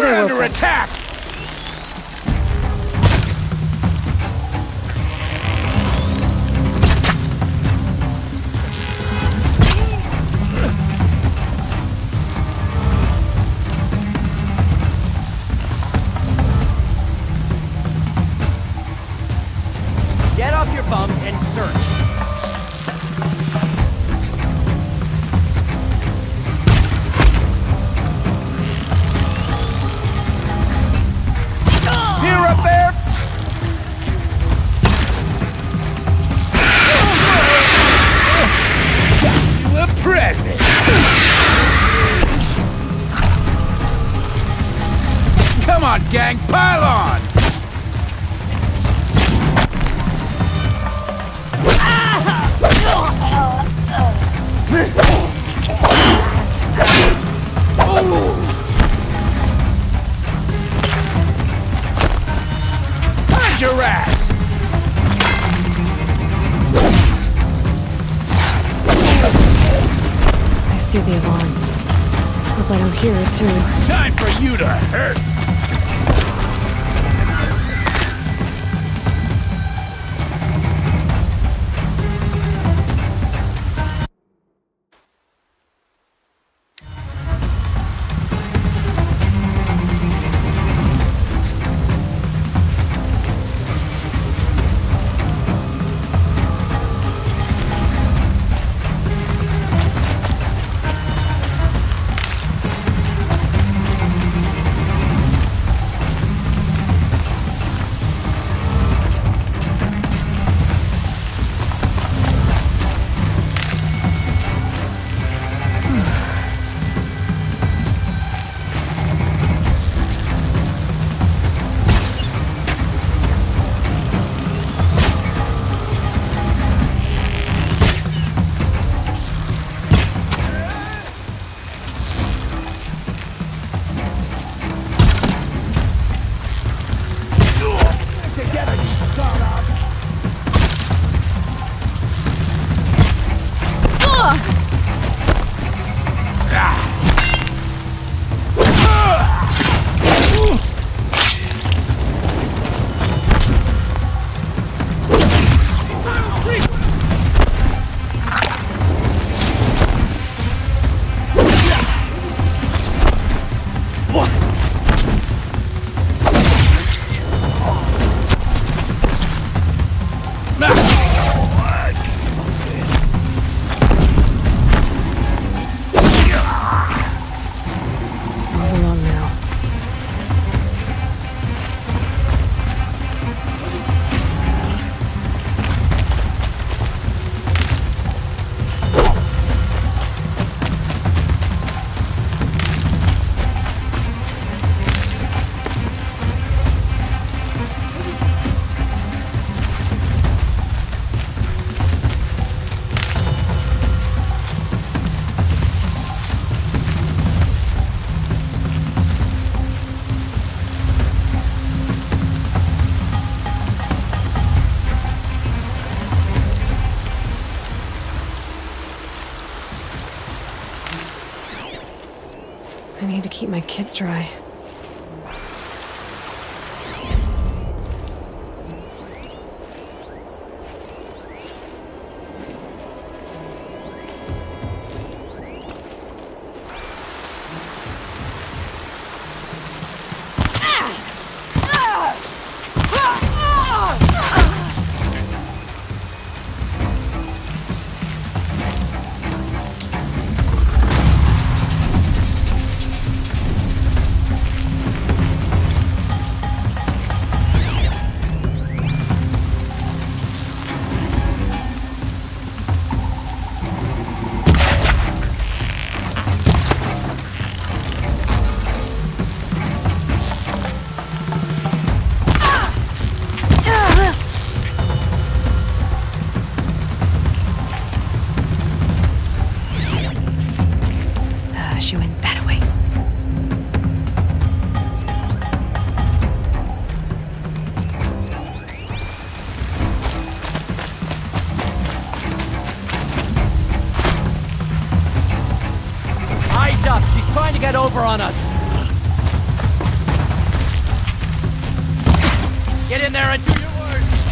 they We're will under fight. attack! Get off your bums and search. Zero bear! You a present! Come on, gang, pile on! Find your ass! I see the alarm. Hope I don't hear it too. Time for you to hurt! Together, you start-up! All alone now. I need to keep my kit dry. She went that way. Eyes up, she's trying to get over on us. Get in there and do your worst!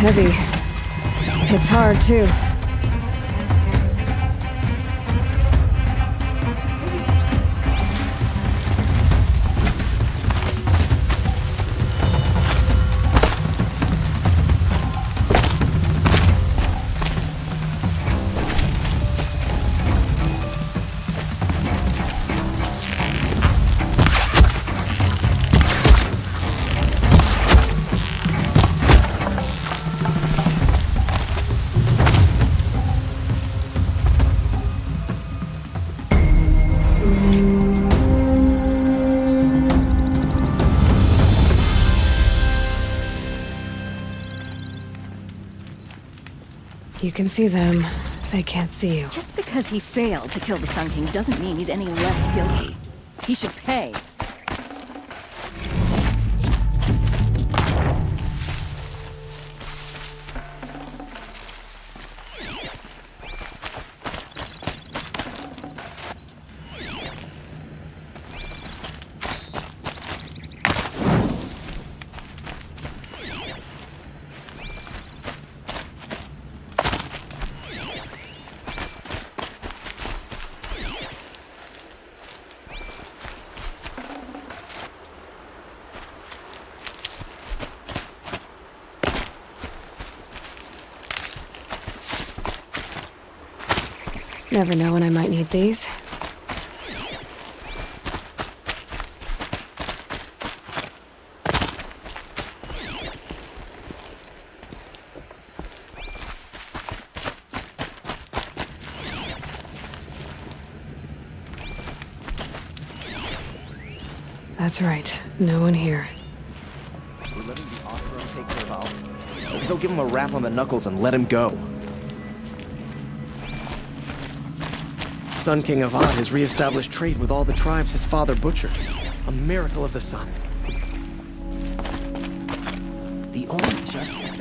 Heavy. It's hard, too. You can see them. They can't see you. Just because he failed to kill the Sun King doesn't mean he's any less guilty. He should pay. Never know when I might need these. That's right. No one here. We're letting the Oseram take care of Al. Go give him a rap on the knuckles and let him go. Sun King Avad has re-established trade with all the tribes his father butchered. A miracle of the sun. The only justice.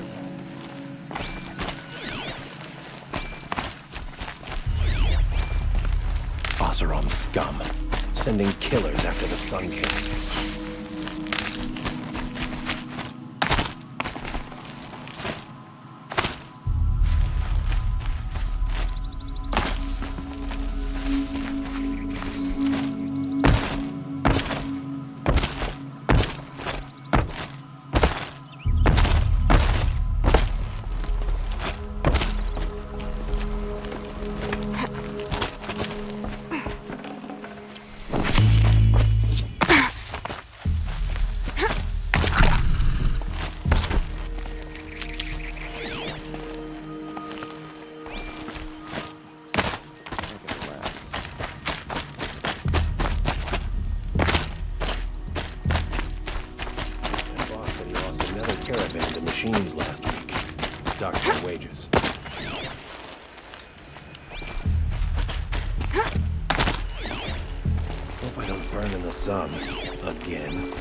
Oseram scum. Sending killers after the Sun King. Caravan to machines last week. Docked their wages. Hope I don't Burn in the sun. Again.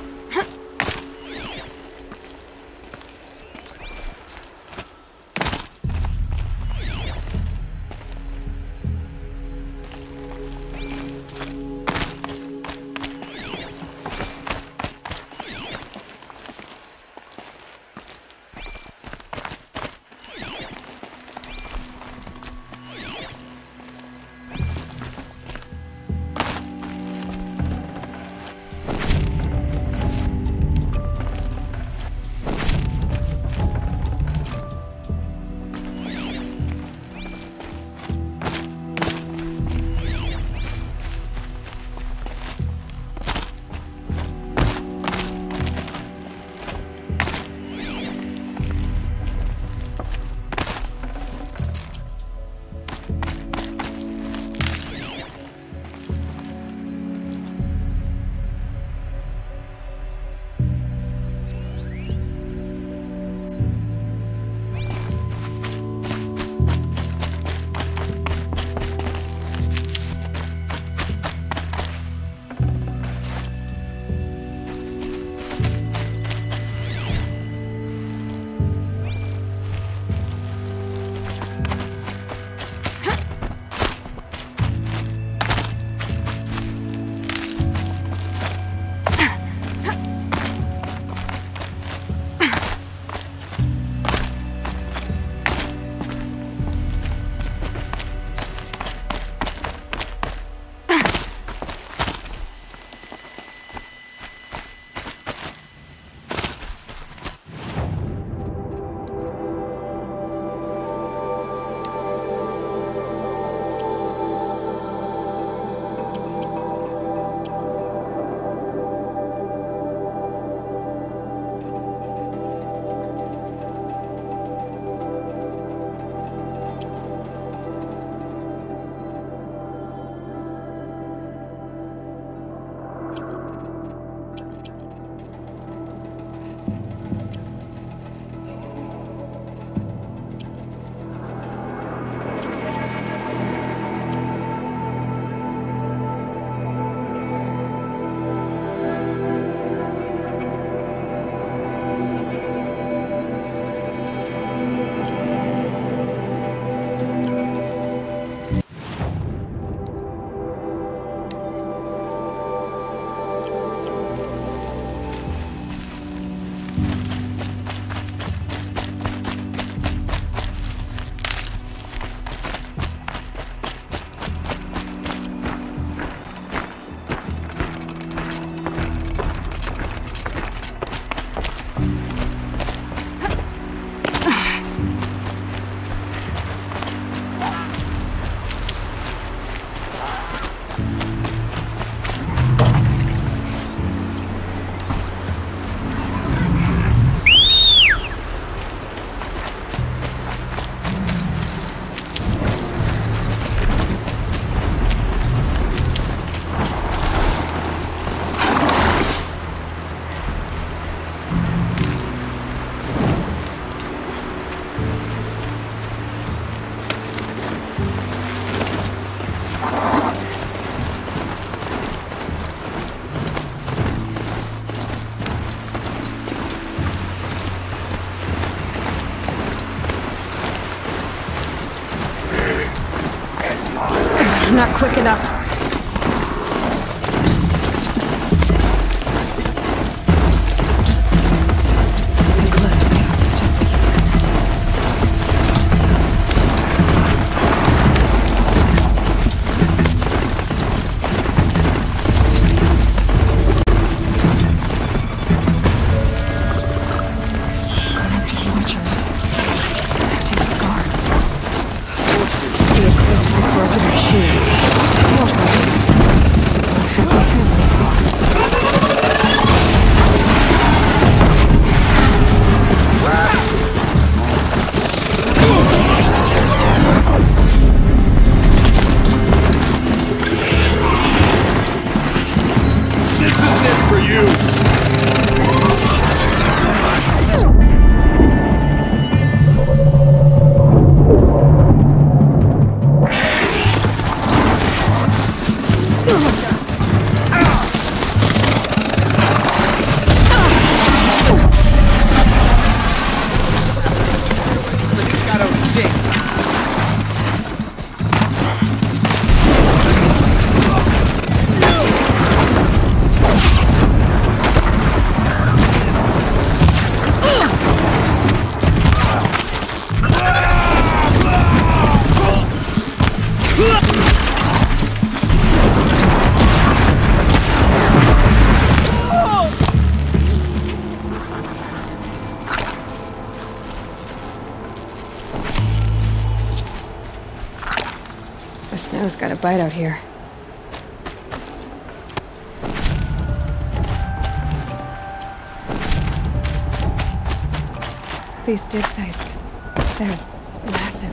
Not quick enough. Noah's got a bite out here. These dig sites, they're massive.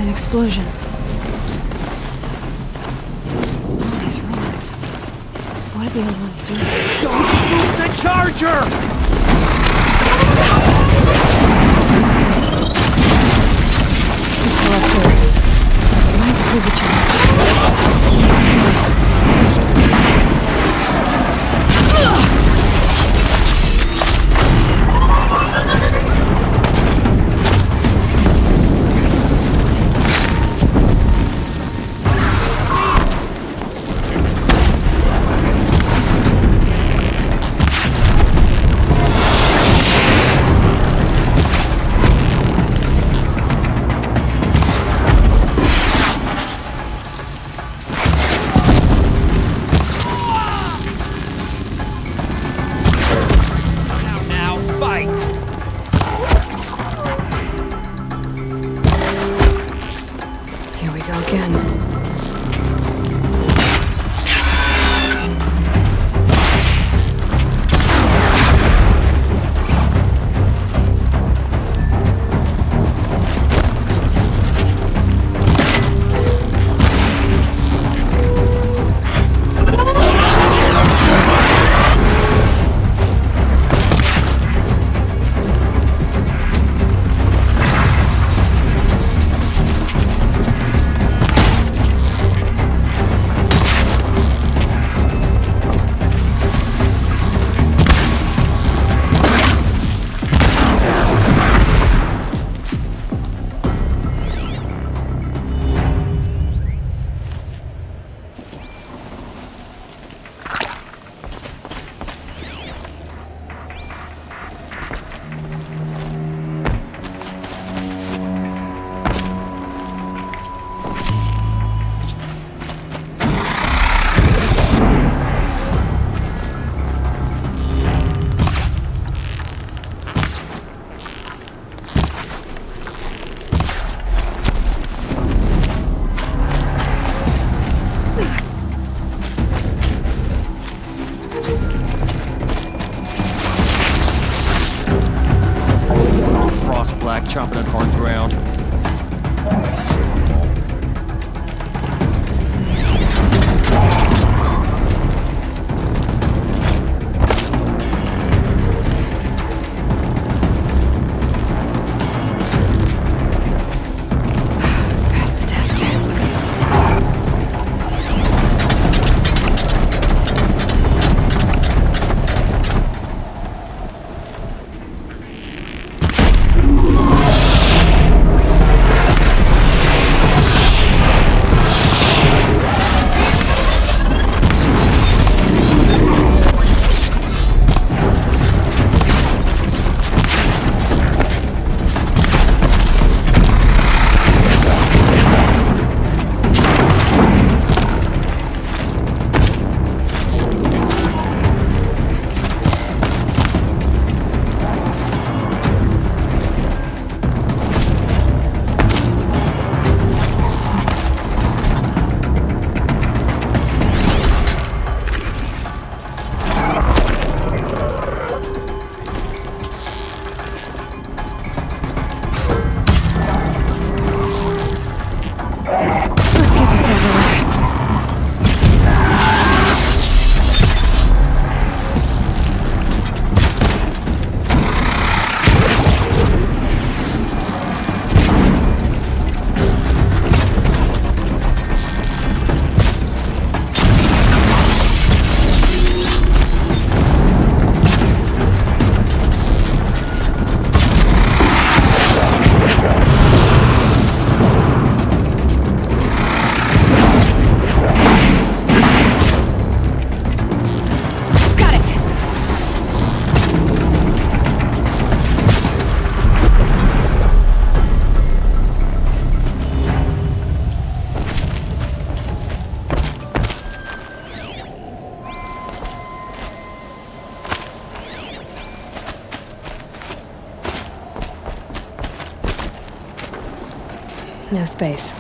Explosion. All these ruins. What did the old ones do? Don't shoot the charger! Pull up here. Might pull the charge. No space.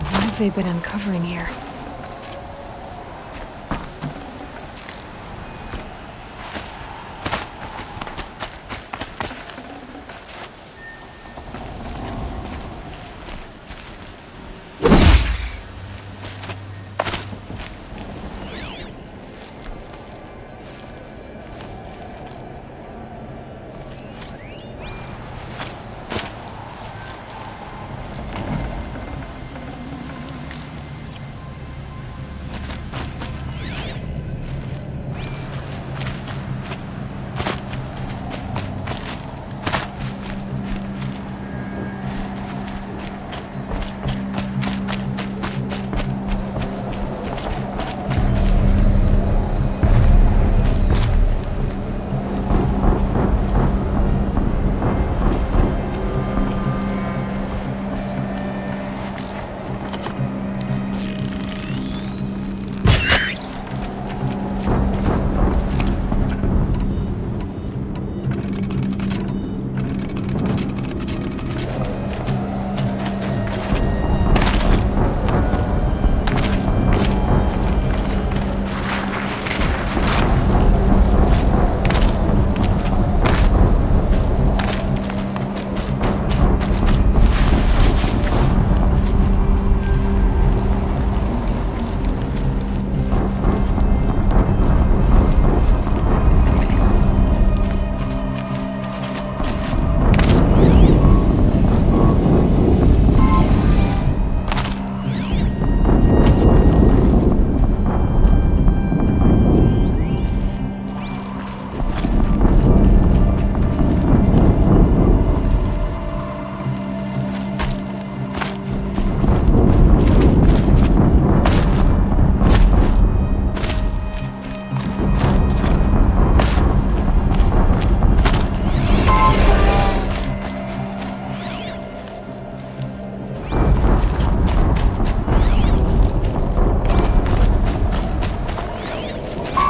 What have they been uncovering here?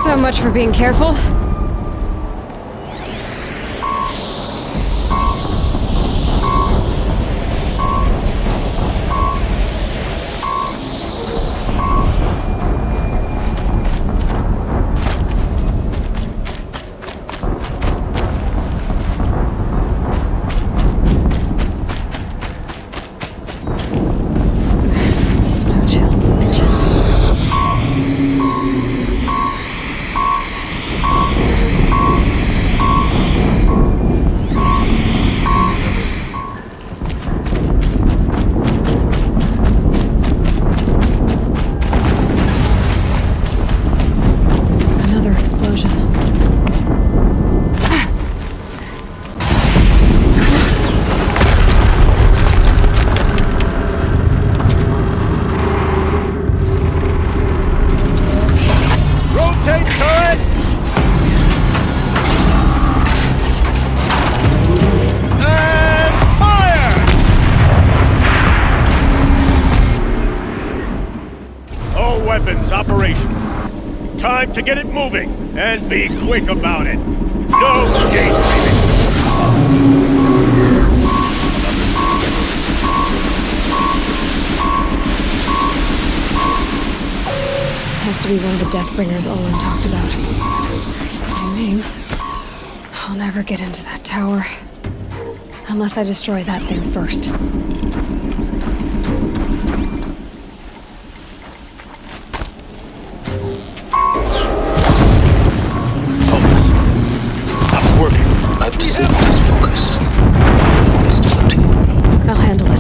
So much for being careful. Snow chill, bitches. Another explosion. Rotate turret! And fire! All weapons operational. Time to get it moving, and be quick about it. No daydreaming. to be one of the Deathbringers Olin talked about. My name. I'll never get into that tower. Unless I destroy that thing first. Focus. Not working. I perceive disfocus. The rest is up to you. I'll handle it.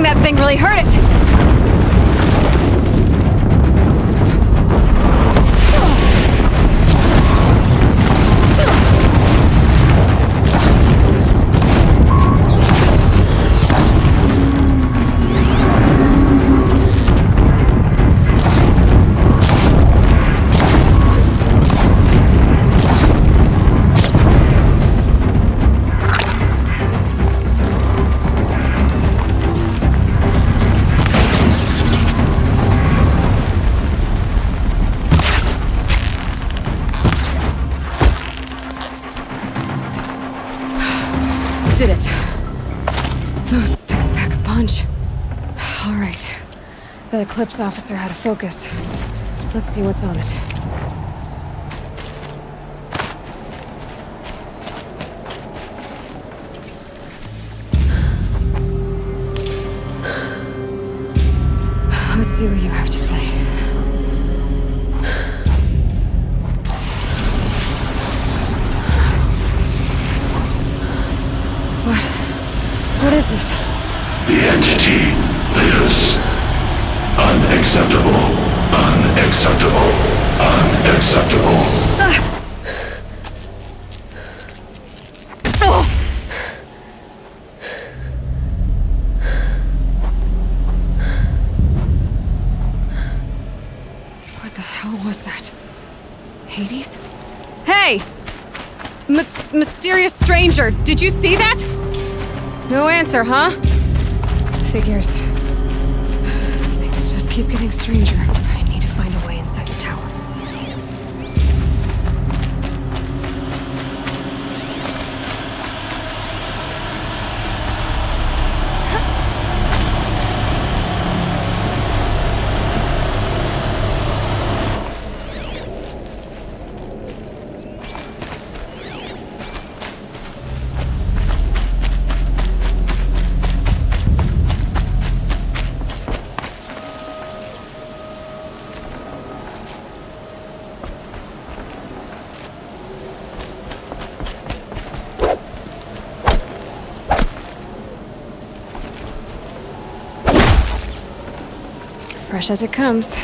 That thing really hurt it! Did it. Those things pack a punch. All right. That Eclipse officer had a focus. Let's see what's on it. Let's see what you have to say. What is this? The entity lives. Unacceptable. Unacceptable. Unacceptable. What the hell was that? Hades? Hey! Mysterious stranger, did you see that? No answer, huh? Figures. Things just keep getting stranger. I need to find a way inside the tower. Fresh as it comes.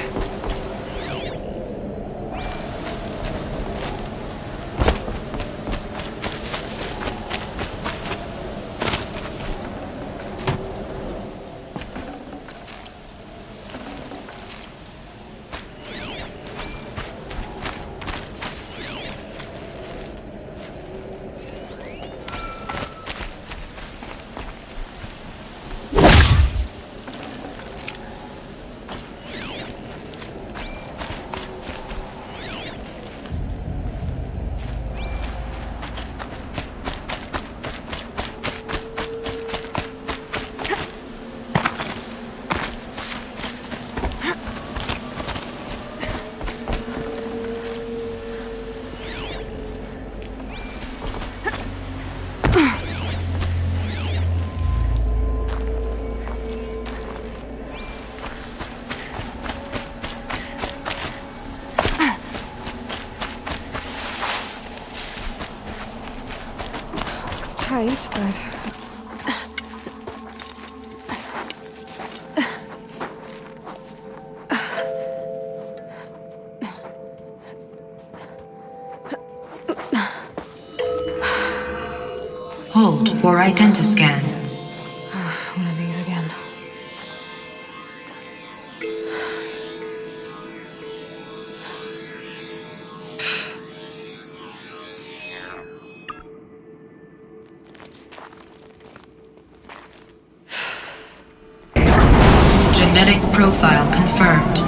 Tight, but Hold for identiscan. one of these again. Genetic profile confirmed.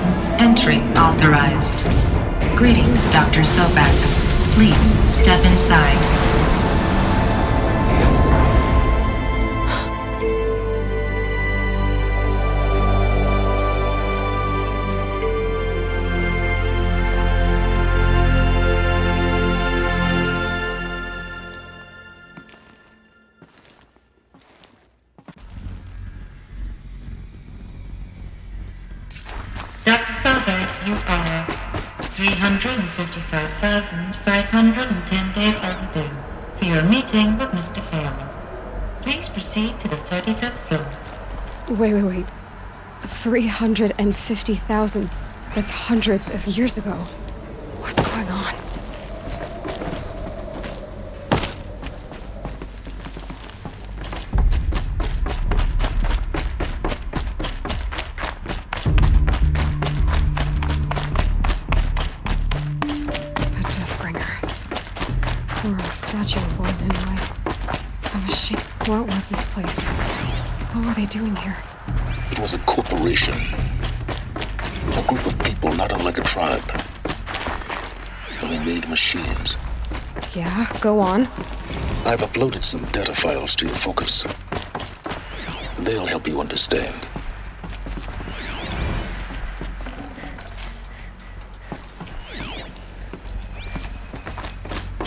Entry authorized. Greetings, Dr. Sobek. Please step inside. Dr. Sobek, you are 355,510 days overdue for your meeting with Mr. Fairman. Please proceed to the 35th floor. Wait. 350,000. That's hundreds of years ago. What's going on? Statue of one in of a sheep. What was this place? What were they doing here? It was a corporation. A group of people not unlike a tribe. And they made machines. Yeah, go on. I've uploaded some data files to your focus. They'll help you understand.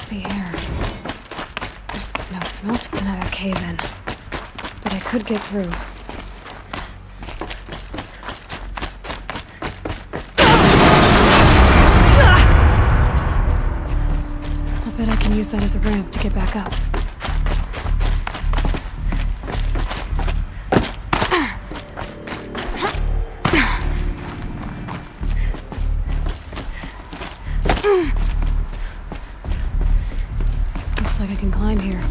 The air. There's no smell to another cave in. But I could get through. I'll bet I can use that as a ramp to get back up. Looks like I can climb here.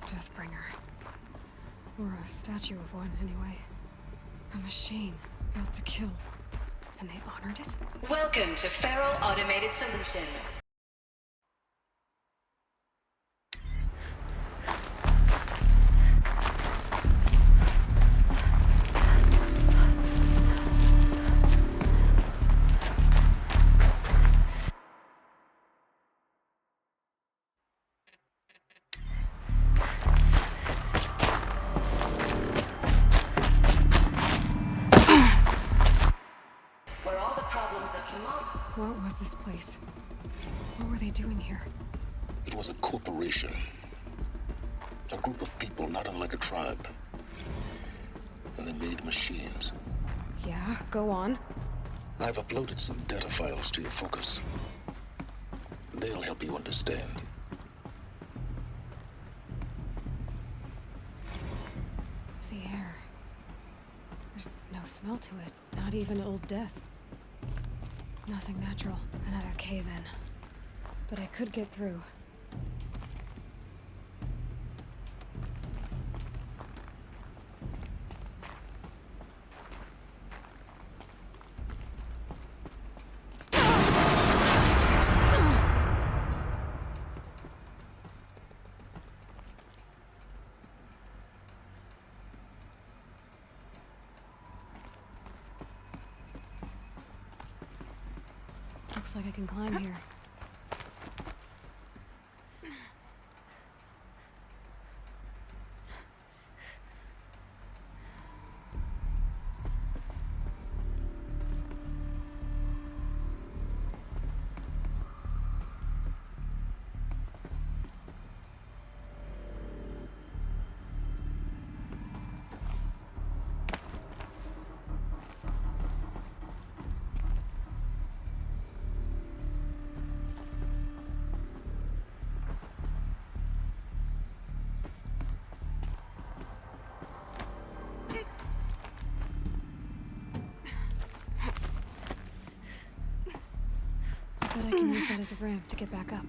Deathbringer. Or a statue of one, anyway. A machine built to kill. And they honored it? Welcome to Feral Automated Solutions. What was this place? What were they doing here? It was a corporation. A group of people not unlike a tribe. And they made machines. Yeah, go on. I've uploaded some data files to your focus. They'll help you understand. The air. There's no smell to it. Not even Old Death. Nothing natural. Another cave-in. But I could get through. Looks like I can climb here. Bet I can use that as a ramp to get back up.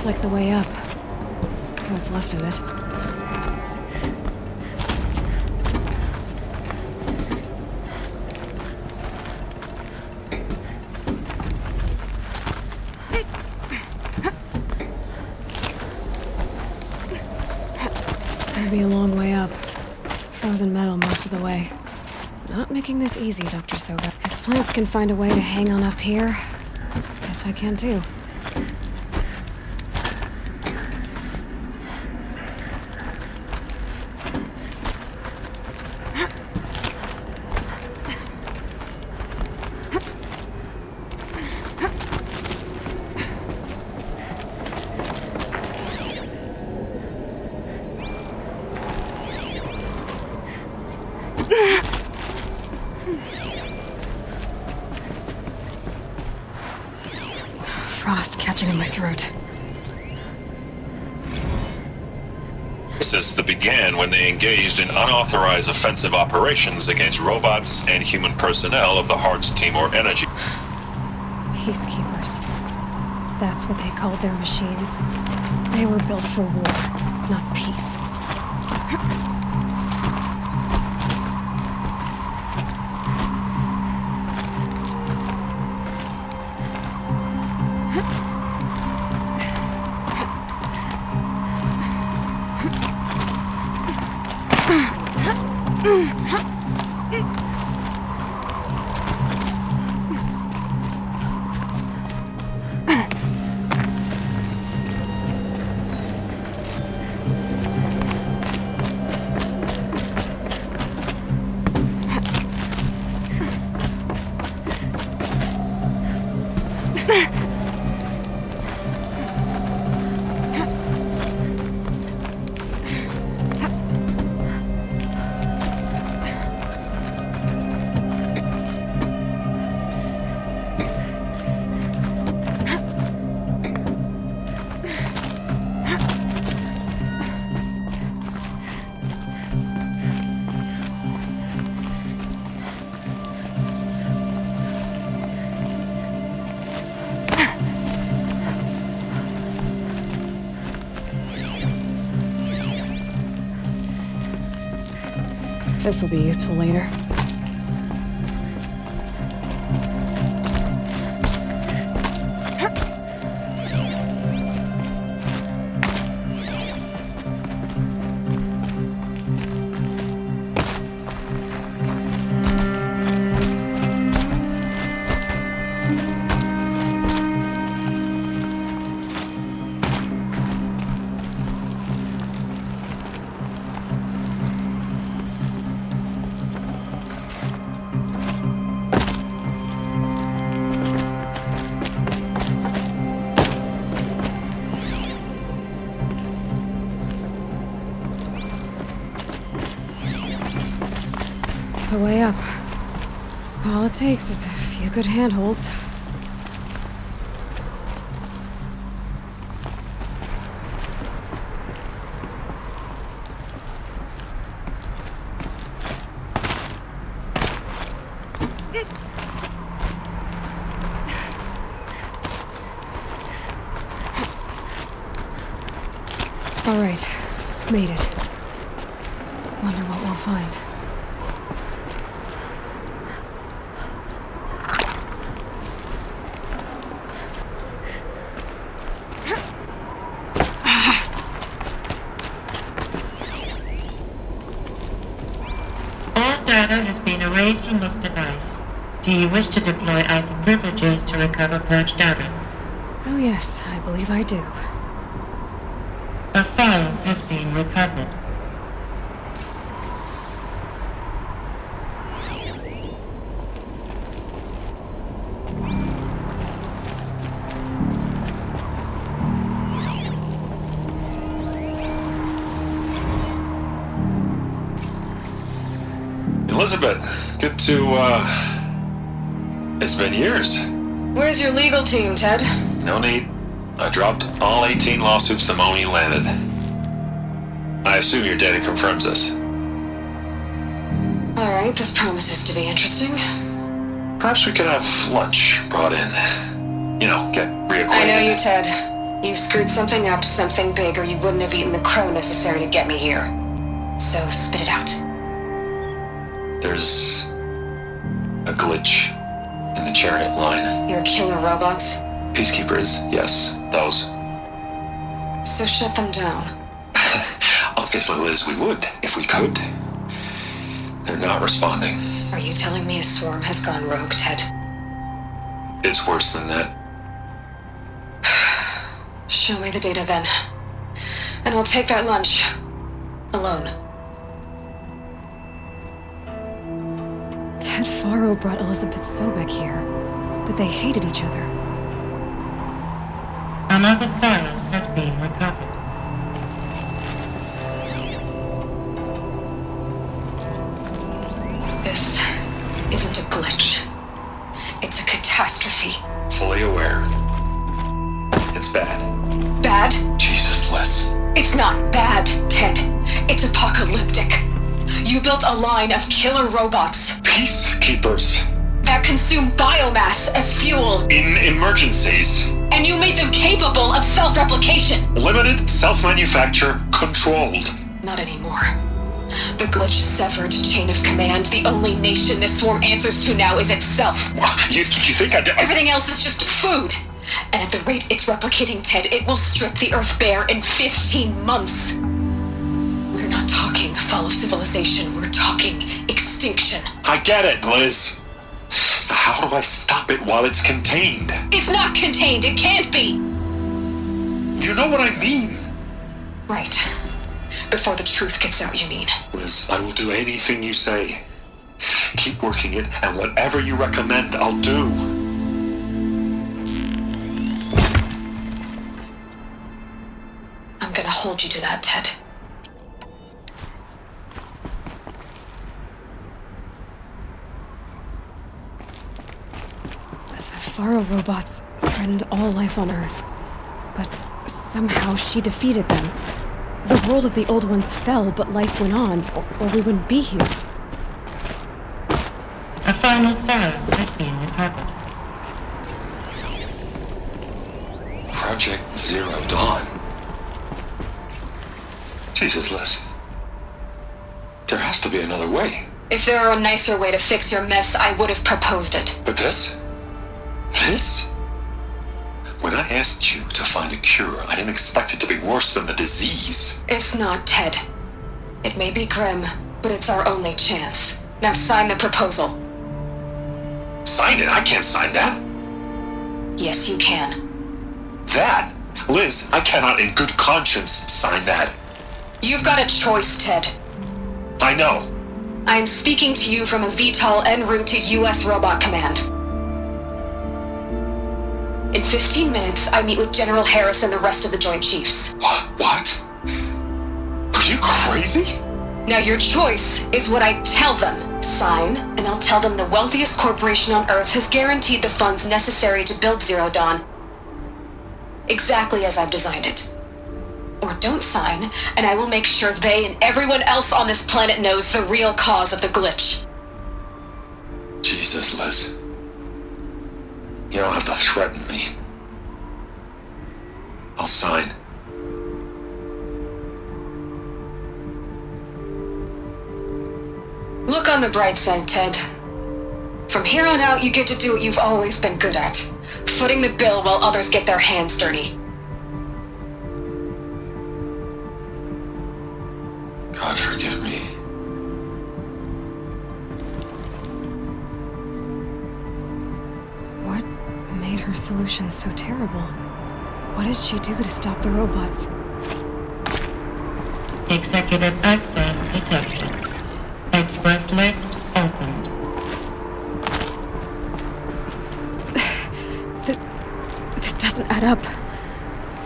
Like the way up. What's left of it. Gonna be a long way up. Frozen metal most of the way. Not making this easy, Dr. Soga. If plants can find a way to hang on up here, guess I can too. Frost catching in my throat. That began when they engaged in unauthorized offensive operations against robots and human personnel of the Heart's Timor Energy. Peacekeepers. That's what they called their machines. They were built for war, not peace. This'll be useful later. The way up. All it takes is a few good handholds. All right, made it. Wonder what we'll find. All data has been erased from this device. Do you wish to deploy either privileges to recover purged data? Oh yes, I believe I do. A file has been recovered. Elizabeth, good to, it's been years. Where's your legal team, Ted? No need. I dropped all 18 lawsuits the moment you landed. I assume your data confirms this. Alright, this promises to be interesting. Perhaps we could have lunch brought in. You know, get reacquainted. I know you, Ted. You screwed something up, something big, or you wouldn't have eaten the crow necessary to get me here. So spit it out. There's a glitch in the chariot line. Your killer robots? Peacekeepers, yes, those. So shut them down. Obviously, Liz, we would, if we could. They're not responding. Are you telling me a swarm has gone rogue, Ted? It's worse than that. Show me the data then. And I'll take that lunch. Alone. Ted Faro brought Elizabeth Sobek here, but they hated each other. Another file has been recovered. This isn't a glitch. It's a catastrophe. Fully aware. It's bad. Bad? Jesus, Liz. It's not bad, Ted. It's apocalyptic. You built a line of killer robots. Peacekeepers. That consume biomass as fuel. In emergencies. And you made them capable of self-replication. Limited, self-manufacture, controlled. Not anymore. The glitch severed chain of command. The only nation this swarm answers to now is itself. You think Everything else is just food. And at the rate it's replicating, Ted, it will strip the Earth bare in 15 months. We're not talking fall of civilization. We're talking extinction. I get it, Liz. So how do I stop it while it's contained? It's not contained. It can't be. You know what I mean. Right. Before the truth gets out, you mean? Liz, I will do anything you say. Keep working it, and whatever you recommend, I'll do. I'm gonna hold you to that, Ted. The Faro robots threatened all life on Earth. But somehow she defeated them. The world of the old ones fell, but life went on, or we wouldn't be here. A final Pharaoh has been recovered. Project Zero Dawn. Jesus, Liz. There has to be another way. If there were a nicer way to fix your mess, I would have proposed it. But this? This? When I asked you to find a cure, I didn't expect it to be worse than the disease. It's not, Ted. It may be grim, but it's our only chance. Now sign the proposal. Sign it? I can't sign that. Yes, you can. That? Liz, I cannot in good conscience sign that. You've got a choice, Ted. I know. I'm speaking to you from a VTOL en route to U.S. Robot Command. In 15 minutes, I meet with General Harris and the rest of the Joint Chiefs. What? Are you crazy? Now your choice is what I tell them. Sign, and I'll tell them the wealthiest corporation on Earth has guaranteed the funds necessary to build Zero Dawn. Exactly as I've designed it. Or don't sign, and I will make sure they and everyone else on this planet knows the real cause of the glitch. Jesus, Liz. You don't have to threaten me. I'll sign. Look on the bright side, Ted. From here on out, you get to do what you've always been good at. Footing the bill while others get their hands dirty. God forgive me. What made her solution so terrible? What did she do to stop the robots? Executive access detected. Express lift opened. This doesn't add up.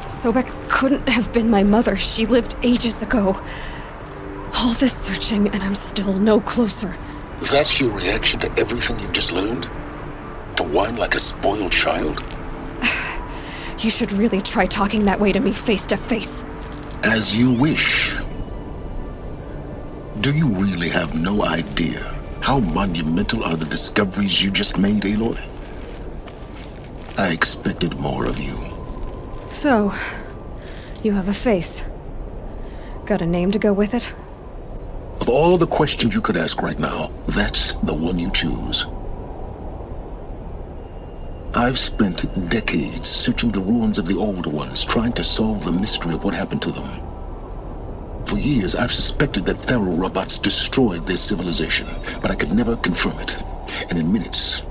Sobek couldn't have been my mother. She lived ages ago. All this searching, and I'm still no closer. That's your reaction to everything you've just learned? To whine like a spoiled child? You should really try talking that way to me face to face. As you wish. Do you really have no idea how monumental are the discoveries you just made, Aloy? I expected more of you. So, you have a face. Got a name to go with it? Of all the questions you could ask right now, that's the one you choose. I've spent decades searching the ruins of the older ones, trying to solve the mystery of what happened to them. For years, I've suspected that Faro robots destroyed their civilization, but I could never confirm it. And in minutes,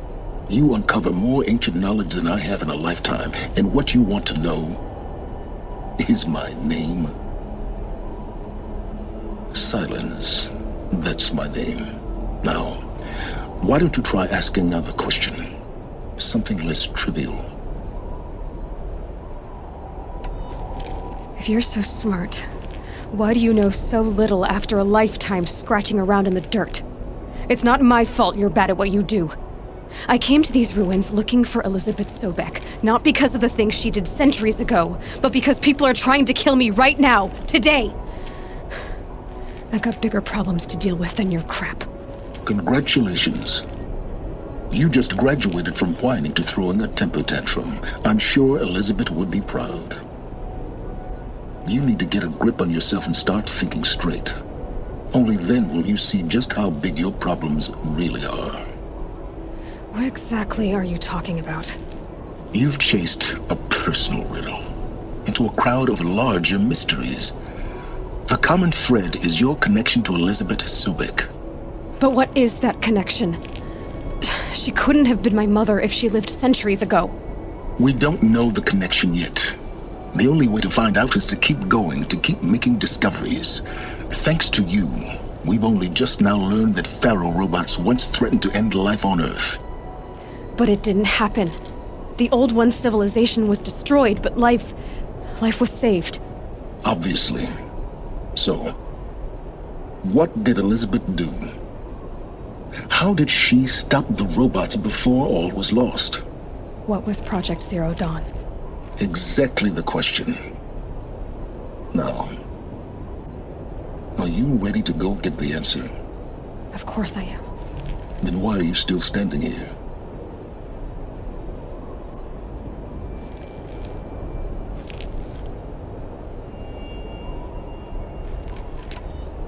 you uncover more ancient knowledge than I have in a lifetime, and what you want to know is my name. Silence. That's my name. Now, why don't you try asking another question? Something less trivial. If you're so smart, why do you know so little after a lifetime scratching around in the dirt? It's not my fault you're bad at what you do. I came to these ruins looking for Elizabeth Sobek, not because of the things she did centuries ago, but because people are trying to kill me right now, today. I've got bigger problems to deal with than your crap. Congratulations. You just graduated from whining to throwing a temper tantrum. I'm sure Elizabeth would be proud. You need to get a grip on yourself and start thinking straight. Only then will you see just how big your problems really are. What exactly are you talking about? You've chased a personal riddle into a crowd of larger mysteries. The common thread is your connection to Elizabeth Sobek. But what is that connection? She couldn't have been my mother if she lived centuries ago. We don't know the connection yet. The only way to find out is to keep going, to keep making discoveries. Thanks to you, we've only just now learned that Faro robots once threatened to end life on Earth. But it didn't happen. The Old One's civilization was destroyed, but life was saved. Obviously. So, what did Elizabeth do? How did she stop the robots before all was lost? What was Project Zero Dawn? Exactly the question. Now, are you ready to go get the answer? Of course I am. Then why are you still standing here?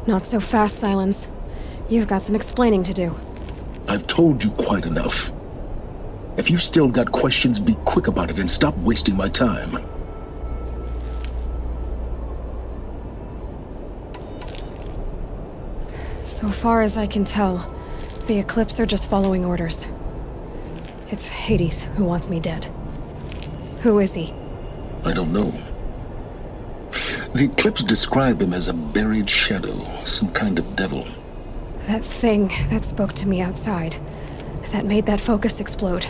Not so fast, Silence. You've got some explaining to do. I've told you quite enough. If you've still got questions, be quick about it and stop wasting my time. So far as I can tell, the Eclipse are just following orders. It's Hades who wants me dead. Who is he? I don't know. The Eclipse describe him as a buried shadow, some kind of devil. That thing that spoke to me outside, that made that focus explode.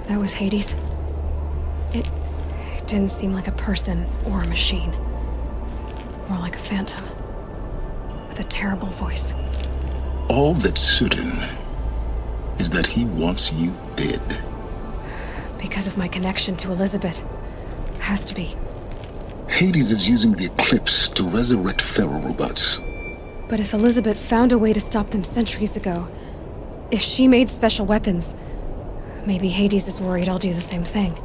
That was Hades. It didn't seem like a person or a machine. More like a phantom. With a terrible voice. All that's certain is that he wants you dead. Because of my connection to Elizabeth. Has to be. Hades is using the Eclipse to resurrect Pharaoh robots. But if Elizabeth found a way to stop them centuries ago, if she made special weapons, maybe Hades is worried I'll do the same thing.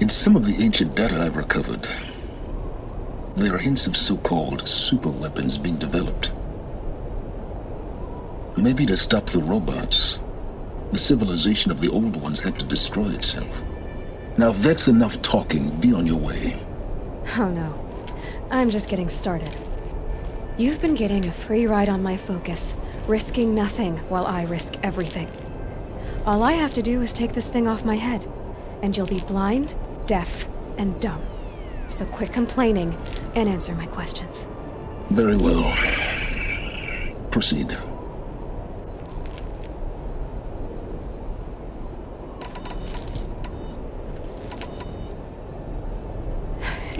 In some of the ancient data I've recovered, there are hints of so-called super weapons being developed. Maybe to stop the robots, the civilization of the old ones had to destroy itself. Now if that's enough talking, be on your way. Oh no. I'm just getting started. You've been getting a free ride on my focus, risking nothing while I risk everything. All I have to do is take this thing off my head, and you'll be blind, deaf, and dumb. So quit complaining and answer my questions. Very well. Proceed.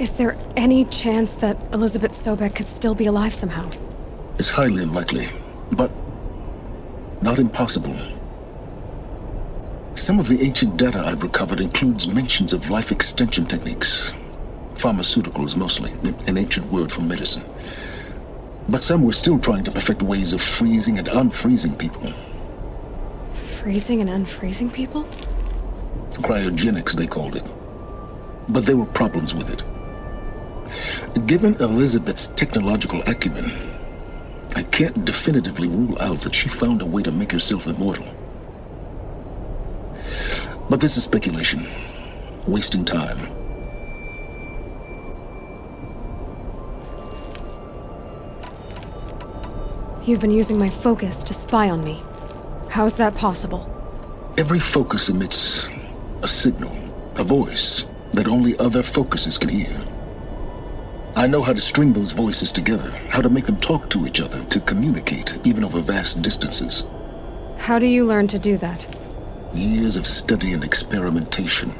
Is there any chance that Elizabeth Sobek could still be alive somehow? It's highly unlikely, but not impossible. Some of the ancient data I've recovered includes mentions of life extension techniques. Pharmaceuticals mostly, an ancient word for medicine. But some were still trying to perfect ways of freezing and unfreezing people. Freezing and unfreezing people? Cryogenics, they called it. But there were problems with it. Given Elizabeth's technological acumen, I can't definitively rule out that she found a way to make herself immortal. But this is speculation, wasting time. You've been using my focus to spy on me. How's that possible? Every focus emits a signal, a voice, that only other focuses can hear. I know how to string those voices together, how to make them talk to each other, to communicate, even over vast distances. How do you learn to do that? Years of study and experimentation.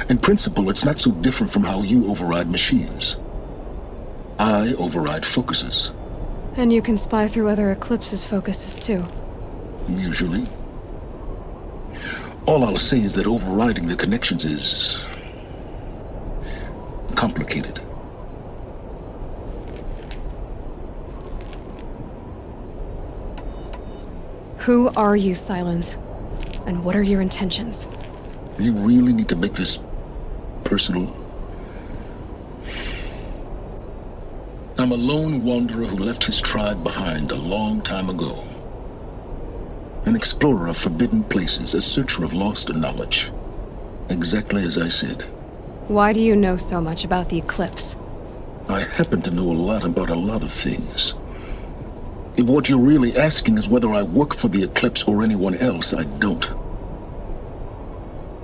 In principle, it's not so different from how you override machines. I override focuses. And you can spy through other Eclipse's focuses too. Usually. All I'll say is that overriding the connections is complicated. Who are you, Silence? And what are your intentions? You really need to make this personal? I'm a lone wanderer who left his tribe behind a long time ago. An explorer of forbidden places, a searcher of lost knowledge. Exactly as I said. Why do you know so much about the Eclipse? I happen to know a lot about a lot of things. If what you're really asking is whether I work for the Eclipse or anyone else, I don't.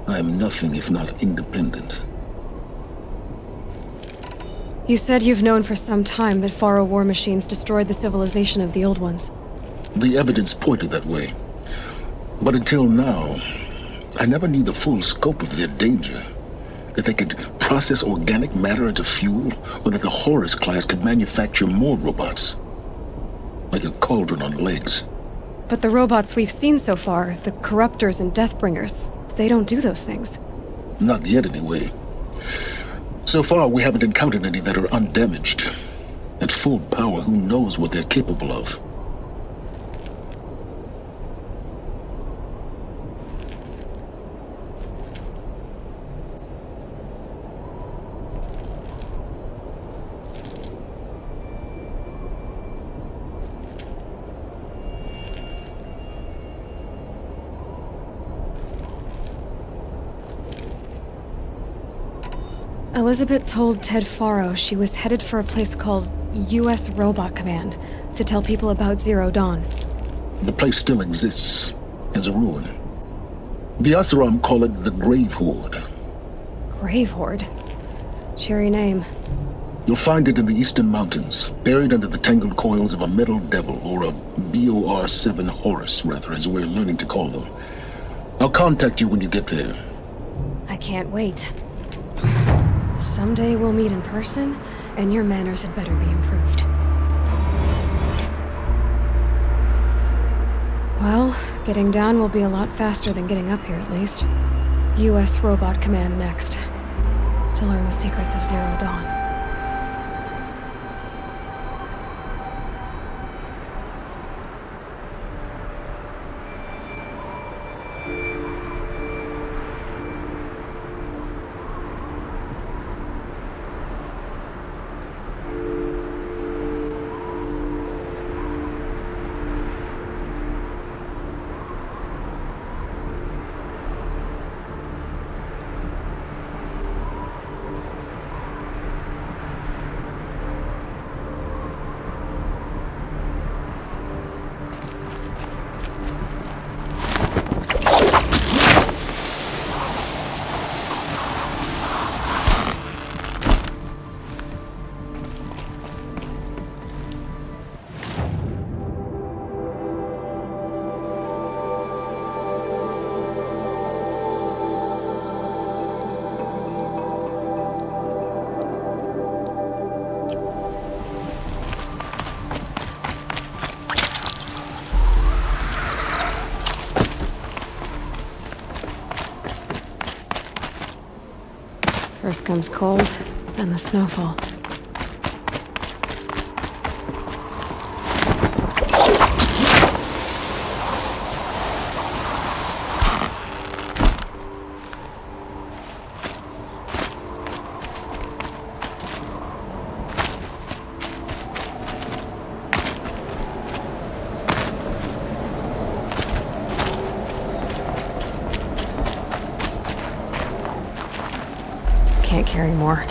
I am nothing if not independent. You said you've known for some time that Pharaoh war machines destroyed the civilization of the old ones. The evidence pointed that way. But until now, I never knew the full scope of their danger. That they could process organic matter into fuel, or that the Horus class could manufacture more robots. Like a cauldron on legs. But the robots we've seen so far, the Corruptors and Deathbringers, they don't do those things. Not yet, anyway. So far, we haven't encountered any that are undamaged. At full power, who knows what they're capable of? Elizabeth told Ted Faro she was headed for a place called U.S. Robot Command to tell people about Zero Dawn. The place still exists as a ruin. The Asaram call it the Grave Horde. Grave Horde? Cheery name. You'll find it in the Eastern Mountains, buried under the tangled coils of a metal devil, or a BOR-7 Horus, rather, as we're learning to call them. I'll contact you when you get there. I can't wait. Someday we'll meet in person, and your manners had better be improved. Well, getting down will be a lot faster than getting up here, at least. U.S. Robot Command next, to learn the secrets of Zero Dawn. First comes cold, then the snowfall. Can't carry more.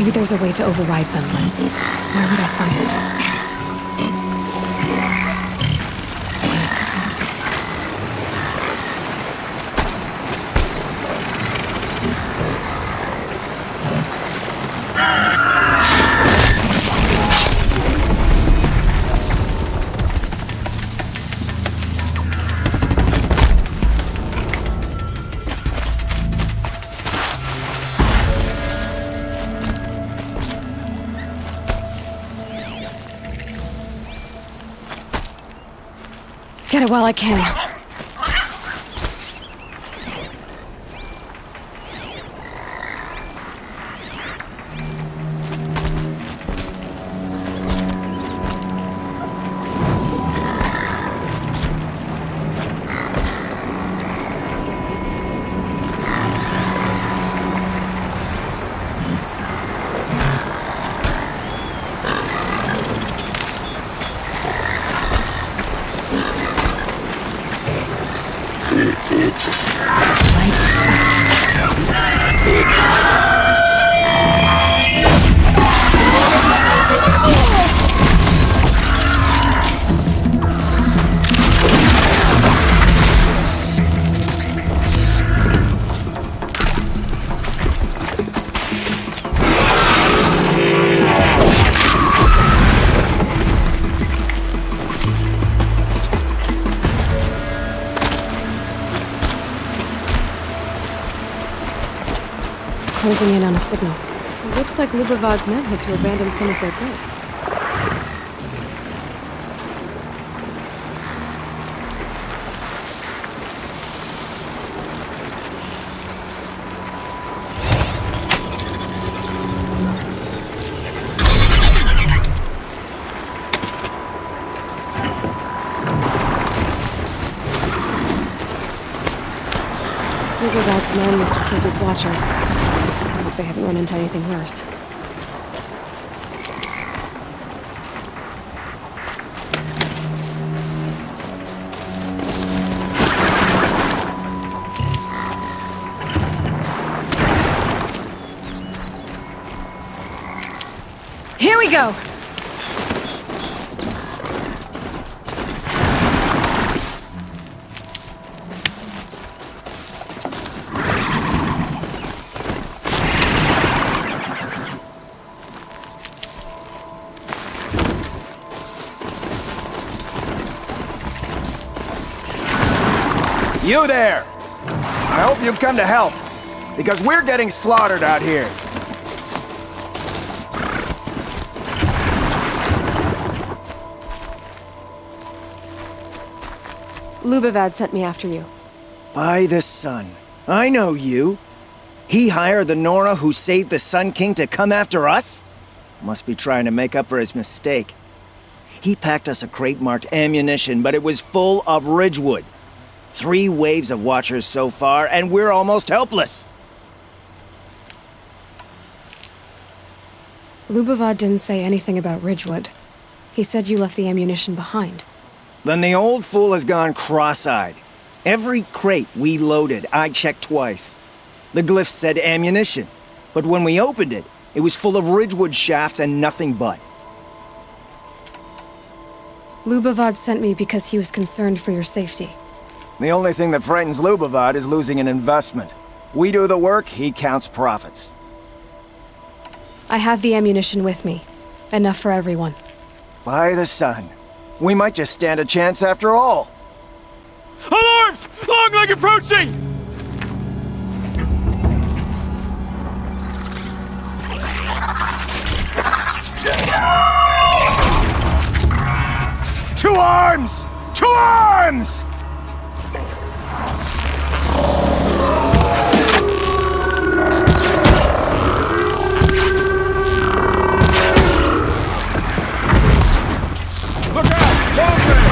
Maybe there's a way to override them. Where would I find it? Get it while I can. Closing in on a signal. It looks like Lubavad's men had to abandon some of their goods. Lubavad's men must have killed his watchers. I hope they haven't run into anything worse. Here we go! You there! I hope you've come to help, because we're getting slaughtered out here. Lubavad sent me after you. By the sun. I know you. He hired the Nora who saved the Sun King to come after us? Must be trying to make up for his mistake. He packed us a crate marked ammunition, but it was full of Ridgewood. 3 waves of Watchers so far, and we're almost helpless. Lubavad didn't say anything about Ridgewood. He said you left the ammunition behind. Then the old fool has gone cross-eyed. Every crate we loaded, I checked twice. The glyph said ammunition, but when we opened it, it was full of Ridgewood shafts and nothing but. Lubavad sent me because he was concerned for your safety. The only thing that frightens Lubavad is losing an investment. We do the work, he counts profits. I have the ammunition with me. Enough for everyone. By the sun. We might just stand a chance after all. Alarms! Long leg approaching! Two arms! 2 arms! Look out! Long range!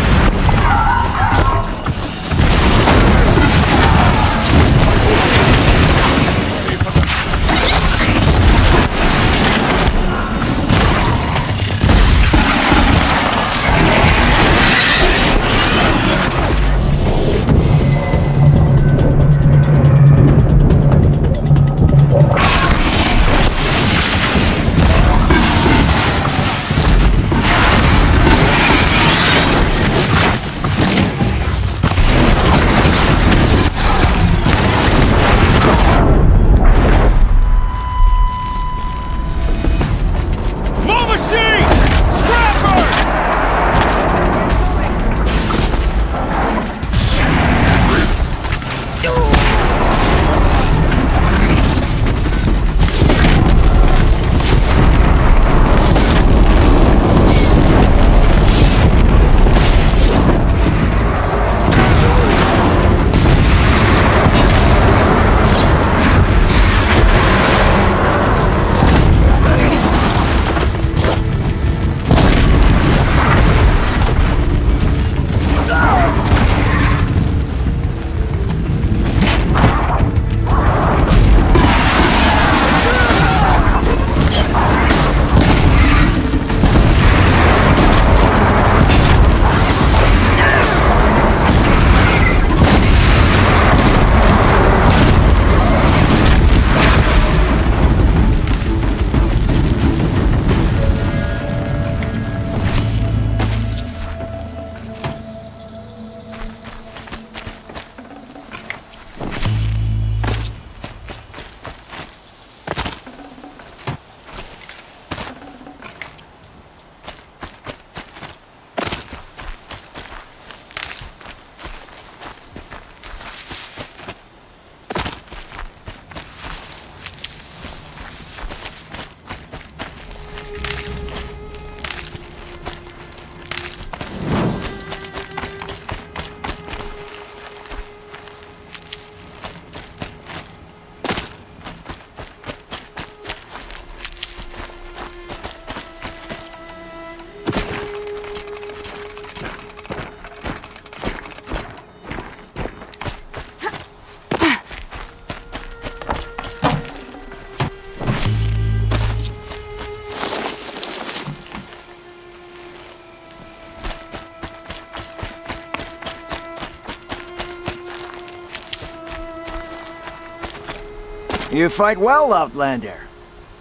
You fight well, Outlander.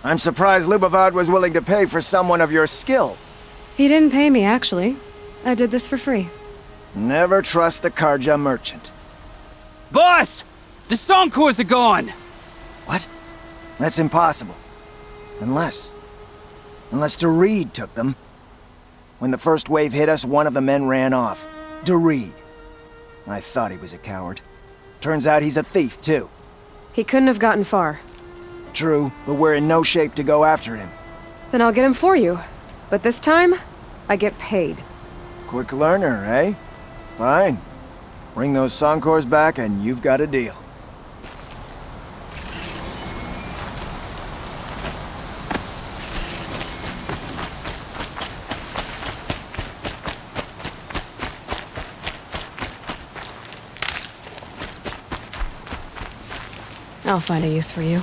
I'm surprised Lubavad was willing to pay for someone of your skill. He didn't pay me, actually. I did this for free. Never trust the Karja merchant. Boss! The Sonkors are gone! What? That's impossible. Unless Doreed took them. When the first wave hit us, one of the men ran off. Doreed. I thought he was a coward. Turns out he's a thief, too. He couldn't have gotten far. True, but we're in no shape to go after him. Then I'll get him for you. But this time, I get paid. Quick learner, eh? Fine. Bring those Sonkors back and you've got a deal. I'll find a use for you.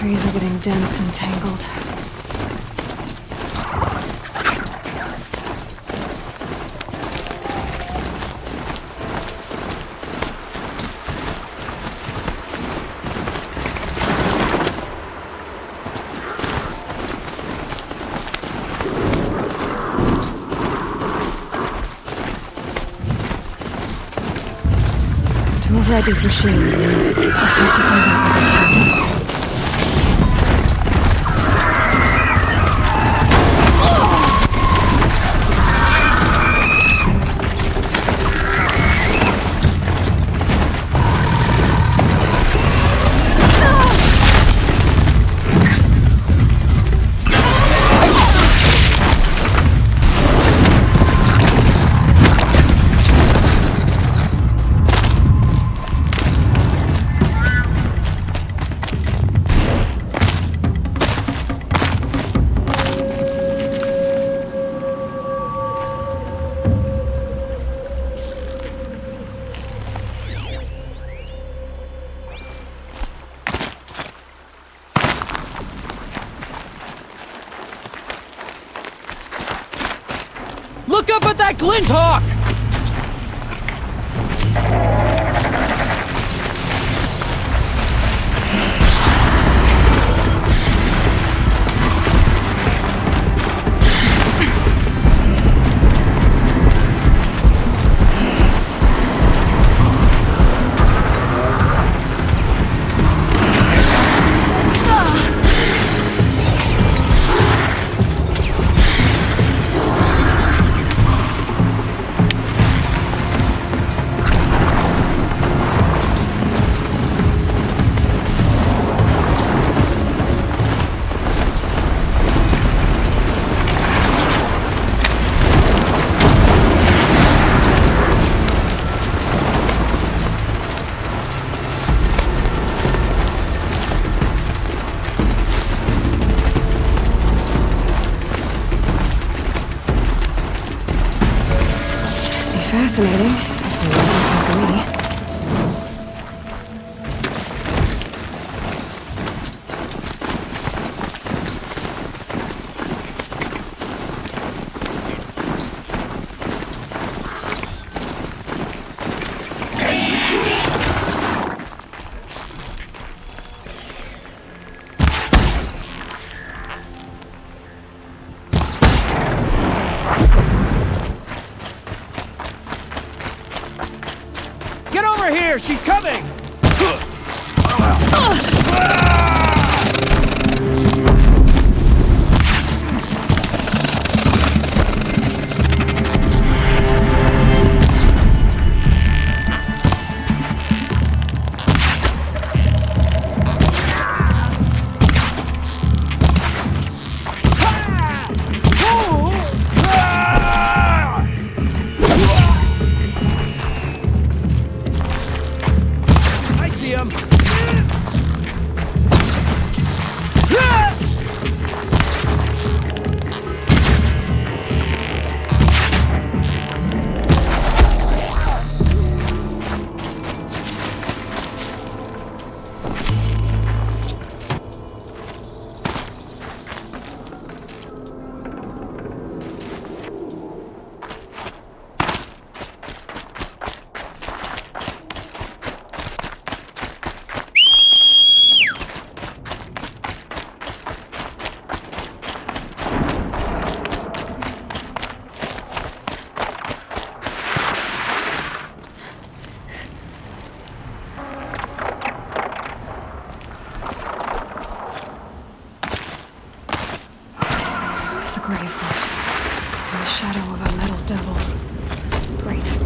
trees are getting dense and tangled. To override these machines, I have to find out what they're doing. Look up at that glint hawk! Fascinating, if the weather can agree. Get over here! She's coming! shadow of a metal devil. Great.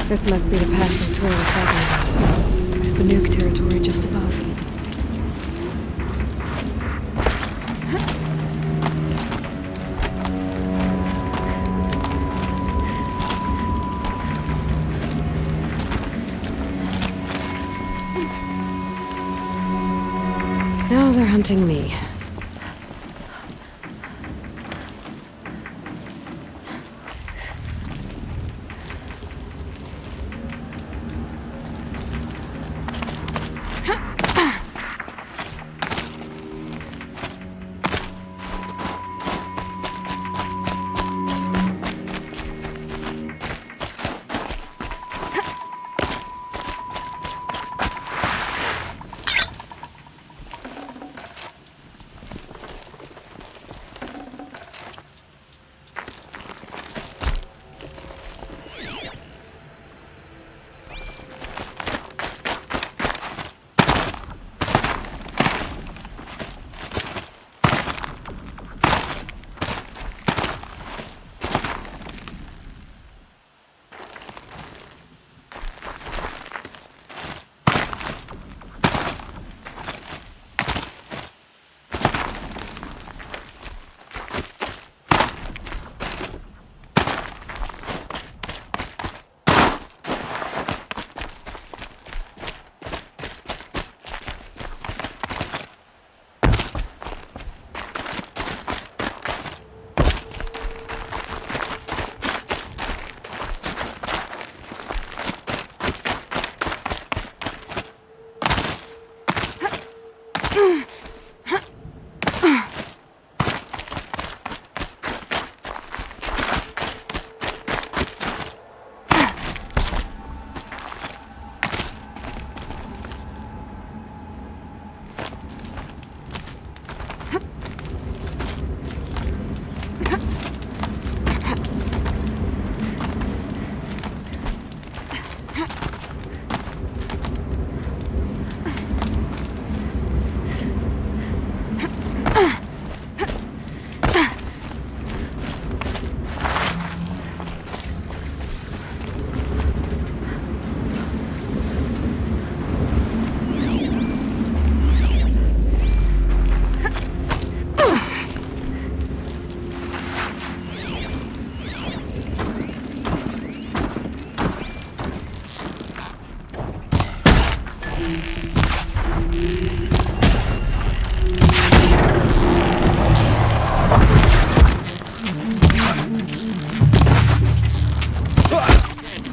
This must be the passing through I was talking about. The nuke territory just above. Now they're hunting me.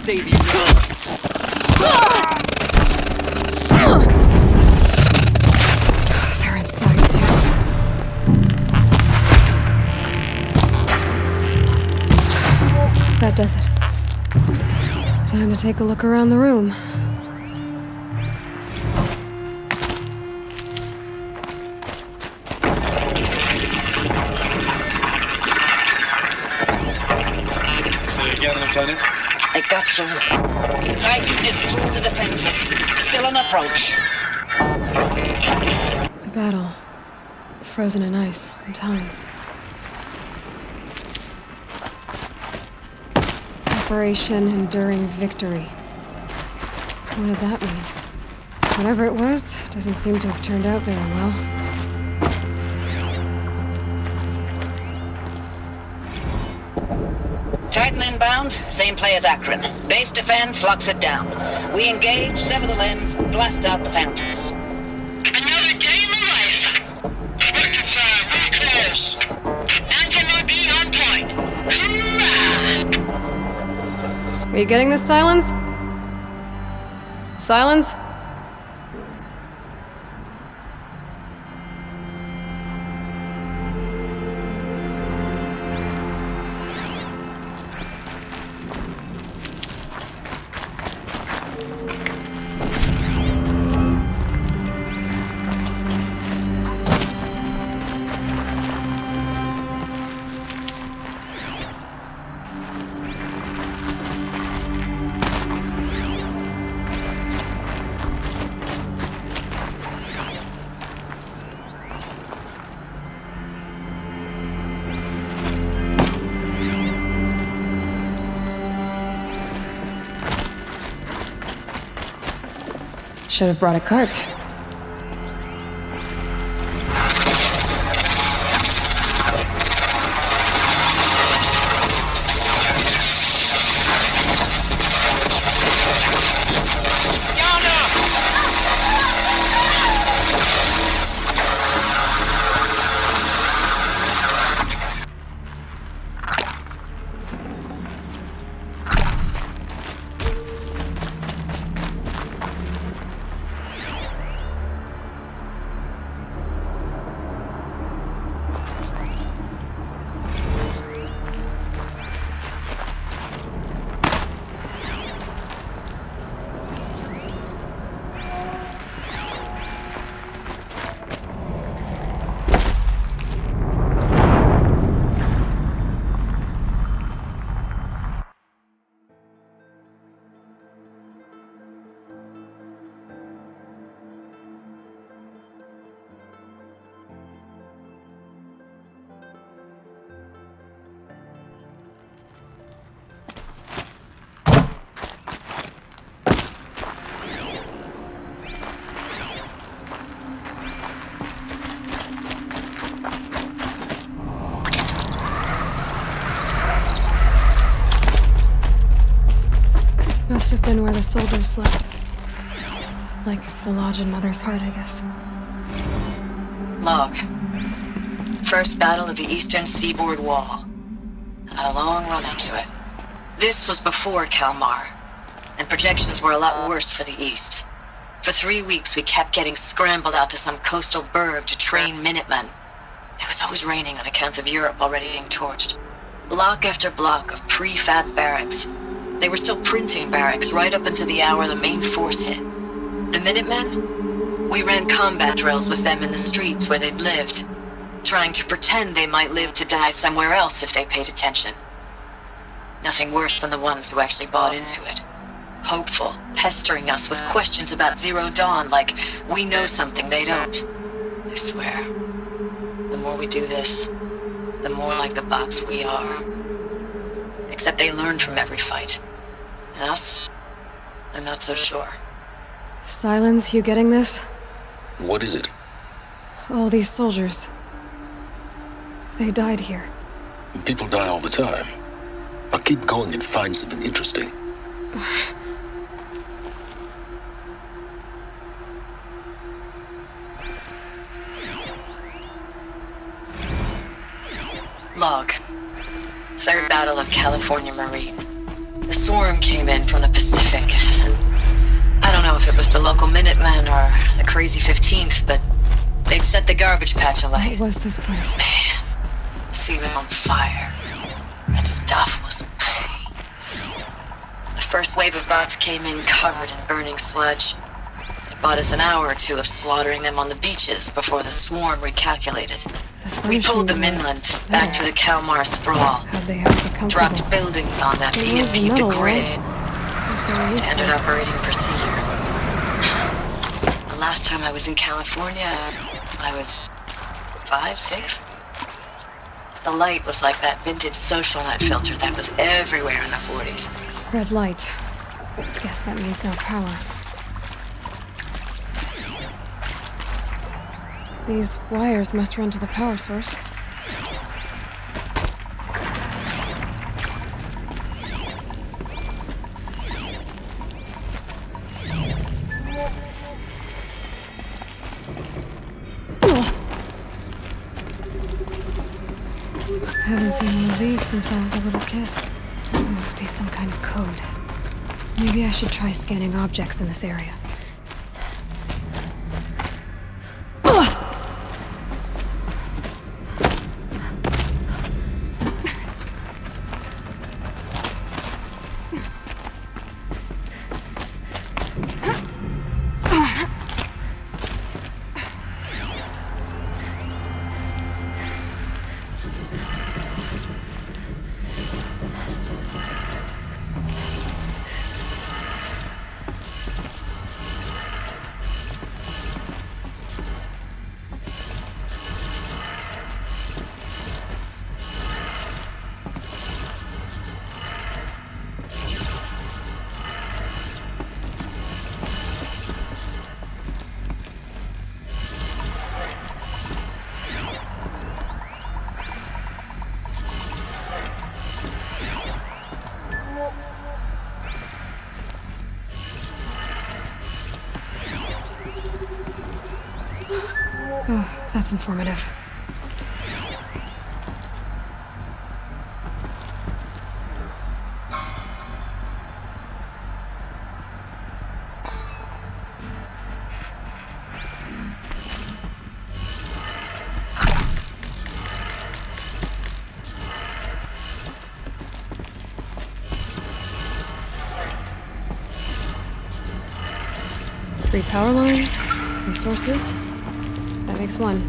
Save you. They're inside too. That does it. Time to take a look around the room. Say again, Lieutenant. I got some. Titan is through the defenses. Still an approach. A battle. Frozen in ice and time. Operation Enduring Victory. What did that mean? Whatever it was, doesn't seem to have turned out very well. Titan inbound, same play as Akron. Base defense locks it down. We engage, sever the lens, blast out the foundries. Another day in the life. Working time, very close. Anti-MRB on point. Hoorah! Are you getting this, Silence? Silence? Should have brought a cart. Must have been where the soldiers slept. Like the lodge in Mother's Heart, I guess. Log. First battle of the eastern seaboard wall. Had a long run up to it. This was before Kalmar, and projections were a lot worse for the east. For 3 weeks, we kept getting scrambled out to some coastal burg to train Minutemen. It was always raining on account of Europe already being torched. Block after block of prefab barracks. They were still printing barracks right up until the hour the main force hit. The Minutemen? We ran combat drills with them in the streets where they'd lived, trying to pretend they might live to die somewhere else if they paid attention. Nothing worse than the ones who actually bought into it. Hopeful, pestering us with questions about Zero Dawn like we know something they don't. I swear, the more we do this, the more like the bots we are. Except they learn from every fight. And us? I'm not so sure. Silence, you getting this? What is it? All these soldiers. They died here. People die all the time. Now keep going and find something interesting. Log. Third Battle of California Marine. The swarm came in from the Pacific, and I don't know if it was the local Minutemen or the crazy 15th, but they'd set the garbage patch alight. What was this place? Man, the sea was on fire. That stuff was... The first wave of bots came in covered in burning sludge. It bought us an hour or two of slaughtering them on the beaches before the swarm recalculated. We pulled them inland, back to the Kalmar sprawl. Dropped buildings on them, EMP'd the grid. Standard operating procedure. The last time I was in California, I was 5, 6? The light was like that vintage social net filter that was everywhere in the 40s. Red light. Guess that means no power. These wires must run to the power source. Haven't seen one of these since I was a little kid. There must be some kind of code. Maybe I should try scanning objects in this area. That's informative. Three power lines, resources. That makes one.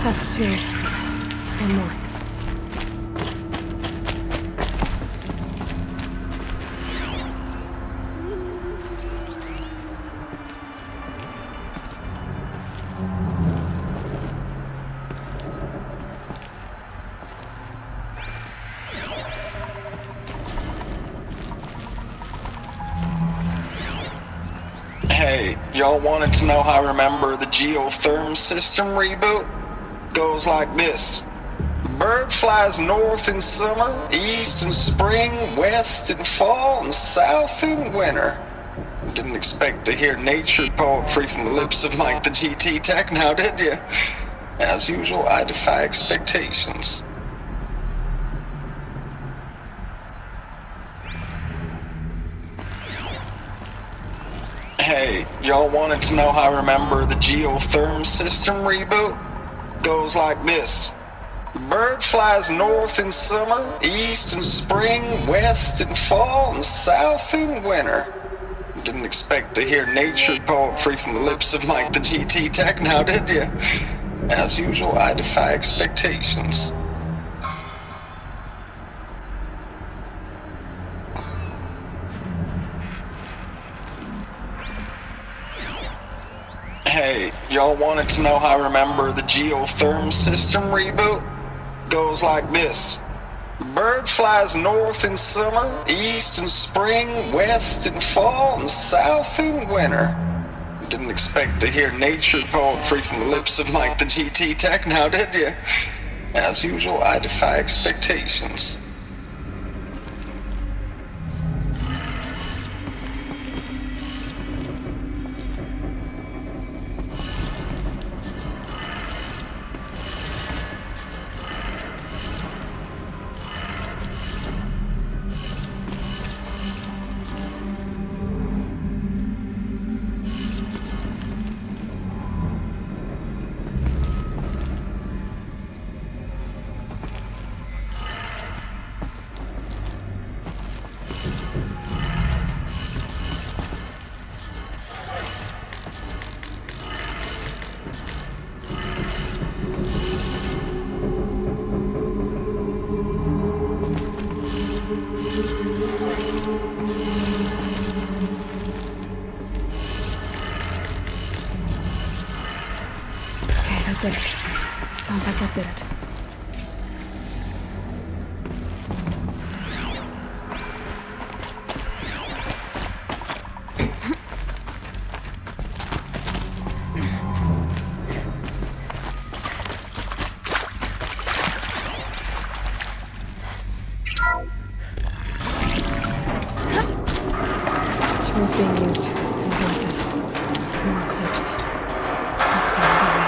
That's two. One more. Hey, y'all wanted to know how I remember the geotherm system reboot? Goes like this. Bird flies north in summer, east in spring, west in fall, and south in winter. Didn't expect to hear nature poetry from the lips of Mike the GT Tech now, did you? As usual, I defy expectations. Hey, y'all wanted to know how I remember the geotherm system reboot? Goes like this. Bird flies north in summer, east in spring, west in fall, and south in winter. Didn't expect to hear nature poetry from the lips of Mike the GT Tech now, did you? As usual, I defy expectations. Hey, y'all wanted to know how I remember the geotherm system reboot? Goes like this. Bird flies north in summer, east in spring, west in fall, and south in winter. Didn't expect to hear nature poetry from the lips of Mike the GT Tech now, did you? As usual, I defy expectations. Did it. Sounds like that did it. Tools being used in places. More clips. Must be another way.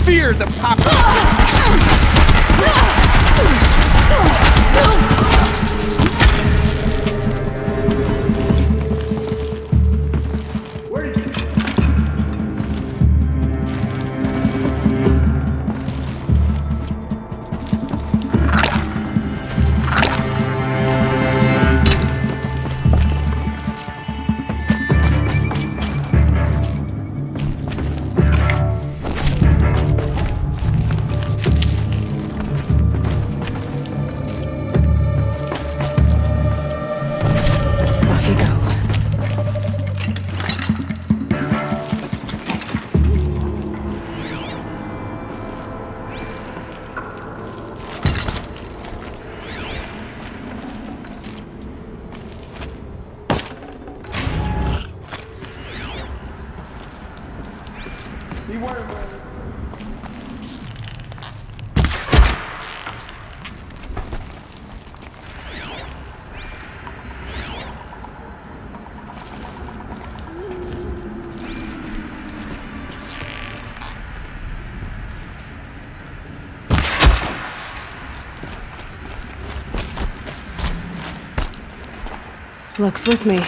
Fear the pop. Off you go. Luck's with me.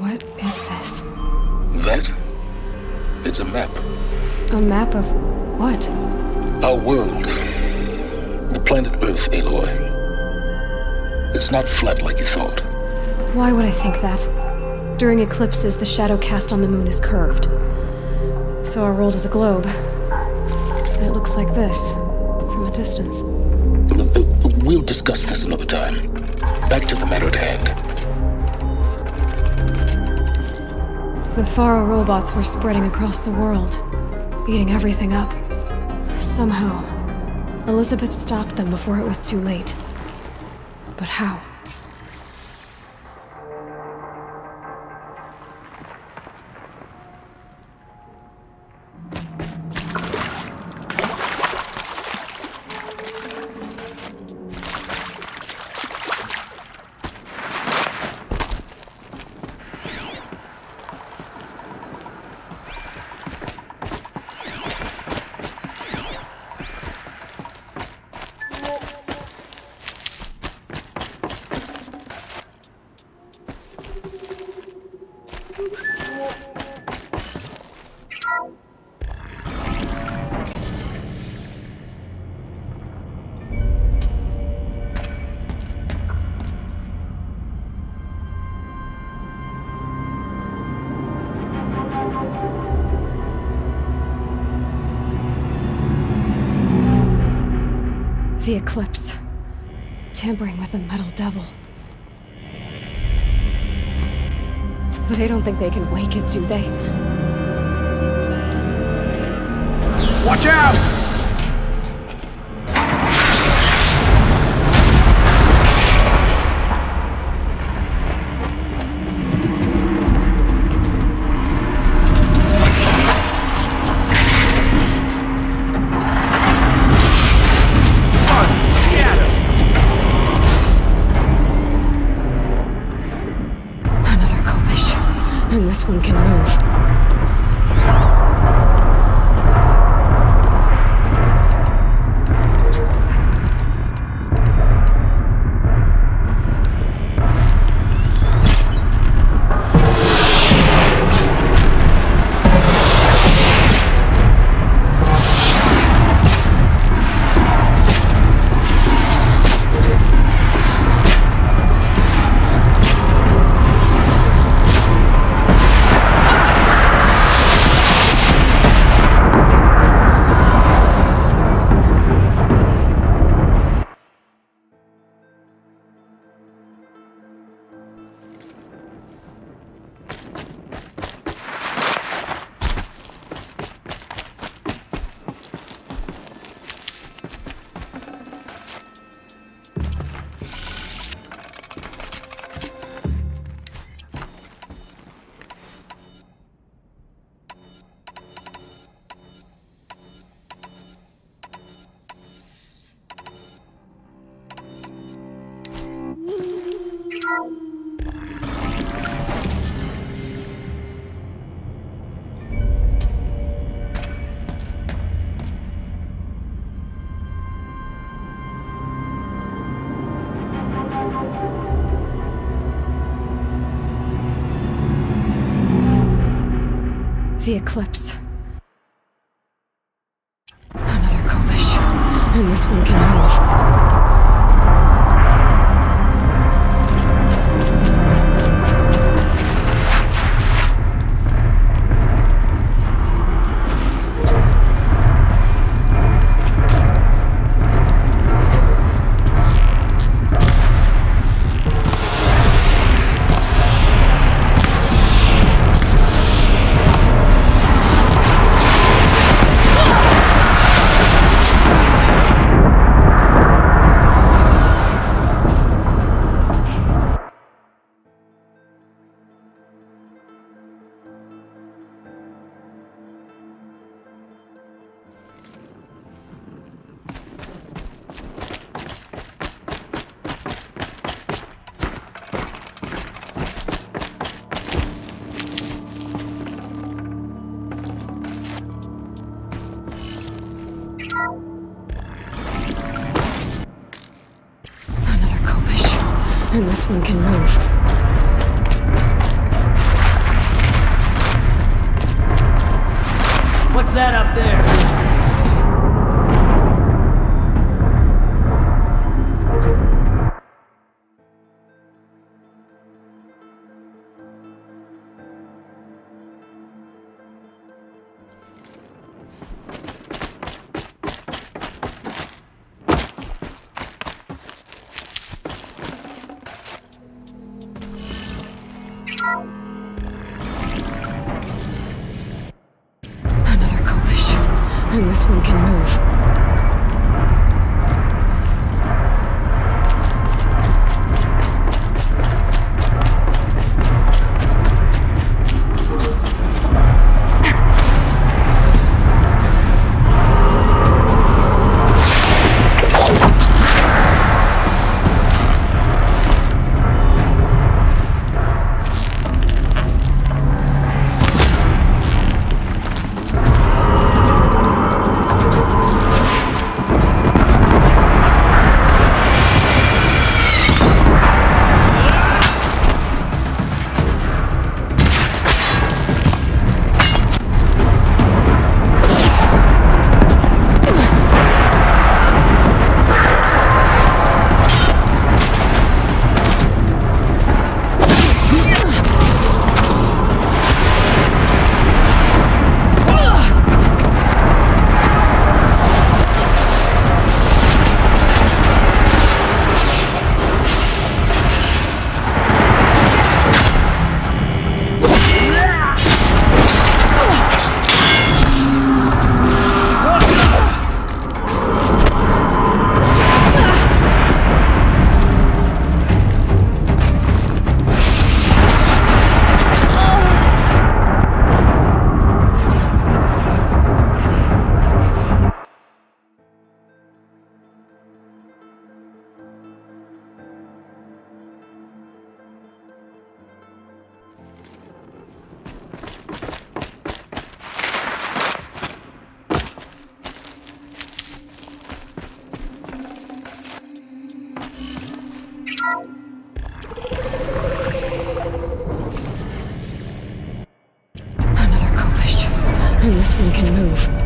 What is this? That? It's a map. A map of what? Our world. The planet Earth, Aloy. It's not flat like you thought. Why would I think that? During eclipses, the shadow cast on the moon is curved. So our world is a globe. And it looks like this, from a distance. We'll discuss this another time. Back to the matter at hand. The Faro robots were spreading across the world, eating everything up. Somehow, Elizabeth stopped them before it was too late. But how? The Eclipse. Tampering with the Metal Devil. They don't think they can wake it, do they? Watch out! And this one can move. The Eclipse. Another Kobish. And this one can move. And this one can move. What's that up there? Another Kobish. And this one can move. nothing can move.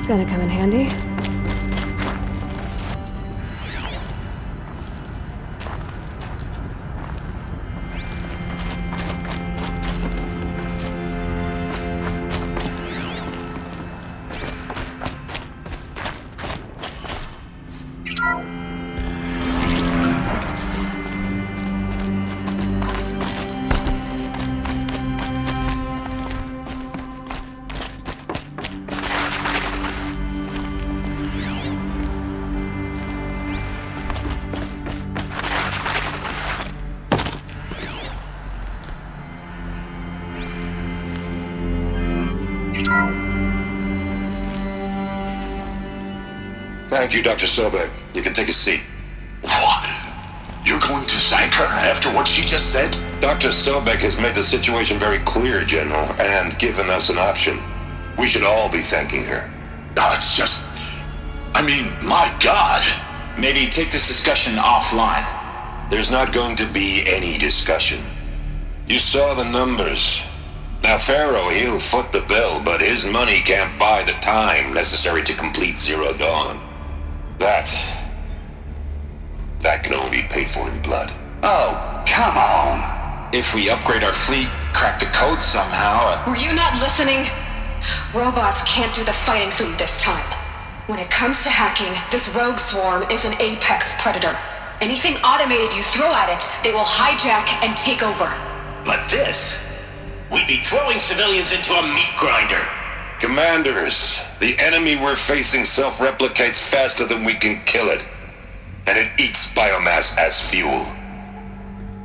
Gonna come in handy. Thank you, Dr. Sobek. You can take a seat. What? You're going to thank her after what she just said? Dr. Sobek has made the situation very clear, General, and given us an option. We should all be thanking her. No, it's just... I mean, my God. Maybe take this discussion offline. There's not going to be any discussion. You saw the numbers. Now, Pharaoh, he'll foot the bill, but his money can't buy the time necessary to complete Zero Dawn. That can only be paid for in blood. Oh, come on. If we upgrade our fleet, crack the code somehow... Were you not listening? Robots can't do the fighting for you this time. When it comes to hacking, this rogue swarm is an apex predator. Anything automated you throw at it, they will hijack and take over. But this... we'd be throwing civilians into a meat grinder. Commanders, the enemy we're facing self-replicates faster than we can kill it. And it eats biomass as fuel.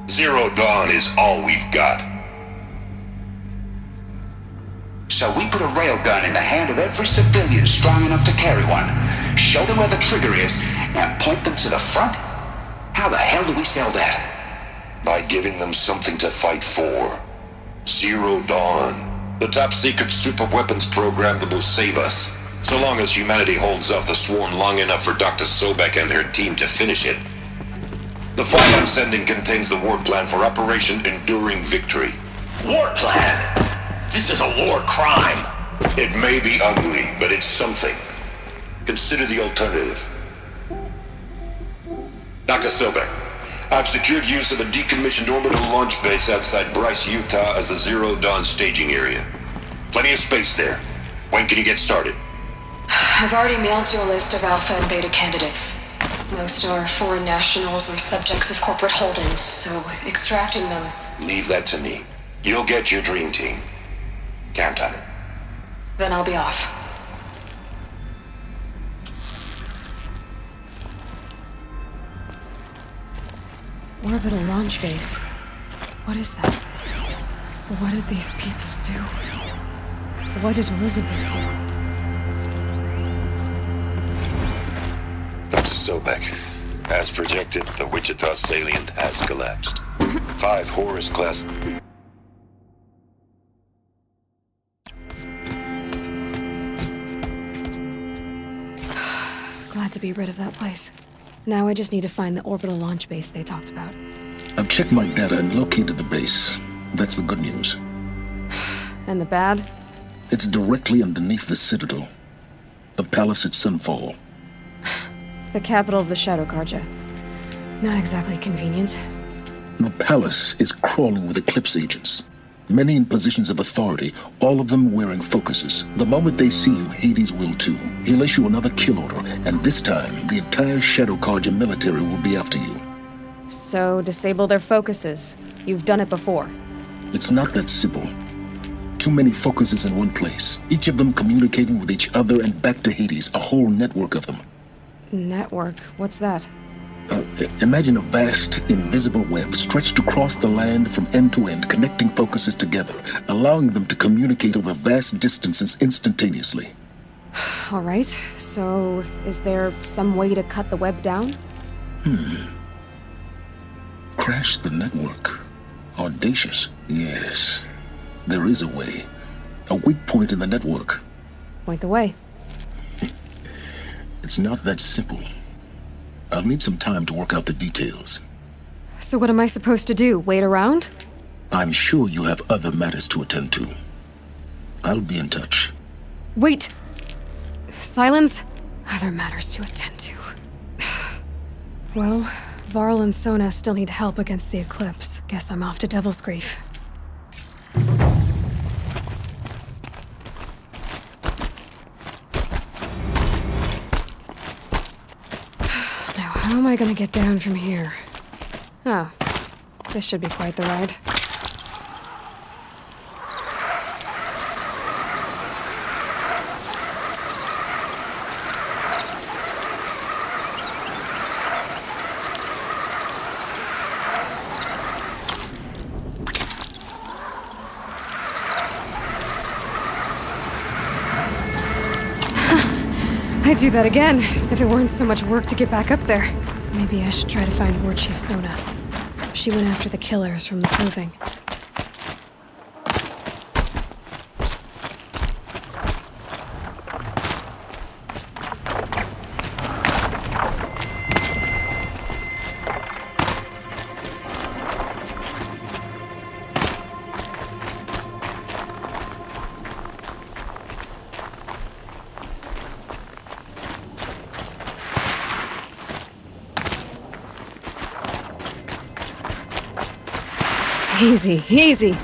Zero Dawn is all we've got. So we put a railgun in the hand of every civilian strong enough to carry one, show them where the trigger is, and point them to the front? How the hell do we sell that? By giving them something to fight for. Zero Dawn. The top-secret super-weapons program that will save us. So long as humanity holds off the swarm long enough for Dr. Sobek and her team to finish it. The file I'm sending contains the war plan for Operation Enduring Victory. War plan? This is a war crime. It may be ugly, but it's something. Consider the alternative. Dr. Sobek, I've secured use of a decommissioned orbital launch base outside Bryce, Utah as the Zero Dawn staging area. Plenty of space there. When can you get started? I've already mailed you a list of alpha and beta candidates. Most are foreign nationals or subjects of corporate holdings, so extracting them... Leave that to me. You'll get your dream team. Count on it. Then I'll be off. Orbital launch base. What is that? What did these people do? What did Elizabeth do? Dr. Sobek, as projected, the Wichita salient has collapsed. 5 Horus-class... Glad to be rid of that place. Now I just need to find the orbital launch base they talked about. I've checked my data and located the base. That's the good news. And the bad? It's directly underneath the Citadel. The palace at Sunfall. The capital of the Shadow Carja. Not exactly convenient. The palace is crawling with Eclipse agents. Many in positions of authority, all of them wearing focuses. The moment they see you, Hades will too. He'll issue another kill order, and this time, the entire Shadow Carja military will be after you. So, disable their focuses. You've done it before. It's not that simple. Too many focuses in one place, each of them communicating with each other and back to Hades, a whole network of them. Network? What's that? Imagine a vast, invisible web stretched across the land from end to end, connecting focuses together, allowing them to communicate over vast distances instantaneously. All right, so is there some way to cut the web down? Crash the network. Audacious. Yes, there is a way. A weak point in the network. Point the way. It's not that simple. I'll need some time to work out the details. So what am I supposed to do? Wait around? I'm sure you have other matters to attend to. I'll be in touch. Wait! Silence? Other matters to attend to. Well, Varl and Sona still need help against the Eclipse. Guess I'm off to Devil's Grief. How am I gonna get down from here? Oh, this should be quite the ride. I'd do that again, if it weren't so much work to get back up there. Maybe I should try to find War Chief Sona. She went after the killers from the Proving. Easy, easy.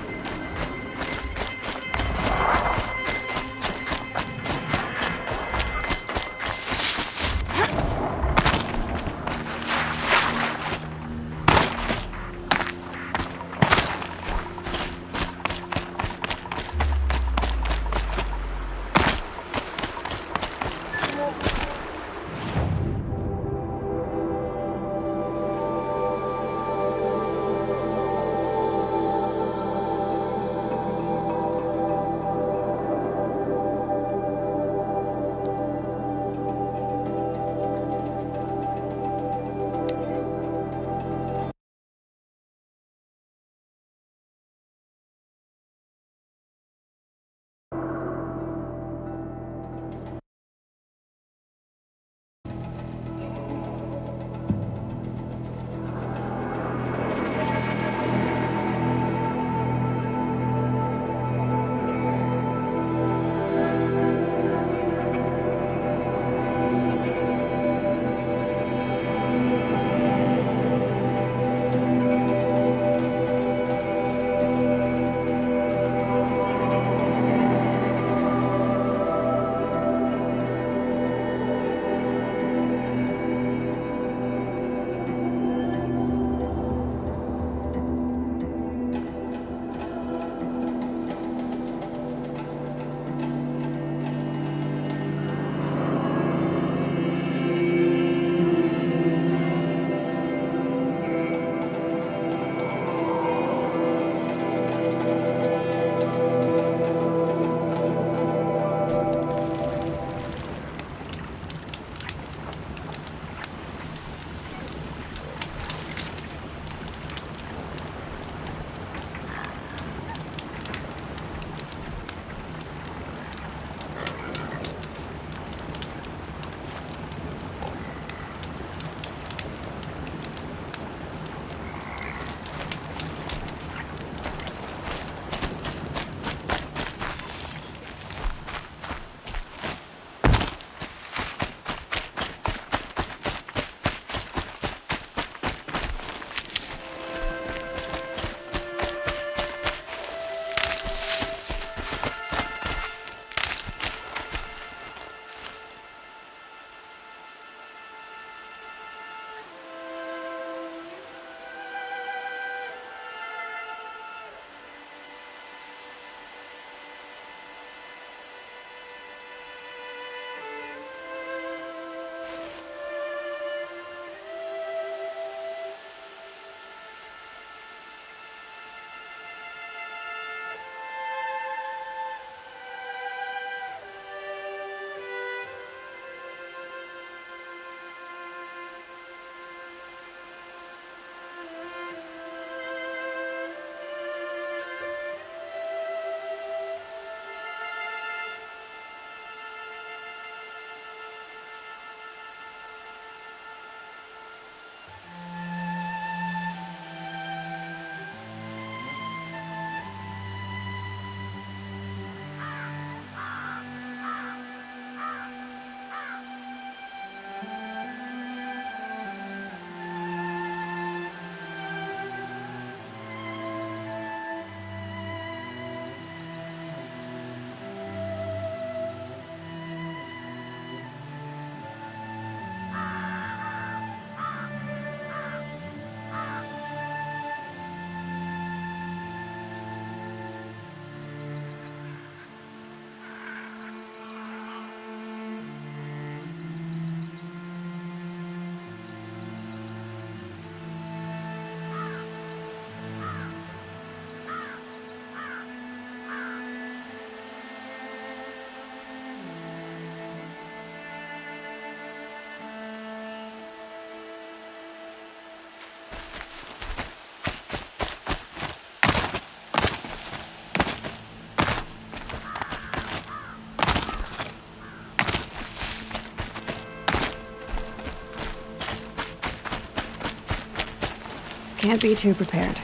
Can't be too prepared.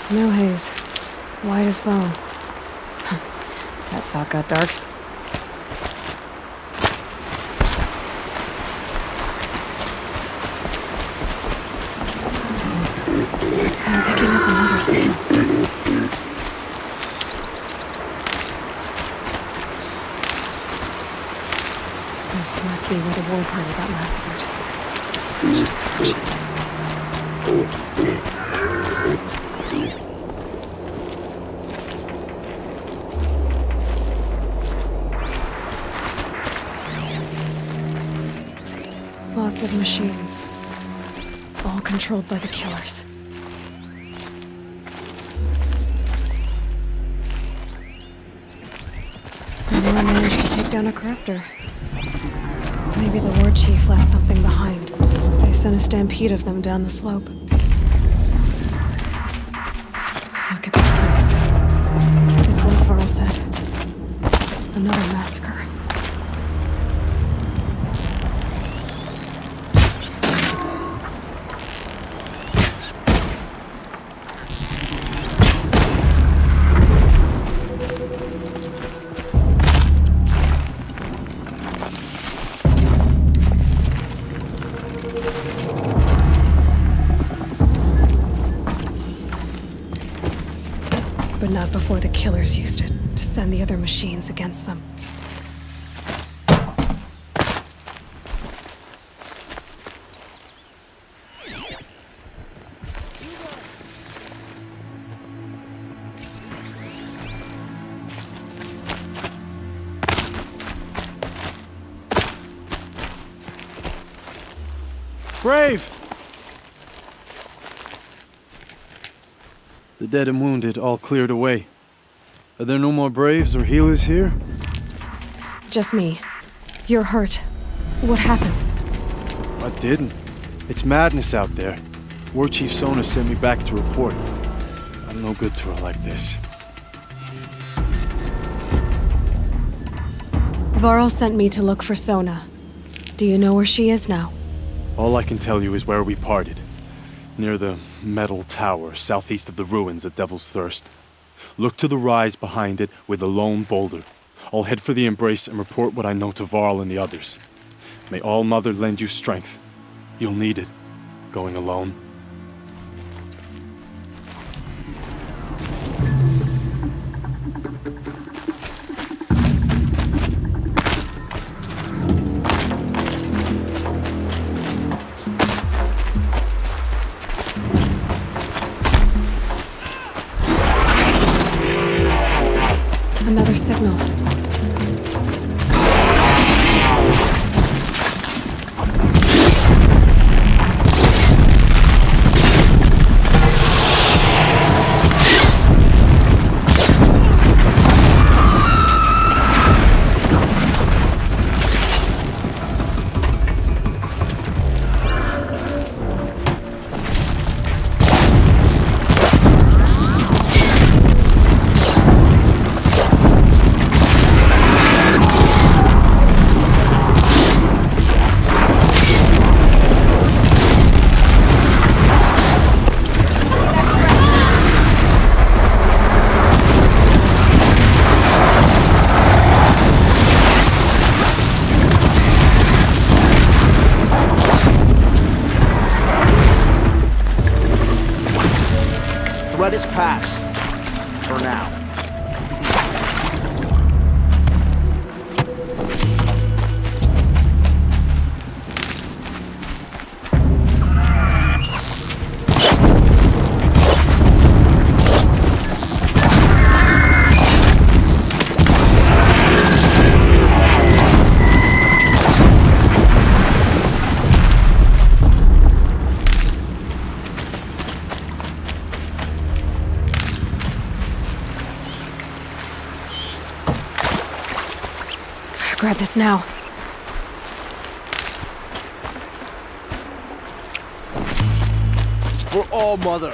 Snow haze. White as bone. That thought got dark. I'm picking up another signal. This must be where the war party got massacred. Such destruction. Lots of machines, all controlled by the killers. And I managed to take down a crafter. Maybe the war chief left something behind. They sent a stampede of them down the slope. Look at this place. It's like Varl said. Another massacre. But not before the killers used it to send the other machines against them. Brave! The dead and wounded all cleared away. Are there no more Braves or healers here? Just me. You're hurt. What happened? I didn't. It's madness out there. War Chief Sona sent me back to report. I'm no good to her like this. Varl sent me to look for Sona. Do you know where she is now? All I can tell you is where we parted. Near the metal tower, southeast of the ruins at Devil's Thirst. Look to the rise behind it with a lone boulder. I'll head for the embrace and report what I know to Varl and the others. May All Mother lend you strength. You'll need it, going alone. Another signal. let us pass. For now. Grab this now. For all mother.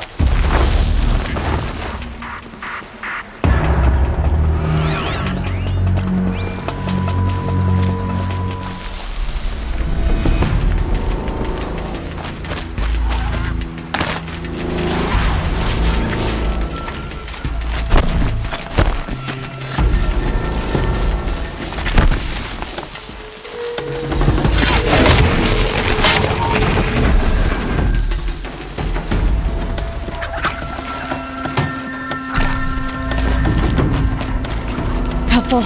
Helpful.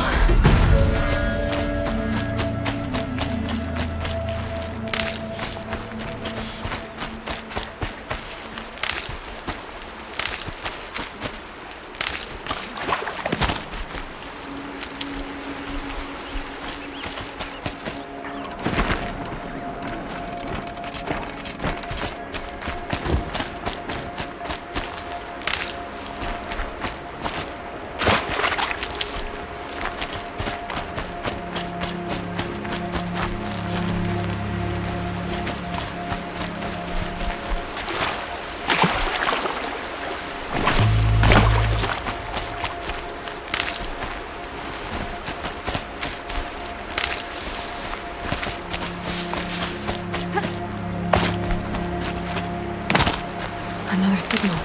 Another signal.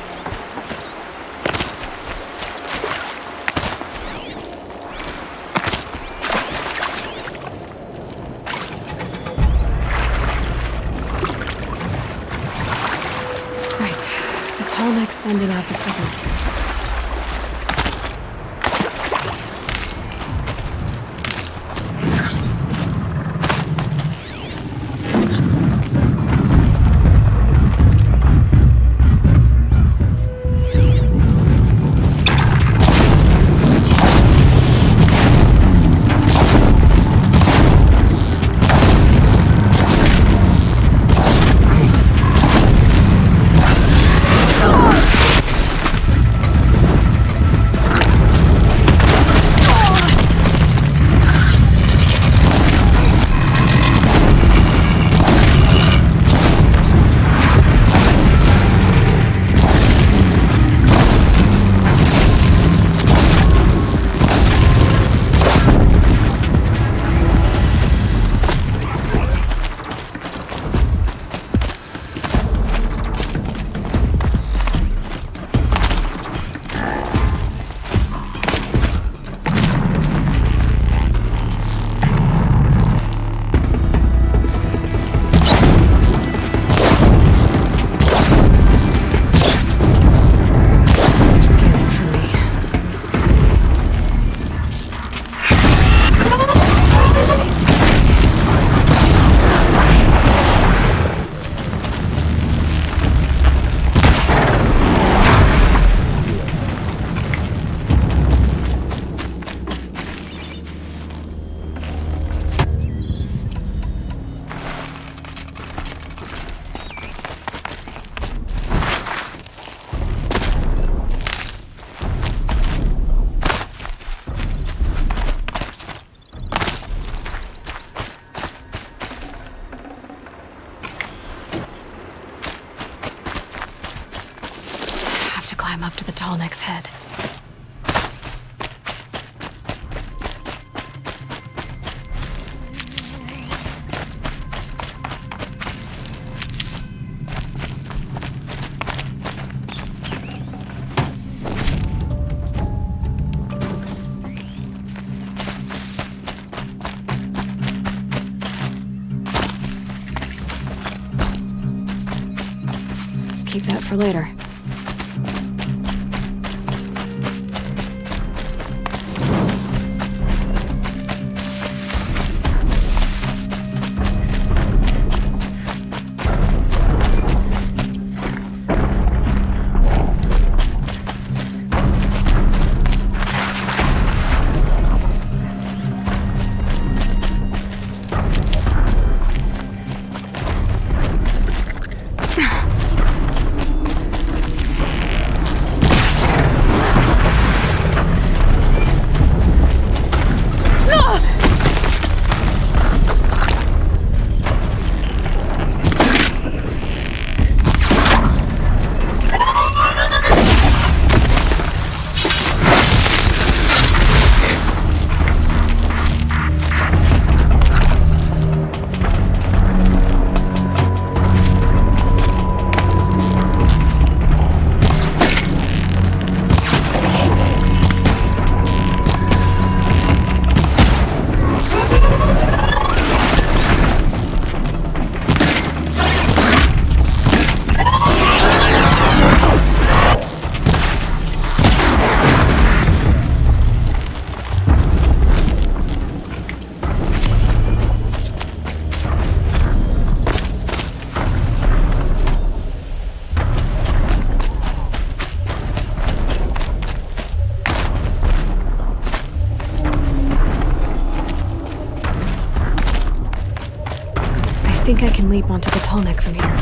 Right. The tall neck's sending out the signal. Climb up to the tall neck's head. Keep that for later. can leap onto the tall neck from here.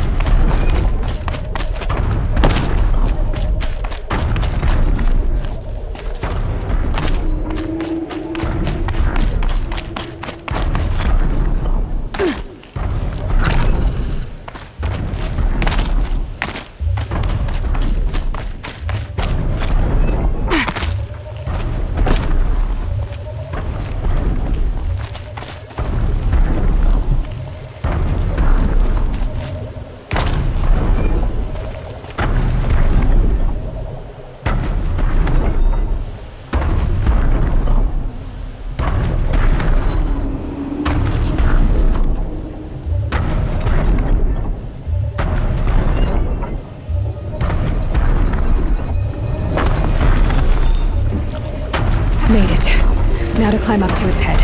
Made it. Now to climb up to its head.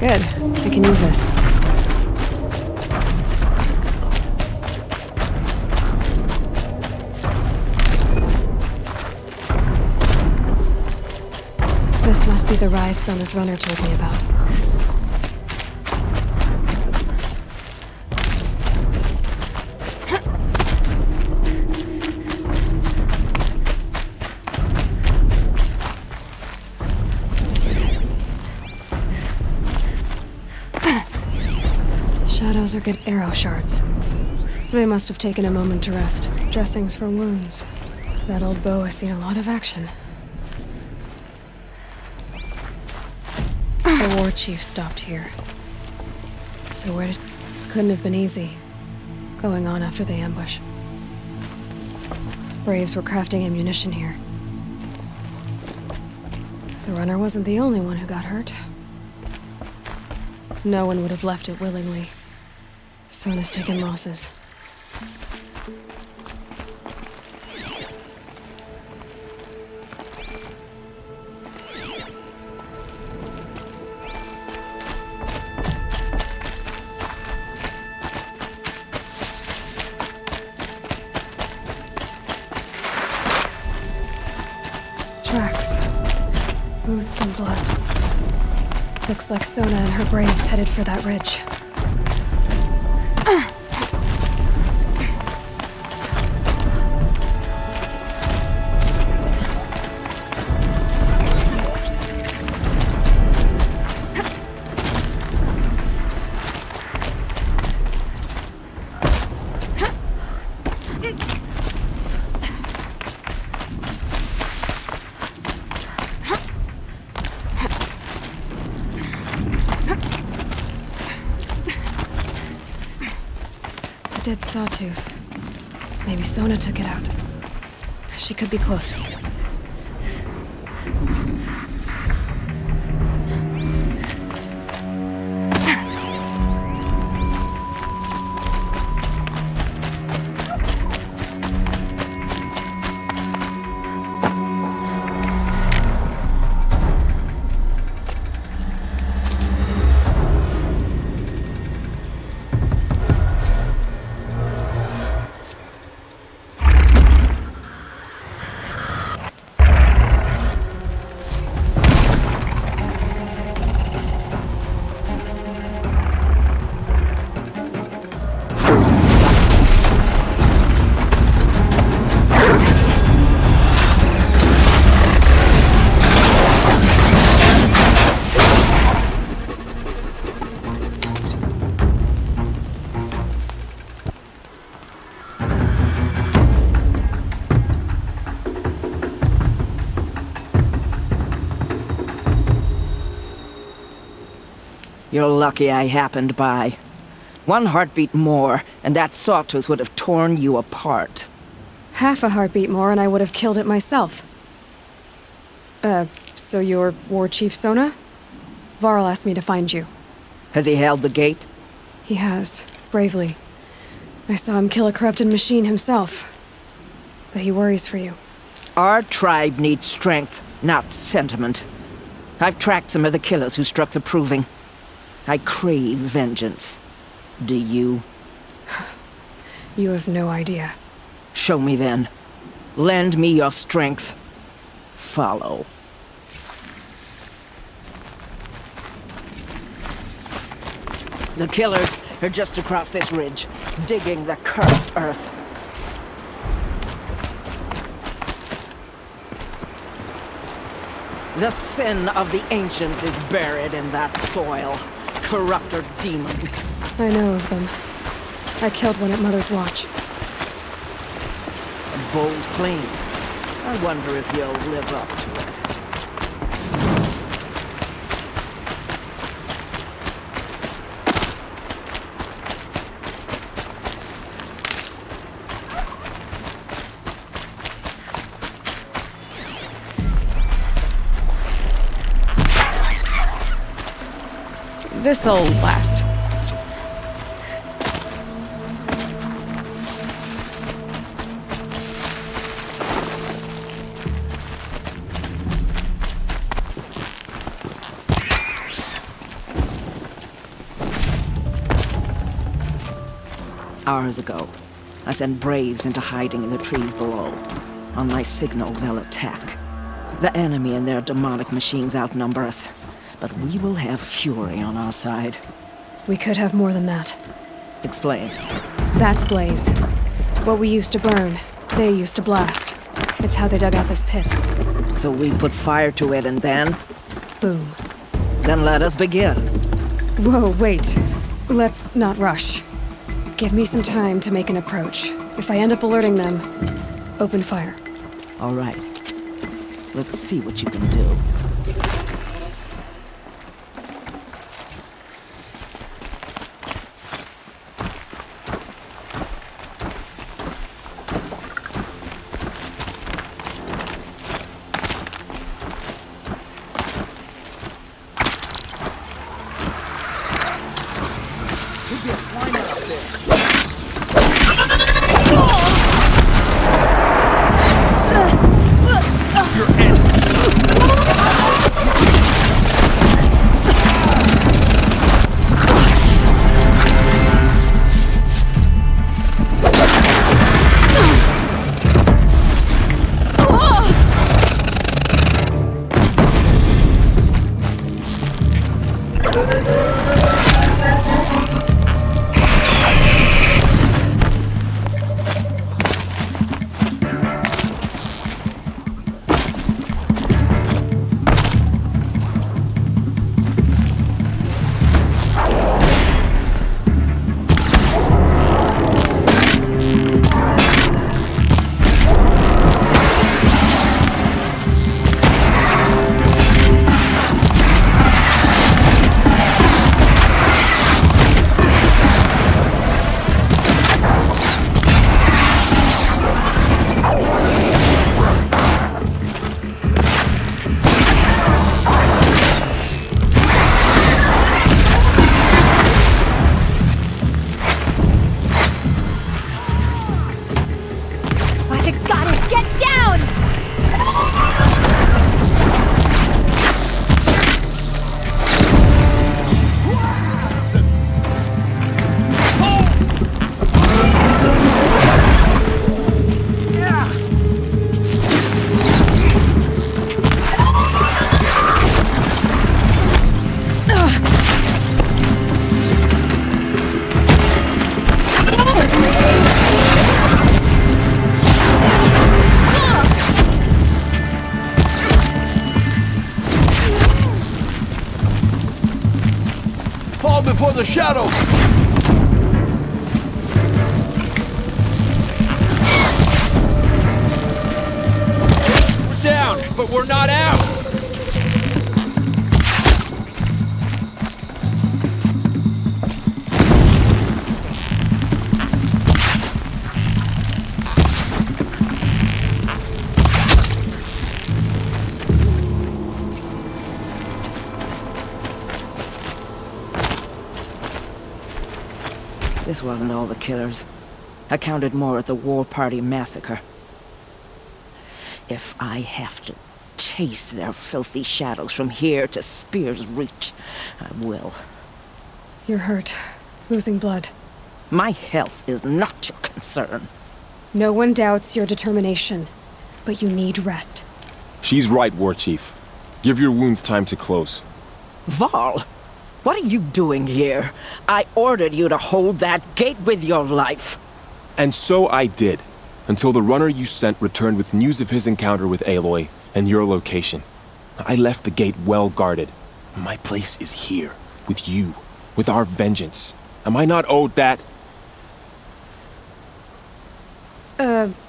Good. I can use this. This must be the rise Sona's runner told me about. Shadows are good arrow shards. They must have taken a moment to rest. Dressings for wounds. That old bow has seen a lot of action. The war chief stopped here. So where did... Couldn't have been easy. Going on after the ambush. Braves were crafting ammunition here. The runner wasn't the only one who got hurt. No one would have left it willingly. Sona's taken losses. Tracks. Boots and blood. Looks like Sona and her braves headed for that ridge. dead sawtooth. Maybe Sona took it out. She could be close. You're lucky I happened by. One heartbeat more, and that sawtooth would have torn you apart. Half a heartbeat more and I would have killed it myself. So you're War Chief Sona? Varl asked me to find you. Has he held the gate? He has, bravely. I saw him kill a corrupted machine himself. But he worries for you. Our tribe needs strength, not sentiment. I've tracked some of the killers who struck the Proving. I crave vengeance. Do you? You have no idea. Show me then. Lend me your strength. Follow. The killers are just across this ridge, digging the cursed earth. The sin of the ancients is buried in that soil. Corrupter demons. I know of them. I killed one at Mother's Watch. A bold claim. I wonder if you'll live up to it. This'll last. Hours ago, I sent Braves into hiding in the trees below. On my signal, they'll attack. The enemy and their demonic machines outnumber us. But we will have fury on our side. We could have more than that. Explain. That's Blaze. What we used to burn, they used to blast. It's how they dug out this pit. So we put fire to it and then? Boom. Then let us begin. Whoa, wait. Let's not rush. Give me some time to make an approach. If I end up alerting them, open fire. All right. Let's see what you can do. Fall before the shadow! We're down, but we're not out! This wasn't all the killers. I counted more at the War Party massacre. If I have to chase their filthy shadows from here to Spear's Reach, I will. You're hurt. Losing blood. My health is not your concern. No one doubts your determination, but you need rest. She's right, War Chief. Give your wounds time to close. Val, what are you doing here? I ordered you to hold that gate with your life. And so I did, until the runner you sent returned with news of his encounter with Aloy and your location. I left the gate well guarded. My place is here, with you, with our vengeance. Am I not owed that?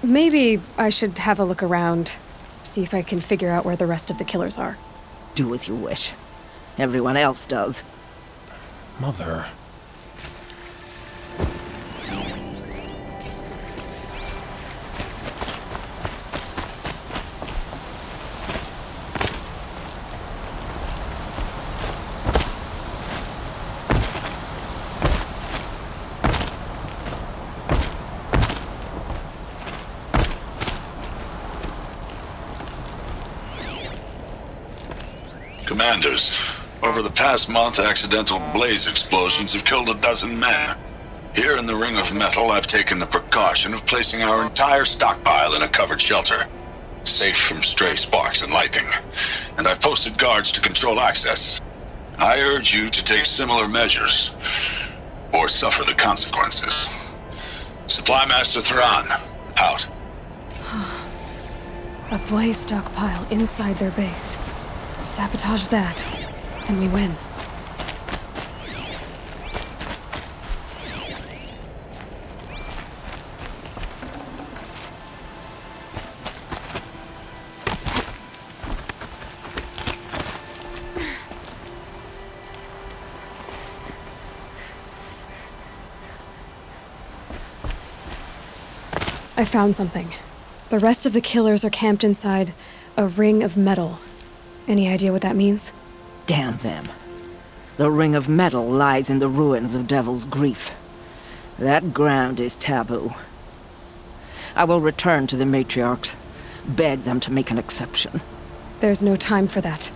Maybe I should have a look around. See if I can figure out where the rest of the killers are. Do as you wish. Everyone else does. Mother... Commanders, over the past month, accidental blaze explosions have killed 12 men. Here in the Ring of Metal, I've taken the precaution of placing our entire stockpile in a covered shelter, safe from stray sparks and lightning, and I've posted guards to control access. I urge you to take similar measures, or suffer the consequences. Supply Master Thran, out. A blaze stockpile inside their base. Sabotage that, and we win. I found something. The rest of the killers are camped inside a ring of metal. Any idea what that means? Damn them. The Ring of Metal lies in the ruins of Devil's Grief. That ground is taboo. I will return to the matriarchs, beg them to make an exception. There's no time for that.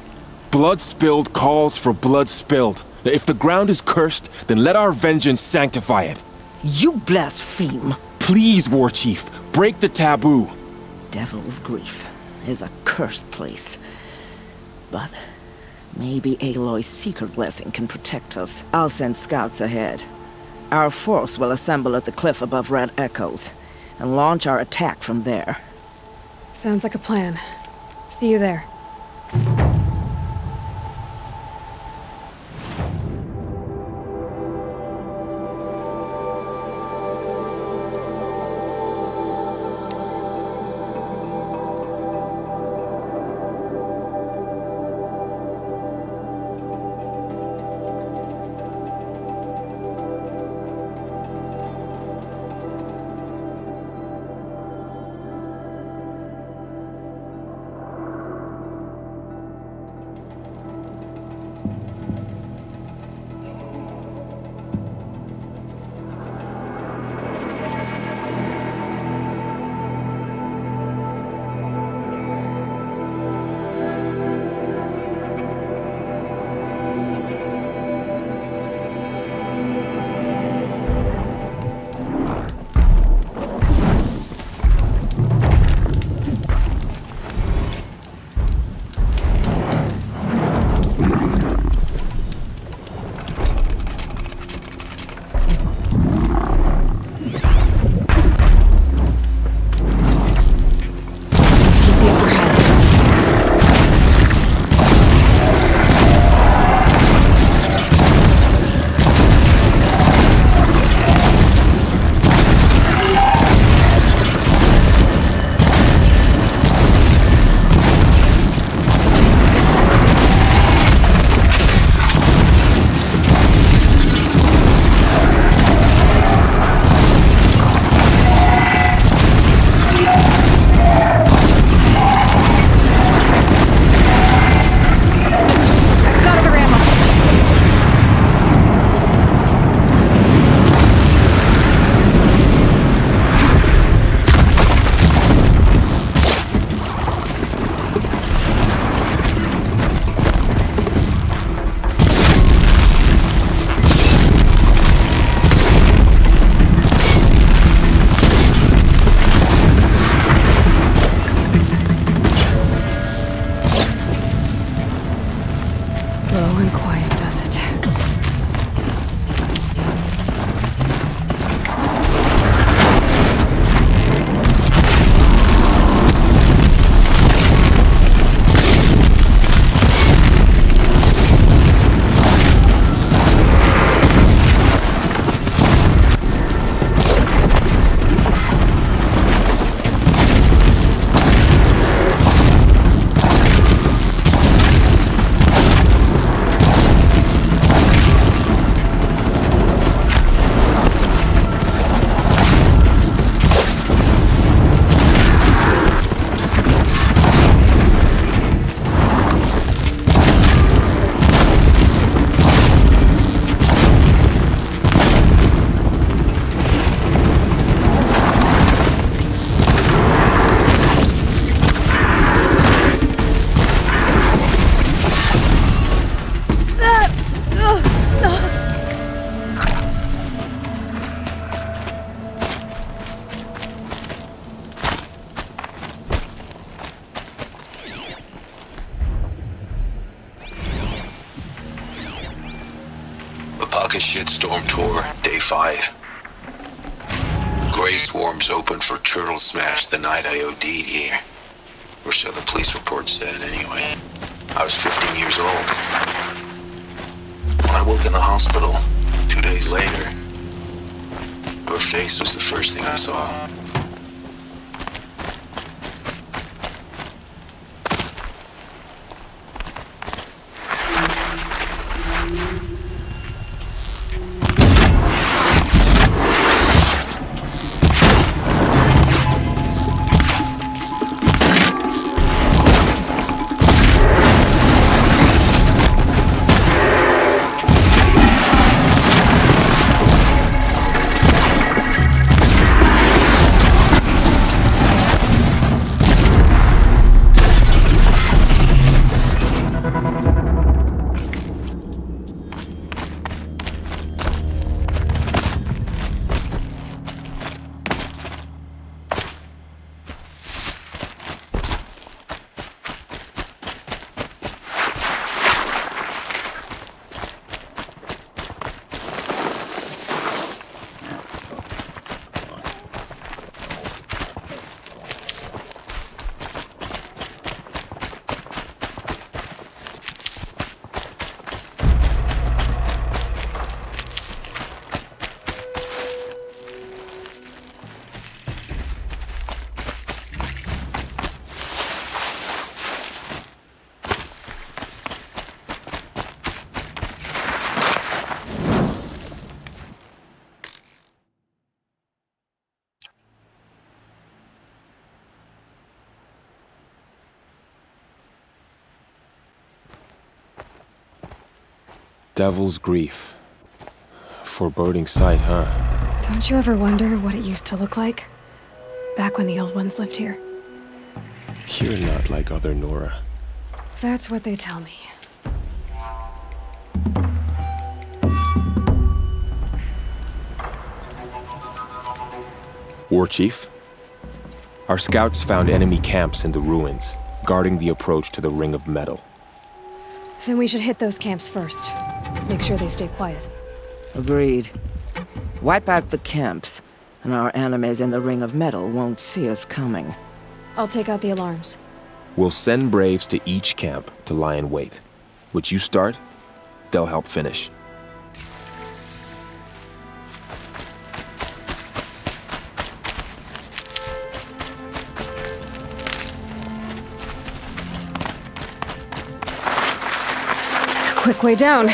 Blood spilled calls for blood spilled. If the ground is cursed, then let our vengeance sanctify it. You blaspheme. Please, War Chief, break the taboo. Devil's Grief is a cursed place. But maybe Aloy's secret blessing can protect us. I'll send scouts ahead. Our force will assemble at the cliff above Red Echoes and launch our attack from there. Sounds like a plan. See you there. Slow and quiet, does it? Shitstorm Tour, Day 5. Gray swarms open for turtle smash the night I OD'd here. Or so the police report said, anyway. I was 15 years old. When I woke in the hospital, 2 days later, your face was the first thing I saw. Devil's Grief. Foreboding sight, huh? Don't you ever wonder what it used to look like? Back when the old ones lived here. You're not like other Nora. That's what they tell me. War Chief? Our scouts found enemy camps in the ruins, guarding the approach to the Ring of Metal. Then we should hit those camps first. Make sure they stay quiet. Agreed. Wipe out the camps, and our enemies in the Ring of Metal won't see us coming. I'll take out the alarms. We'll send Braves to each camp to lie in wait. Which you start, they'll help finish. Quick way down.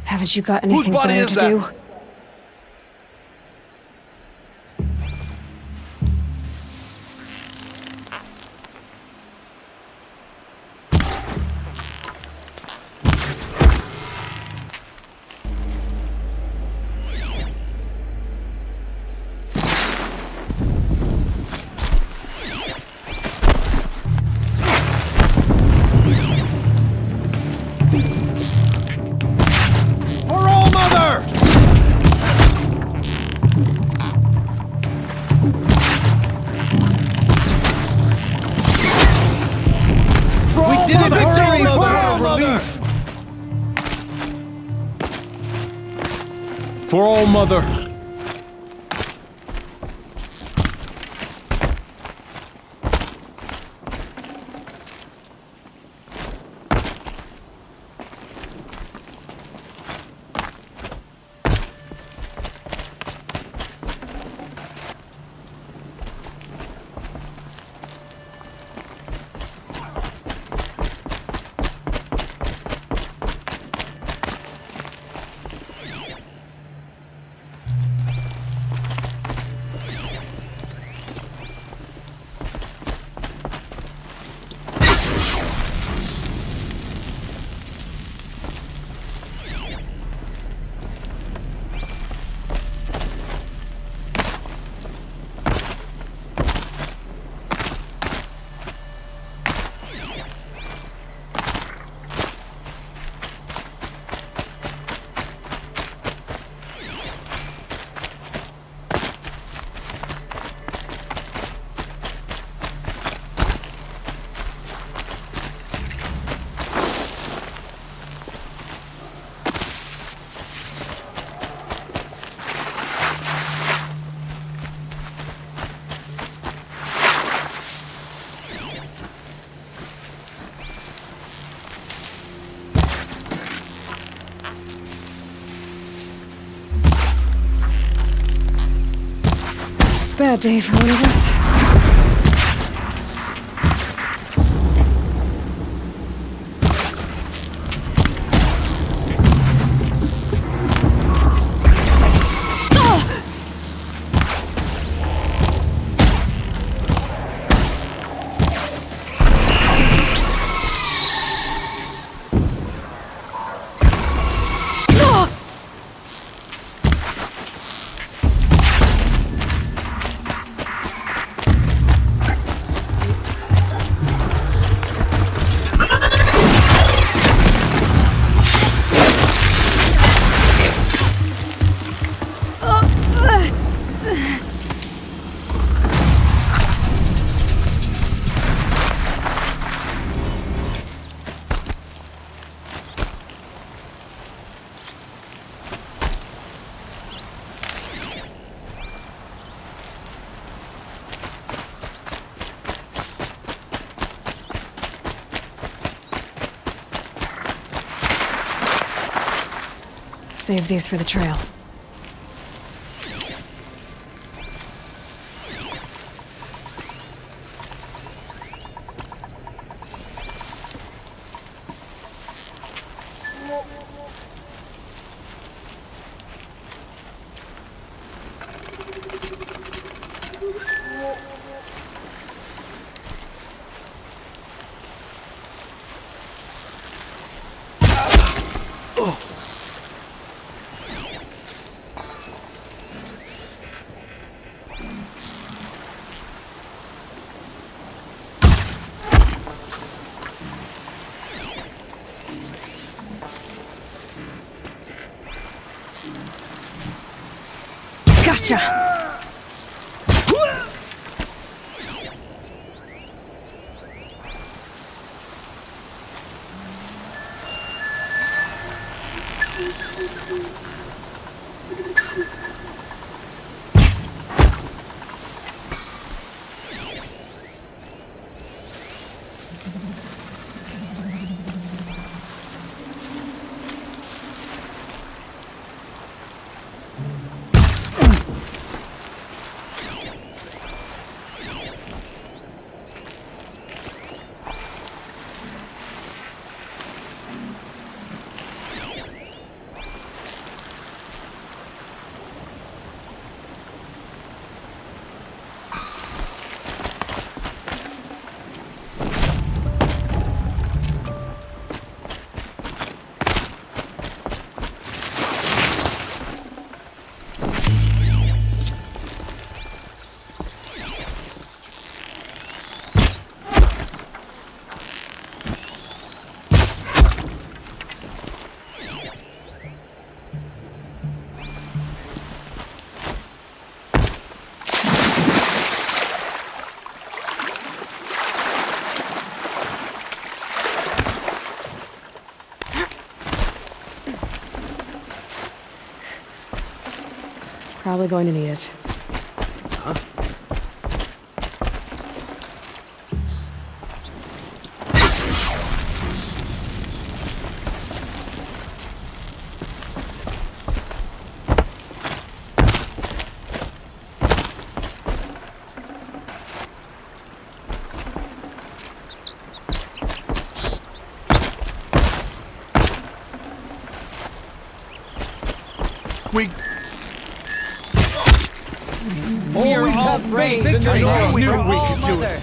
Haven't you got anything better to do? For All Mother! Bad day for one of us. Save these for the trail. Gotcha! Probably going to need it. Huh? We are all brave. Victory now. We are all mother.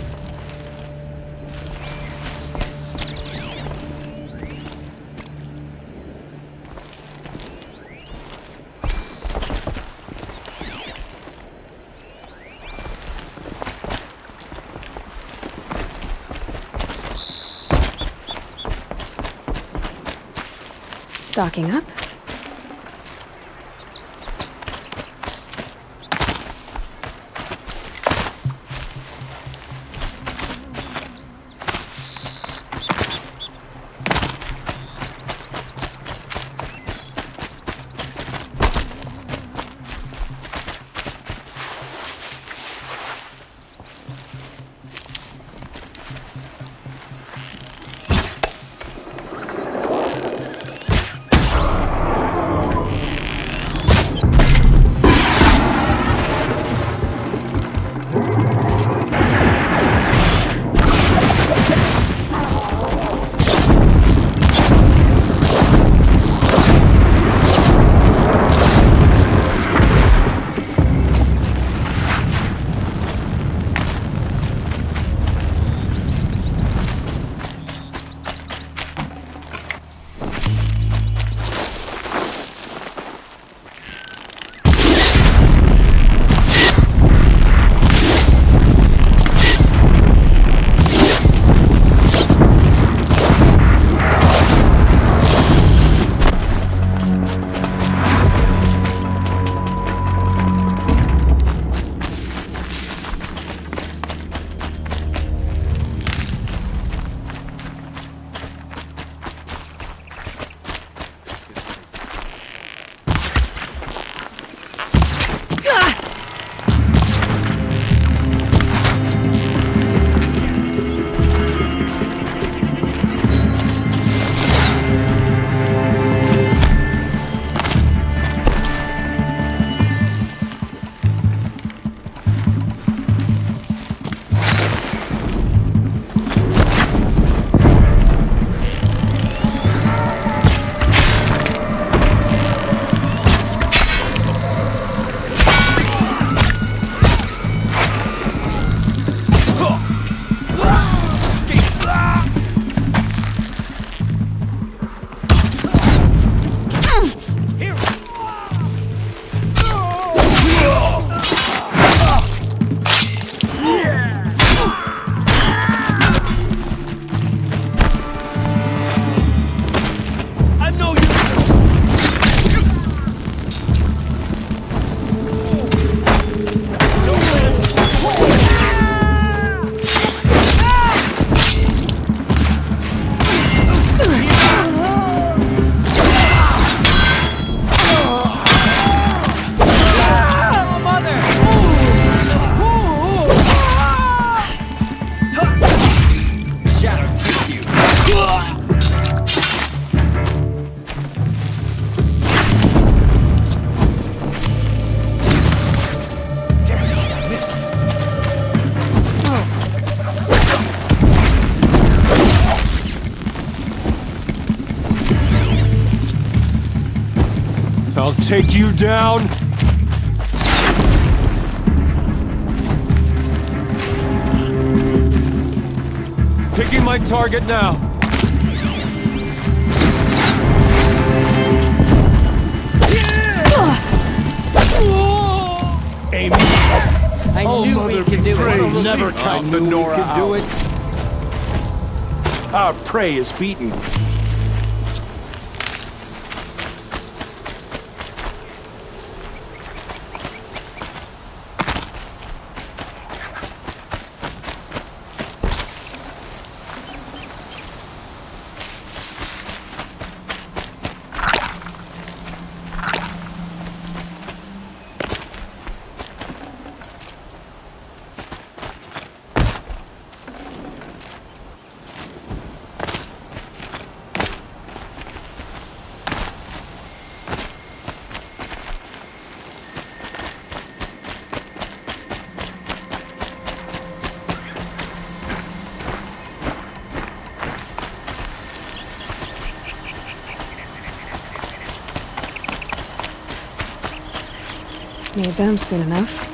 Stocking up. I'll take you down. Picking my target now. Aim. I knew we could do it. Never count the Nora out. Do it. Our prey is beaten. Need them soon enough.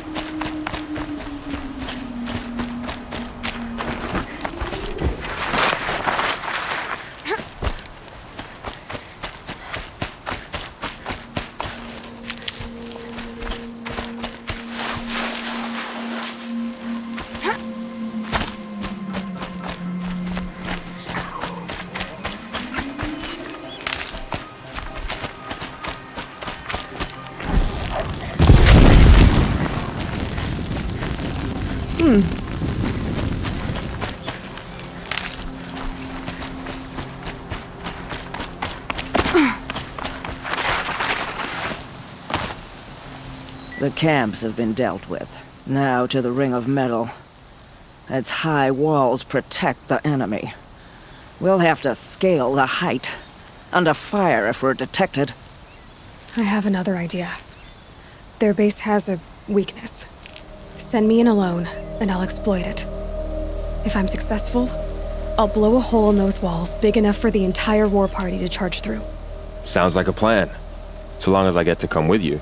The camps have been dealt with. Now to the Ring of Metal. Its high walls protect the enemy. We'll have to scale the height. Under fire if we're detected. I have another idea. Their base has a weakness. Send me in alone, and I'll exploit it. If I'm successful, I'll blow a hole in those walls big enough for the entire war party to charge through. Sounds like a plan. So long as I get to come with you.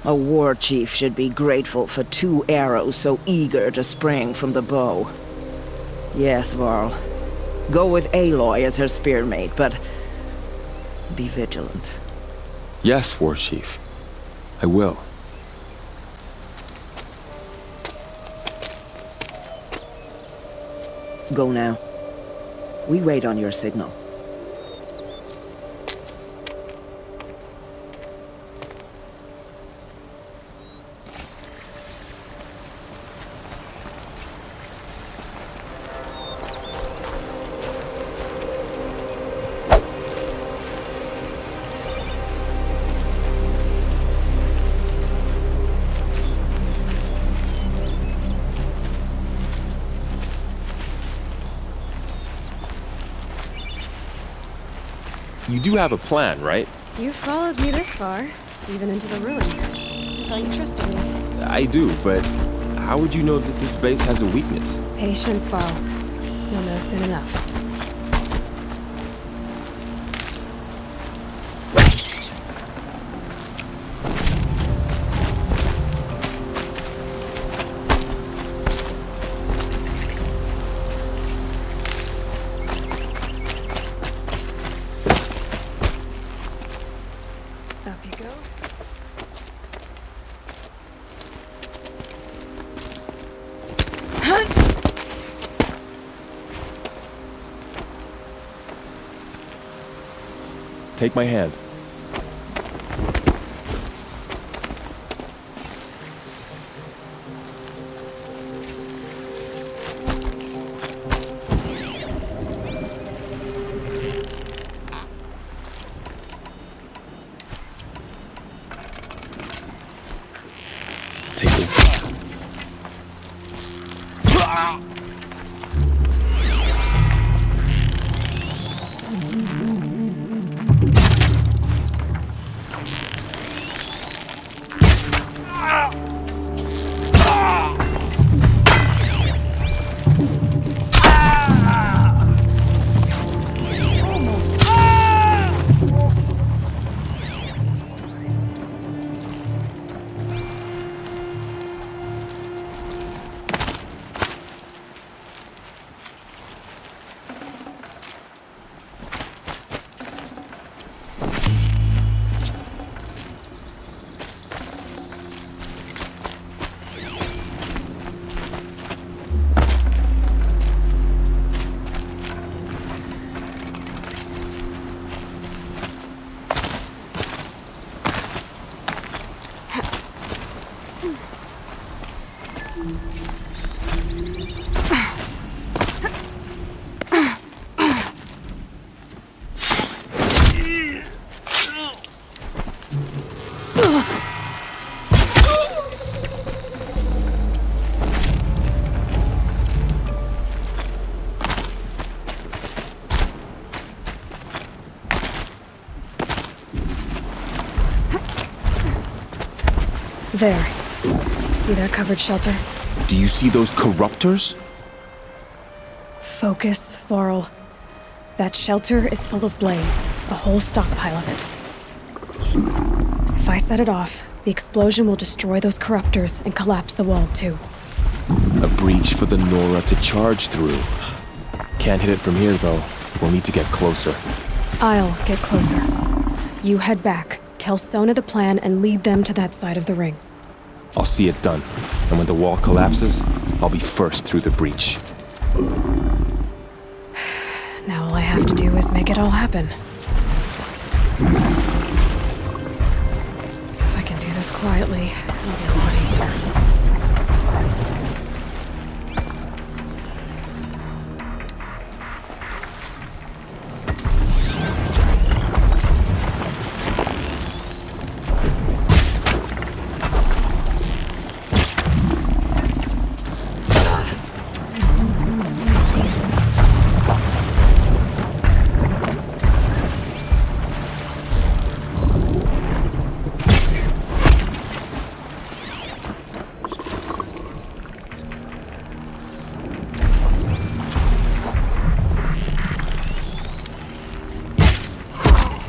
A war chief should be grateful for 2 arrows so eager to spring from the bow. Yes, Varl. Go with Aloy as her spearmate, but be vigilant. Yes, War Chief. I will. Go now. We wait on your signal. You do have a plan, right? You followed me this far, even into the ruins. I thought you trusted me. I do, but how would you know that this base has a weakness? Patience, Varl. You'll know soon enough. Up you go. Take my hand. Take it. There. See that covered shelter? Do you see those corruptors? Focus, Varl. That shelter is full of blaze. A whole stockpile of it. If I set it off, The explosion will destroy those corruptors and collapse the wall, too. A breach for the Nora to charge through. Can't hit it from here, though. We'll need to get closer. I'll get closer. You head back, tell Sona the plan, and lead them to that side of the ring. I'll see it done. And when the wall collapses, I'll be first through the breach. Now all I have to do is make it all happen. If I can do this quietly, it'll be a lot easier.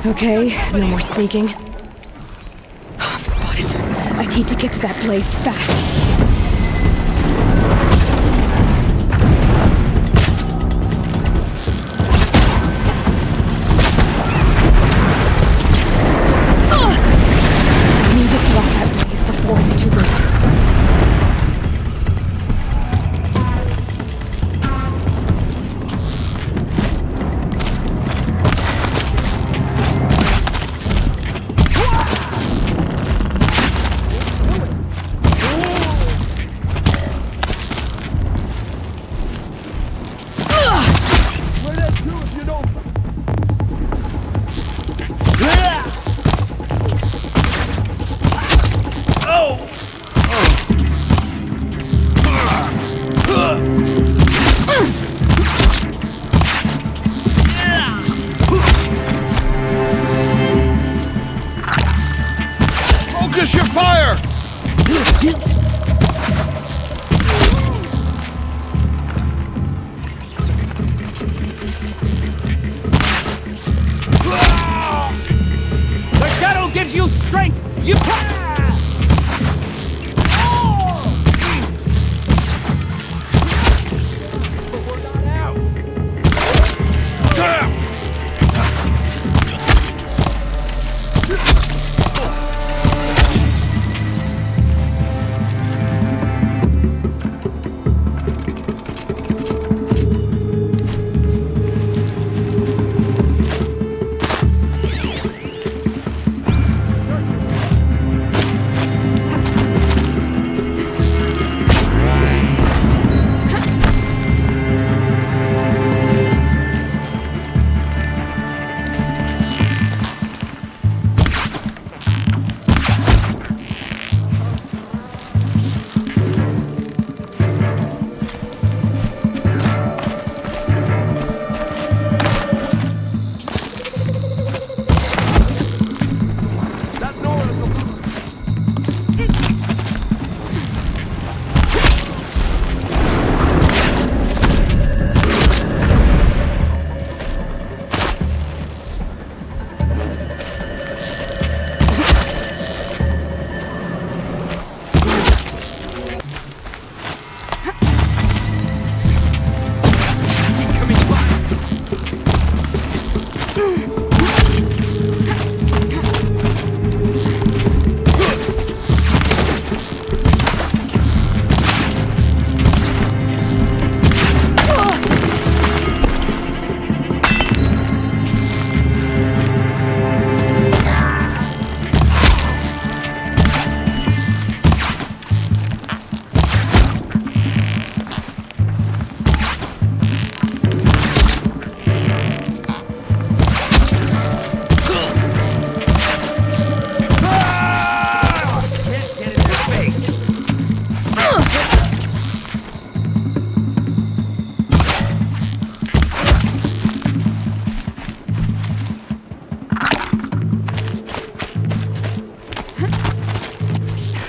Okay, no more sneaking. I'm spotted. I need to get to that place fast. I need to set off that blaze before it's too late. Focus your fire! The shadow gives you strength! You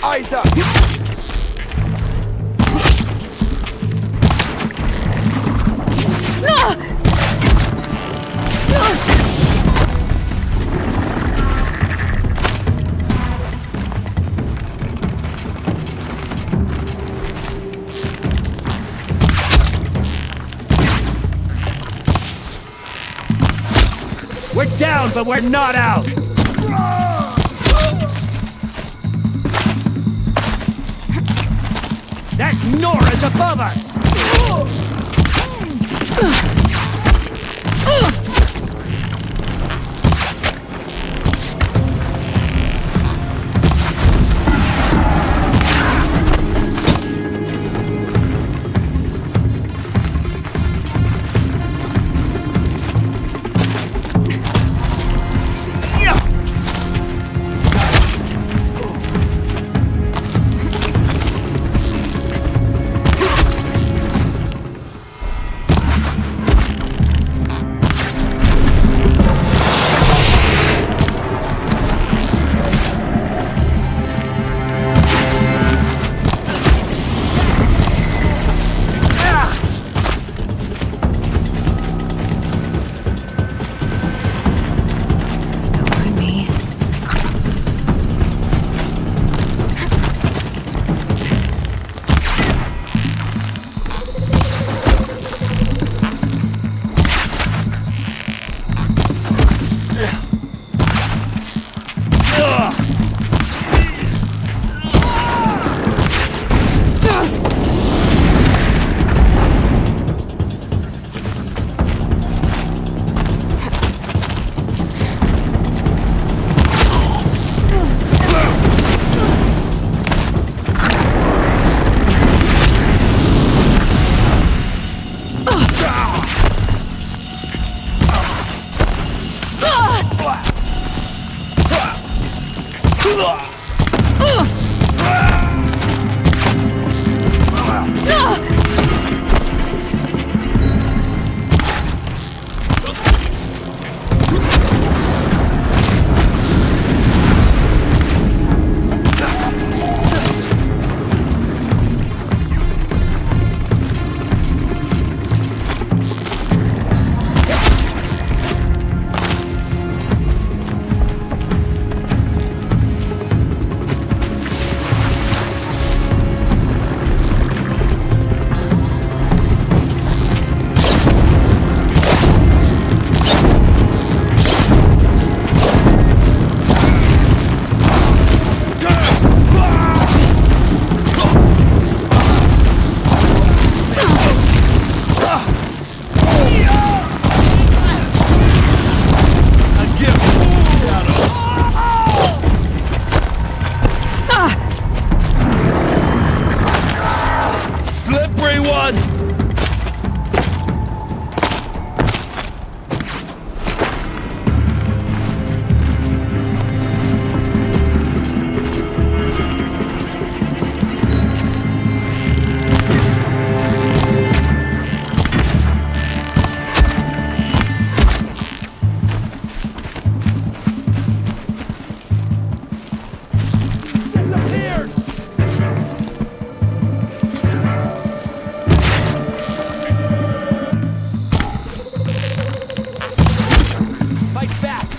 Eyes up! down, but we're not out! That Nora's above us!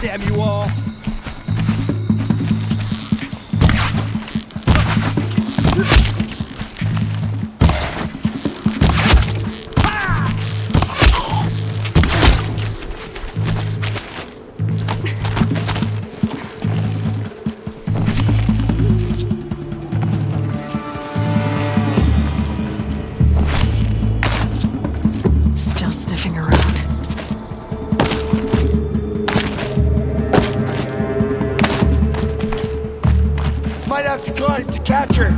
Damn you all! Still sniffing around. Might have to climb to catch her.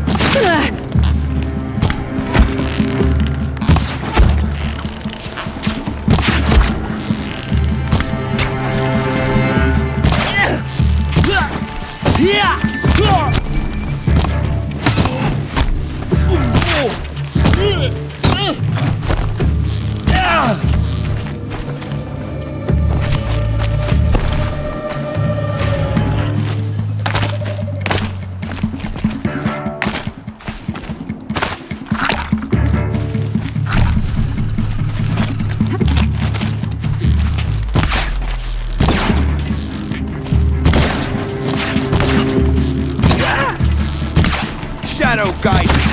Shadow guidance.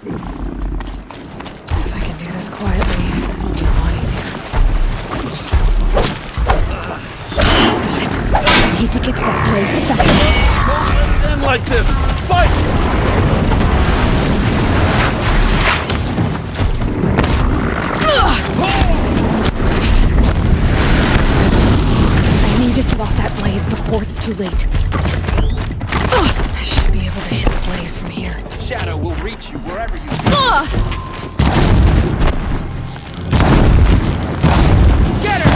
If I can do this quietly, it'll be a lot easier. Got it. I need to get to that place fast. Don't end like this! Fight! I need to set off that blaze before it's too late. I should be able to hit the blaze from here. Shadow will reach you wherever you Get her!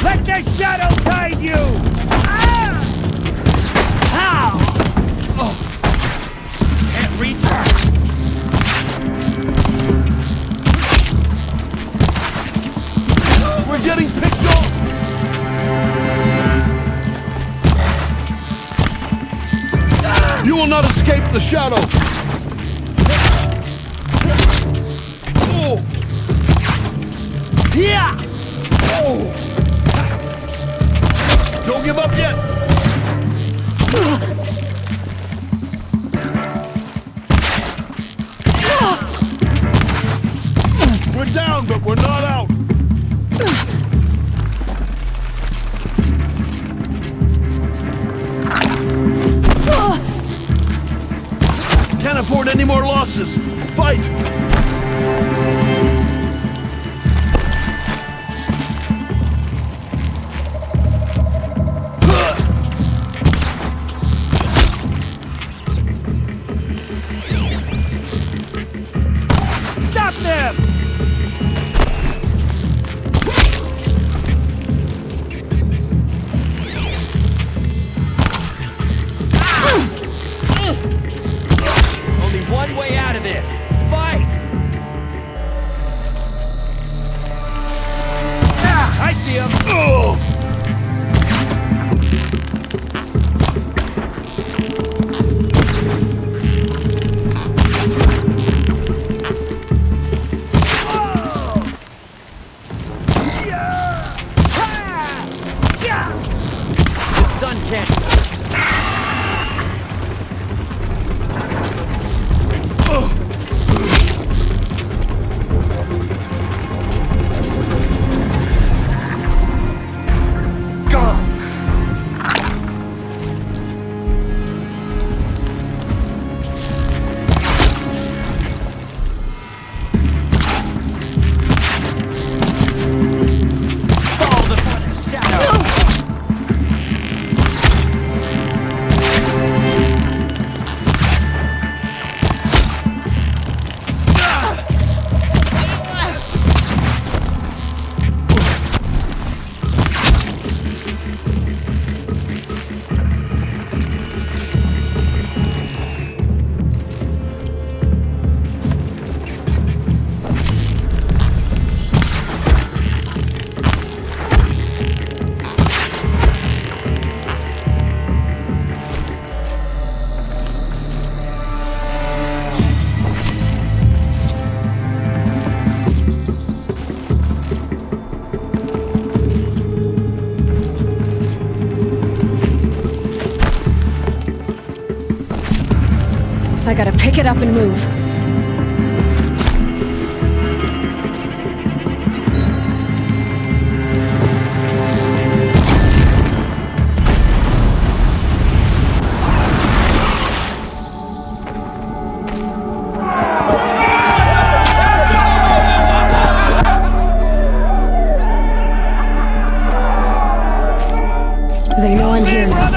Let the shadow guide you! Ah! How? Oh. Can't reach her. We're getting picked off! You will not escape the shadow! Oh! Yeah! Oh! Don't give up yet! We're down, but we're not out! Can't afford any more losses! Fight! Stop them! Only one way out of this. Fight! Ah, I see him. The sun can't. Follow the shadow. I gotta pick it up and move. They know I'm here now.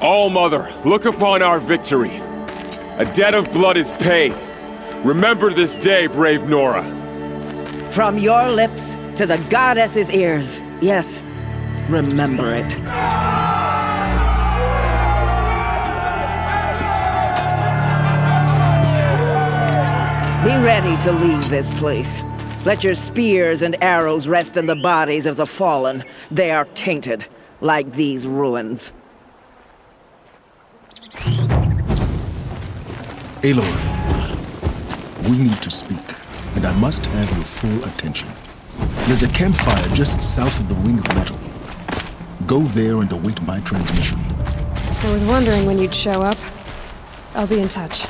All-Mother, look upon our victory. A debt of blood is paid. Remember this day, brave Nora. From your lips to the goddess's ears. Yes, remember it. Be ready to leave this place. Let your spears and arrows rest in the bodies of the fallen. They are tainted, like these ruins. Aloy, we need to speak, and I must have your full attention. There's a campfire just south of the Ring of Metal. Go there and await my transmission. I was wondering when you'd show up. I'll be in touch.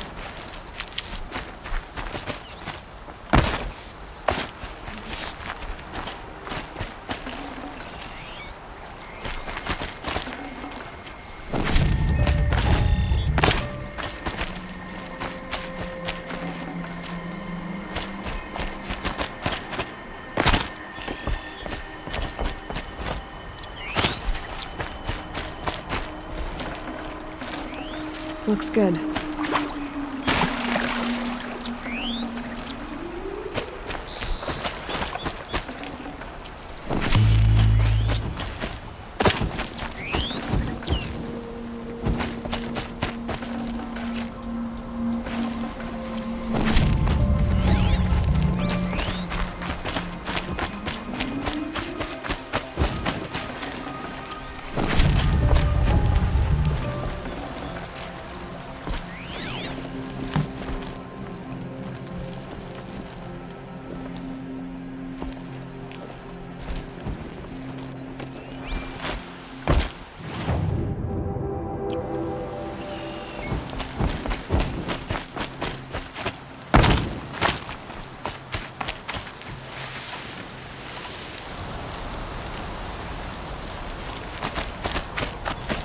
Looks good.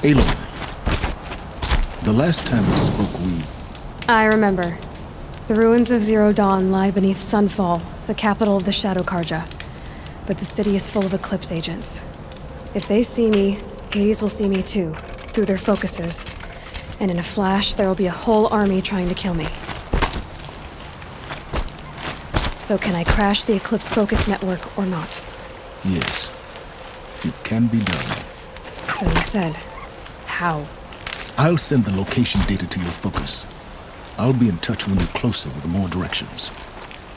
Aloy, the last time we spoke, I remember. The ruins of Zero Dawn lie beneath Sunfall, the capital of the Shadow Karja. But the city is full of Eclipse agents. If they see me, Hades will see me too, through their focuses. And in a flash, there will be a whole army trying to kill me. So can I crash the Eclipse focus network or not? Yes, it can be done. So you said. How? I'll send the location data to your focus. I'll be in touch when you're closer with more directions.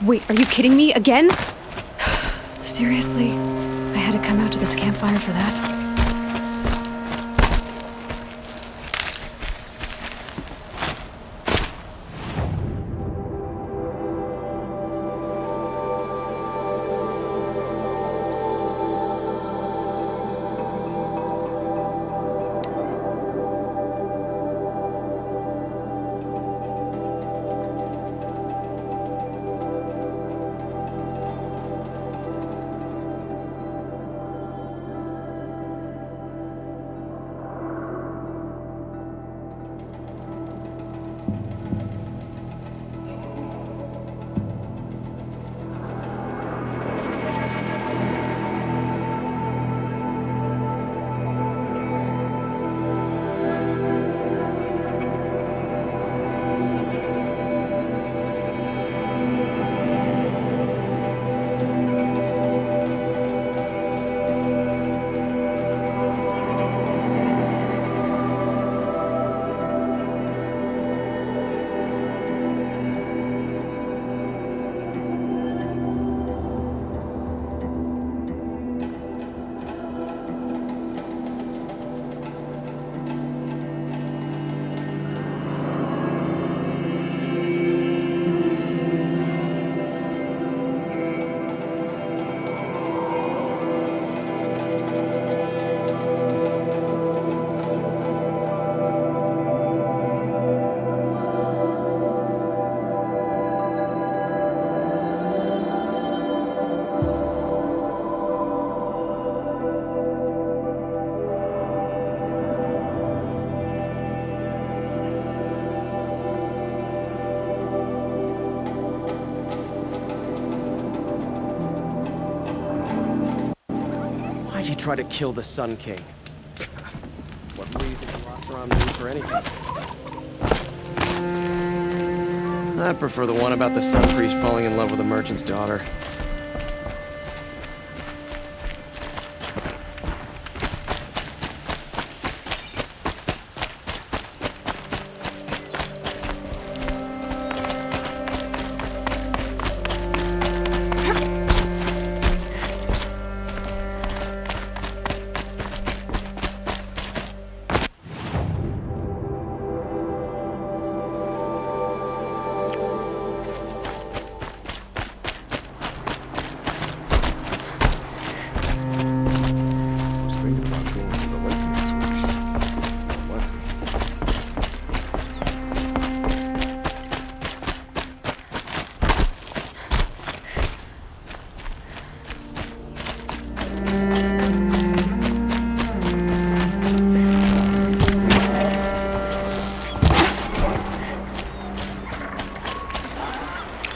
Wait, are you kidding me again? Seriously? I had to come out to this campfire for that? Why'd you try to kill the Sun King? What reason you lost? Throw on me for anything. I prefer the one about the sun priest falling in love with a merchant's daughter.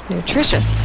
Nutritious.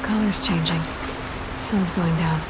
Color's changing. Sun's going down.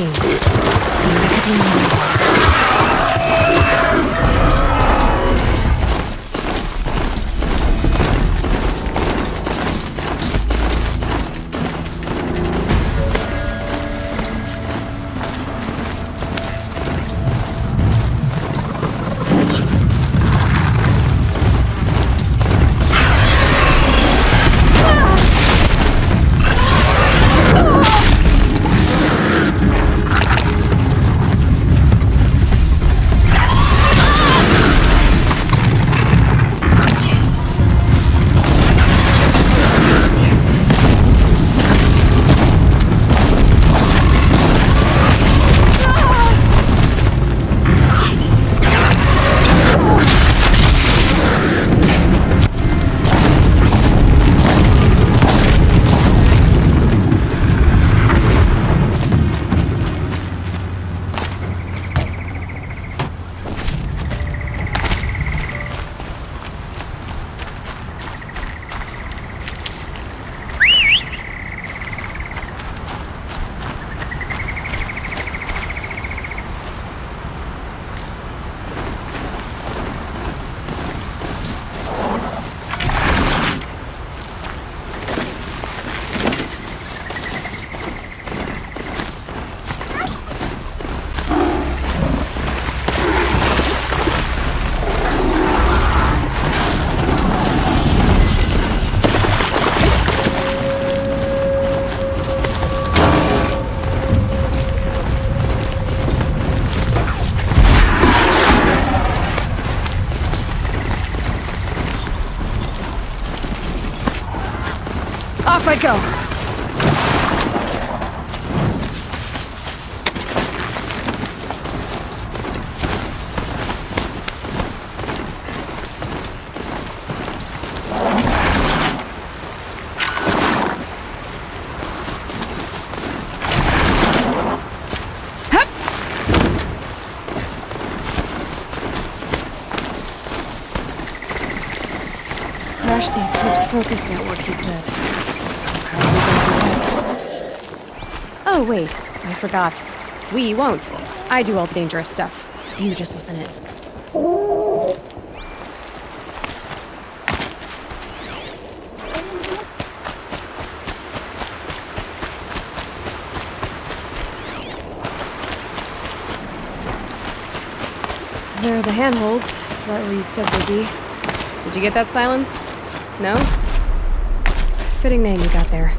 machine. Off I go! Crash the Eclipse focus network, he said. Oh, wait. I forgot. We won't. I do all the dangerous stuff. You just listen in. There are the handholds. Right where you'd said they'd be. Did you get that, Silence? No? Fitting name you got there.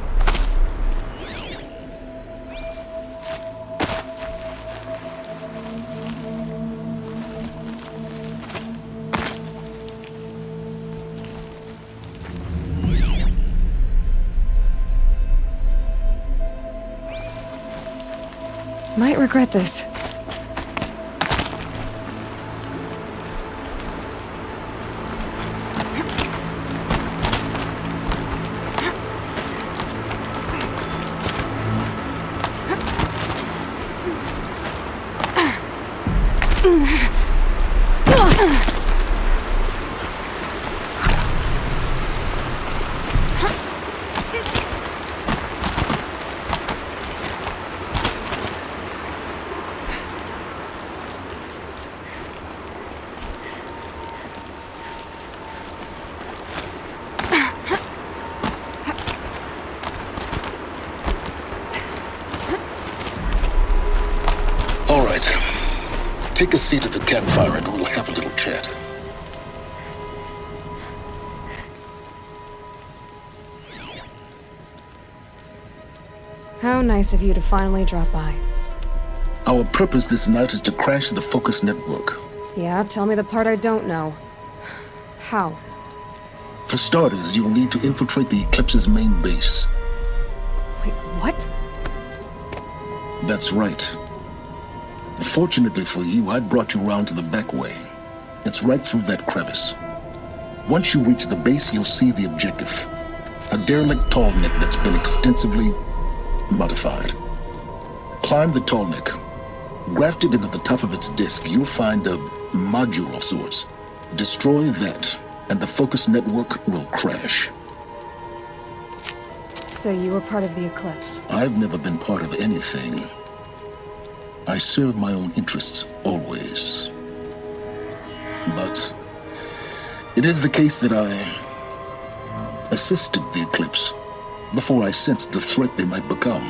Might regret this. All right. Take a seat at the campfire and we'll have a little chat. How nice of you to finally drop by. Our purpose this night is to crash the Focus network. Yeah, tell me the part I don't know. How? For starters, you'll need to infiltrate the Eclipse's main base. Wait, what? That's right. Fortunately for you, I brought you round to the back way. It's right through that crevice. Once you reach the base, you'll see the objective. A derelict tall neck that's been extensively modified. Climb the tall neck. Grafted into the top of its disk, you'll find a module of sorts. Destroy that, and the Focus network will crash. So you were part of the Eclipse? I've never been part of anything. I serve my own interests always. But it is the case that I assisted the Eclipse before I sensed the threat they might become.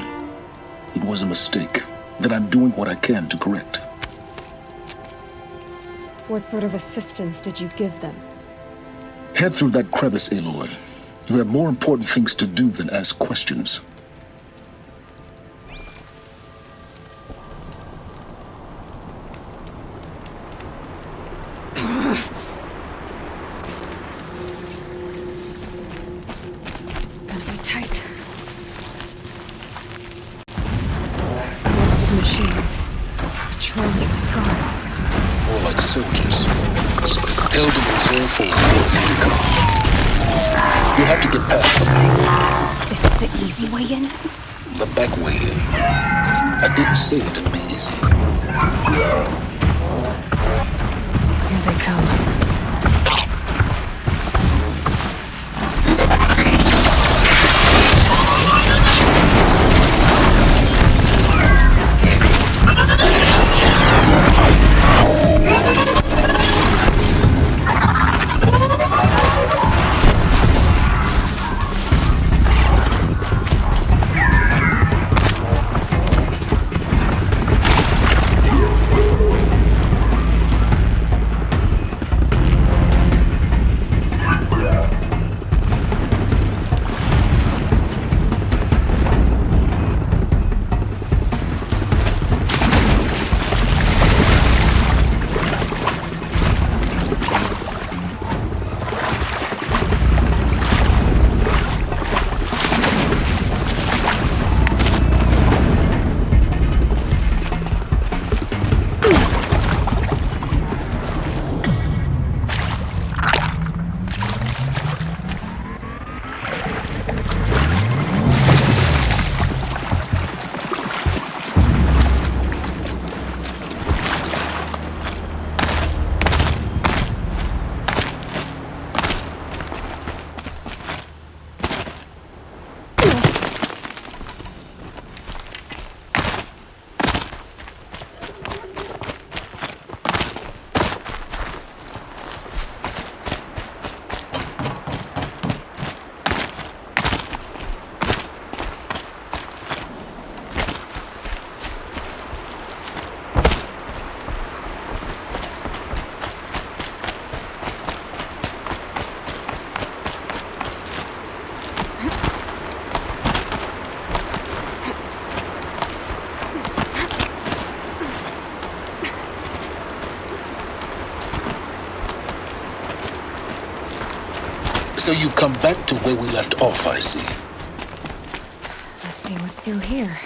It was a mistake that I'm doing what I can to correct. What sort of assistance did you give them? Head through that crevice, Aloy. You have more important things to do than ask questions. Gonna be tight. Corrupted machines. Patrolling guards. More like soldiers. Held in reserve for war to come. You have to get past them. Is this the easy way in? The back way in. I didn't say it'd be easy. Here they come. So you've come back to where we left off, I see. Let's see what's through here.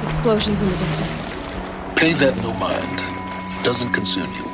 Explosions in the distance. Pay that no mind. Doesn't concern you.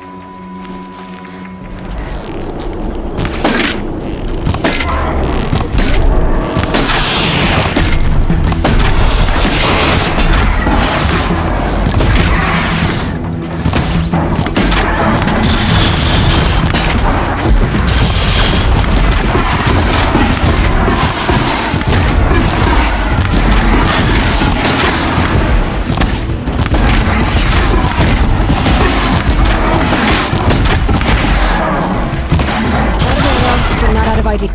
ID.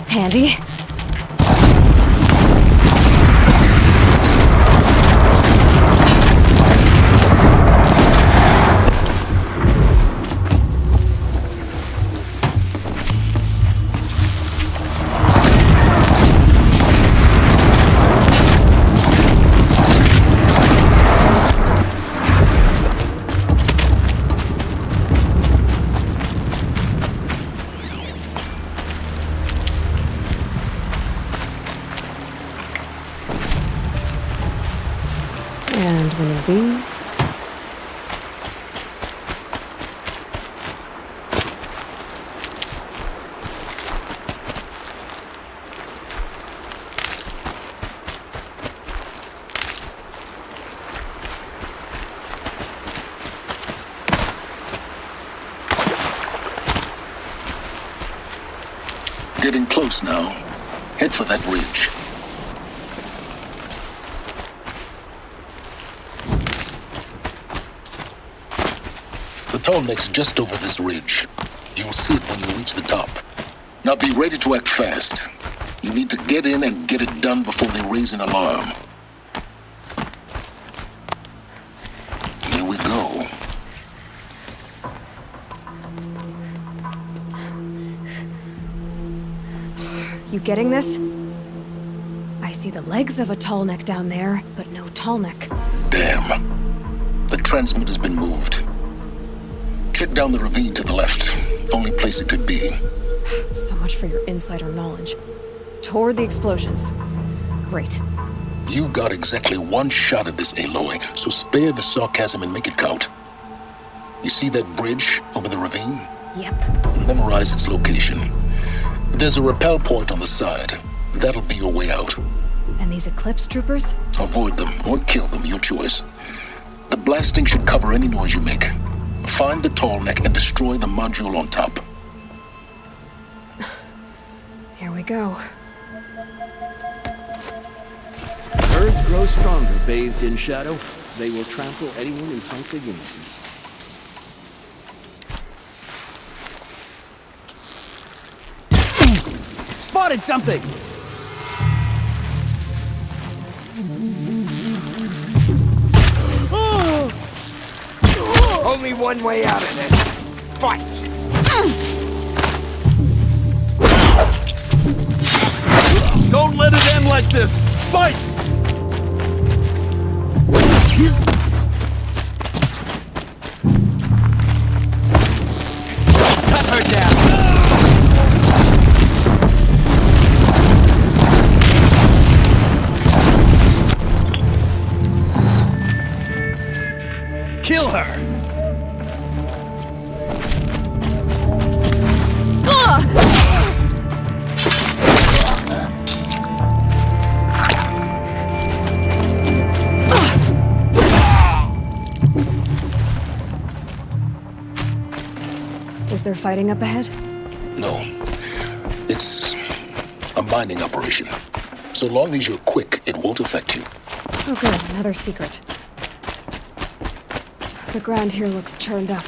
Handy. And one of these. Getting close now. Head for that ridge. The tall neck's just over this ridge. You'll see it when you reach the top. Now be ready to act fast. You need to get in and get it done before they raise an alarm. Here we go. You getting this? I see the legs of a tall neck down there, but no tall neck. Damn. The transmitter's been moved. Check down the ravine to the left. Only place it could be. So much for your insider knowledge. Toward the explosions. Great. You got exactly one shot at this, Aloy, so spare the sarcasm and make it count. You see that bridge over the ravine? Yep. Memorize its location. There's a rappel point on the side. That'll be your way out. And these Eclipse troopers? Avoid them or kill them, your choice. The blasting should cover any noise you make. Find the tall neck and destroy the module on top. Here we go. Birds grow stronger, bathed in shadow. They will trample anyone who fights against us. Spotted something! Only one way out of this. Fight! Don't let it end like this! Fight! Cut her down! Kill her! Is there fighting up ahead? No. It's a mining operation. So long as you're quick, it won't affect you. Oh good, another secret. The ground here looks churned up.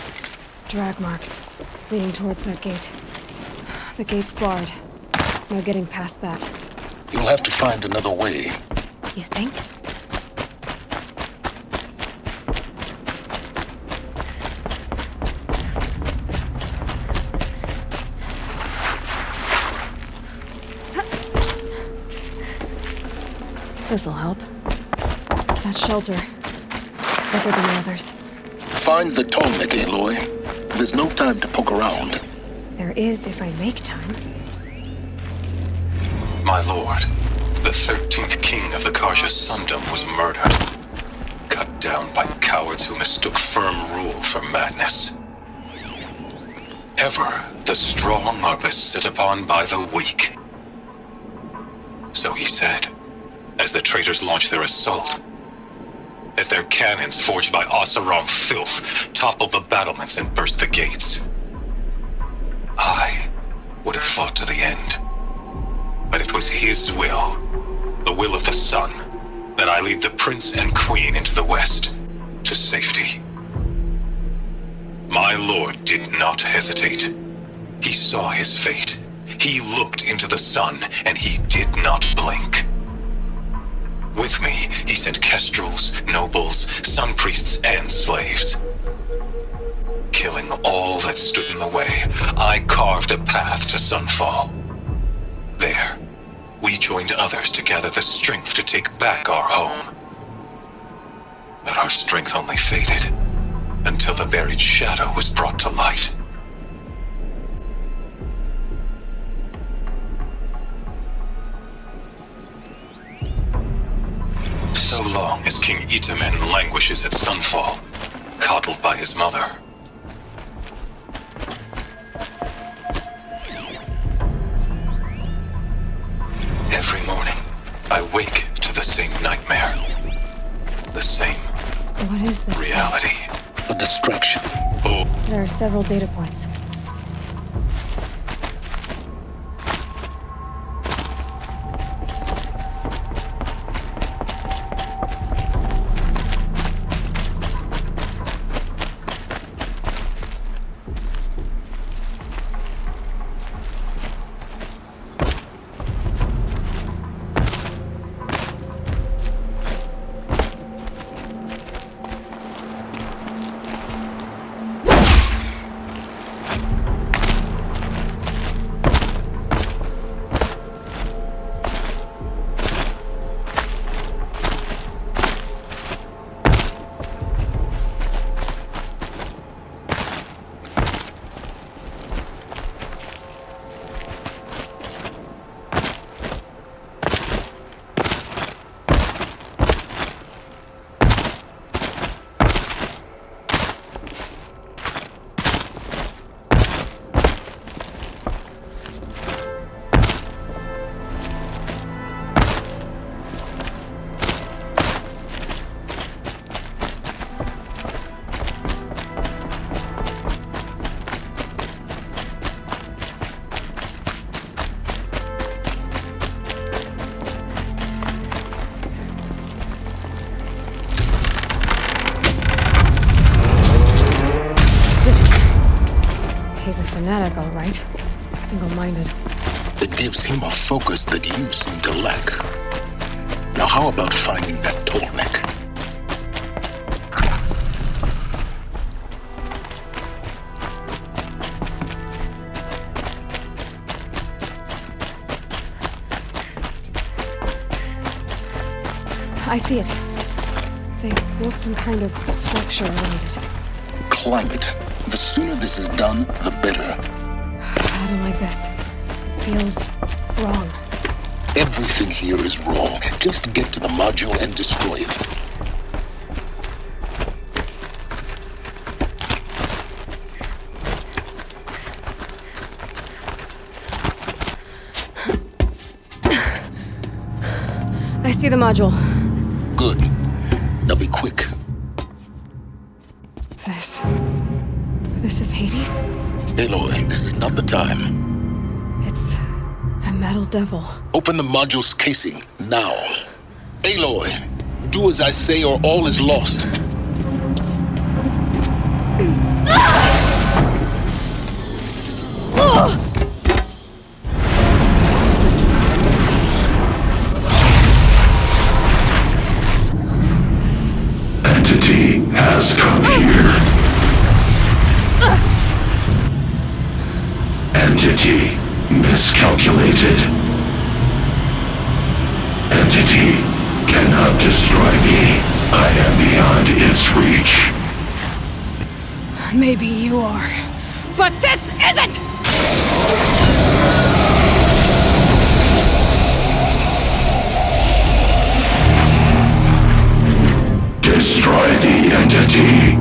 Drag marks, leading towards that gate. The gate's barred. No getting past that. You'll have to find another way. You think? This'll help. That shelter. It's bigger than the others. Find the Tolmec, Aloy. There's no time to poke around. There is if I make time. My lord, the 13th king of the Karja Sundom was murdered. Cut down by cowards who mistook firm rule for madness. Ever the strong are beset upon by the weak. So he said, as the traitors launched their assault. As their cannons, forged by Oseram filth, toppled the battlements and burst the gates. I would have fought to the end. But it was his will, the will of the sun, that I lead the prince and queen into the west, to safety. My lord did not hesitate. He saw his fate. He looked into the sun, and he did not blink. With me, he sent kestrels, nobles, sun priests, and slaves. Killing all that stood in the way, I carved a path to Sunfall. There, we joined others to gather the strength to take back our home. But our strength only faded, until the buried shadow was brought to light. So long as King Itamen languishes at Sunfall, coddled by his mother. Every morning, I wake to the same nightmare. The same What is this reality. place? A distraction. Oh. There are several data points. He's a fanatic, all right. Single-minded. It gives him a focus that you seem to lack. Now how about finding that Tolmec? I see it. They built some kind of structure around it. Climb it. The sooner this is done, the better. I don't like this. It feels wrong. Everything here is wrong. Just get to the module and destroy it. I see the module. Good. Now be quick. This is Hades? Aloy, this is not the time. It's a metal devil. Open the module's casing, now. Aloy, do as I say or all is lost. Entity has come here. Entity miscalculated. Entity cannot destroy me. I am beyond its reach. Maybe you are, but this isn't! Destroy the entity.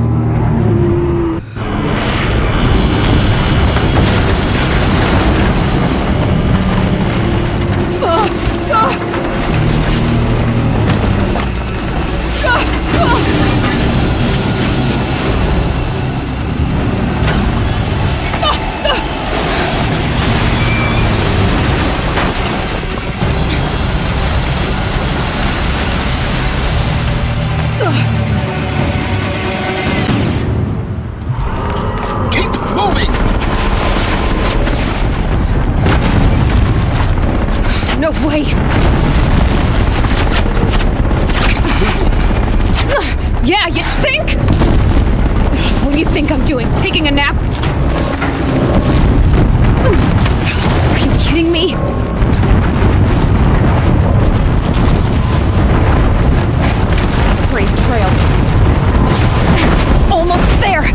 No way! Yeah, you think? What do you think I'm doing? Taking a nap? Are you kidding me? Brave trail. Almost there!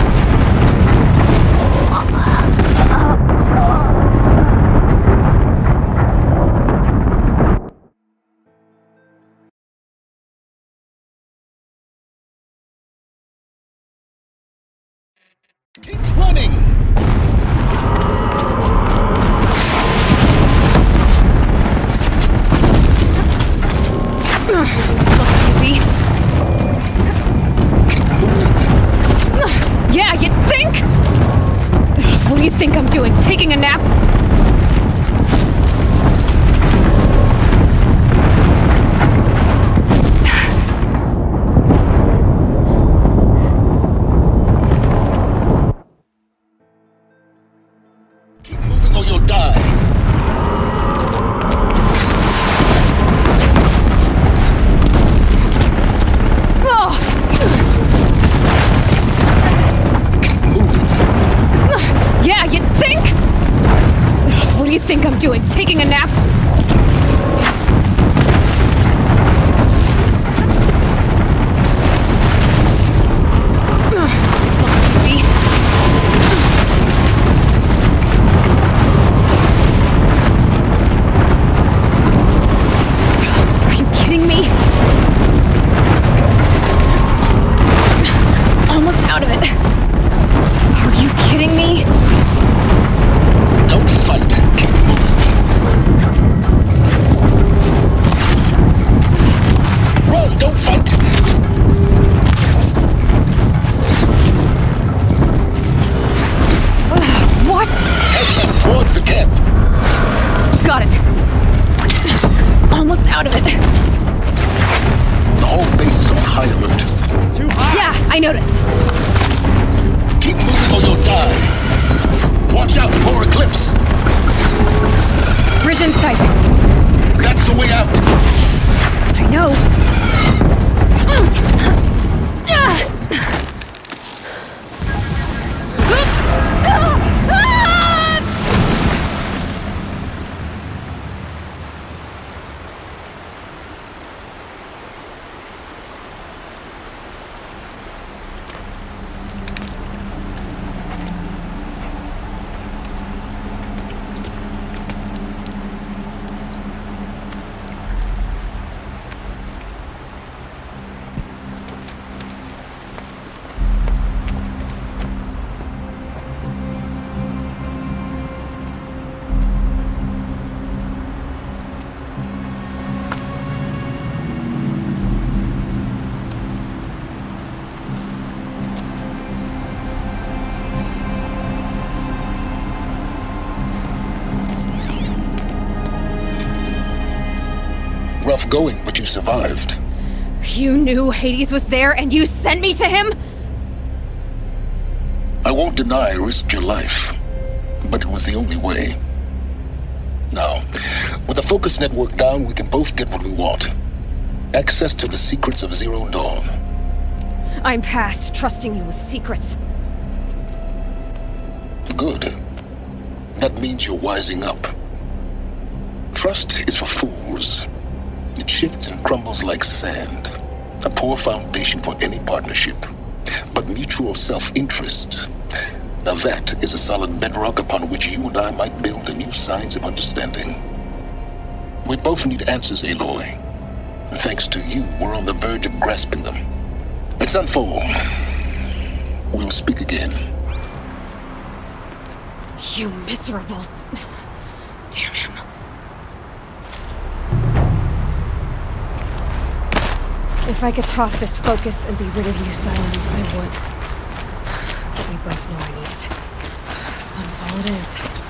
Keep running! This looks easy. Yeah, you think? What do you think I'm doing? Taking a nap? Keep moving or you'll die. Yeah, you think? What do you think I'm doing? Taking a nap? This looks easy. Are you kidding me? Almost out of it. Are you kidding me? Don't fight. Keep moving. Run, don't fight. What? Head towards the camp. Got it. Almost out of it. The whole base is on high alert. Too high? Yeah, I noticed. Keep moving or you'll die. Watch out for Eclipse. Bridge in sight. That's the way out. I know. rough going, but you survived. You knew Hades was there and you sent me to him? I won't deny I risked your life, but it was the only way. Now, with the focus network down, we can both get what we want. Access to the secrets of Zero Dawn. I'm past trusting you with secrets. Good. That means you're wising up. Trust is for fools. It shifts and crumbles like sand. A poor foundation for any partnership. But mutual self-interest, now that is a solid bedrock upon which you and I might build a new science of understanding. We both need answers, Aloy. And thanks to you, we're on the verge of grasping them. Let's unfold. We'll speak again. You miserable... Damn him. If I could toss this focus and be rid of you, Silence, I would. But we both know I need it. Sunfall it is.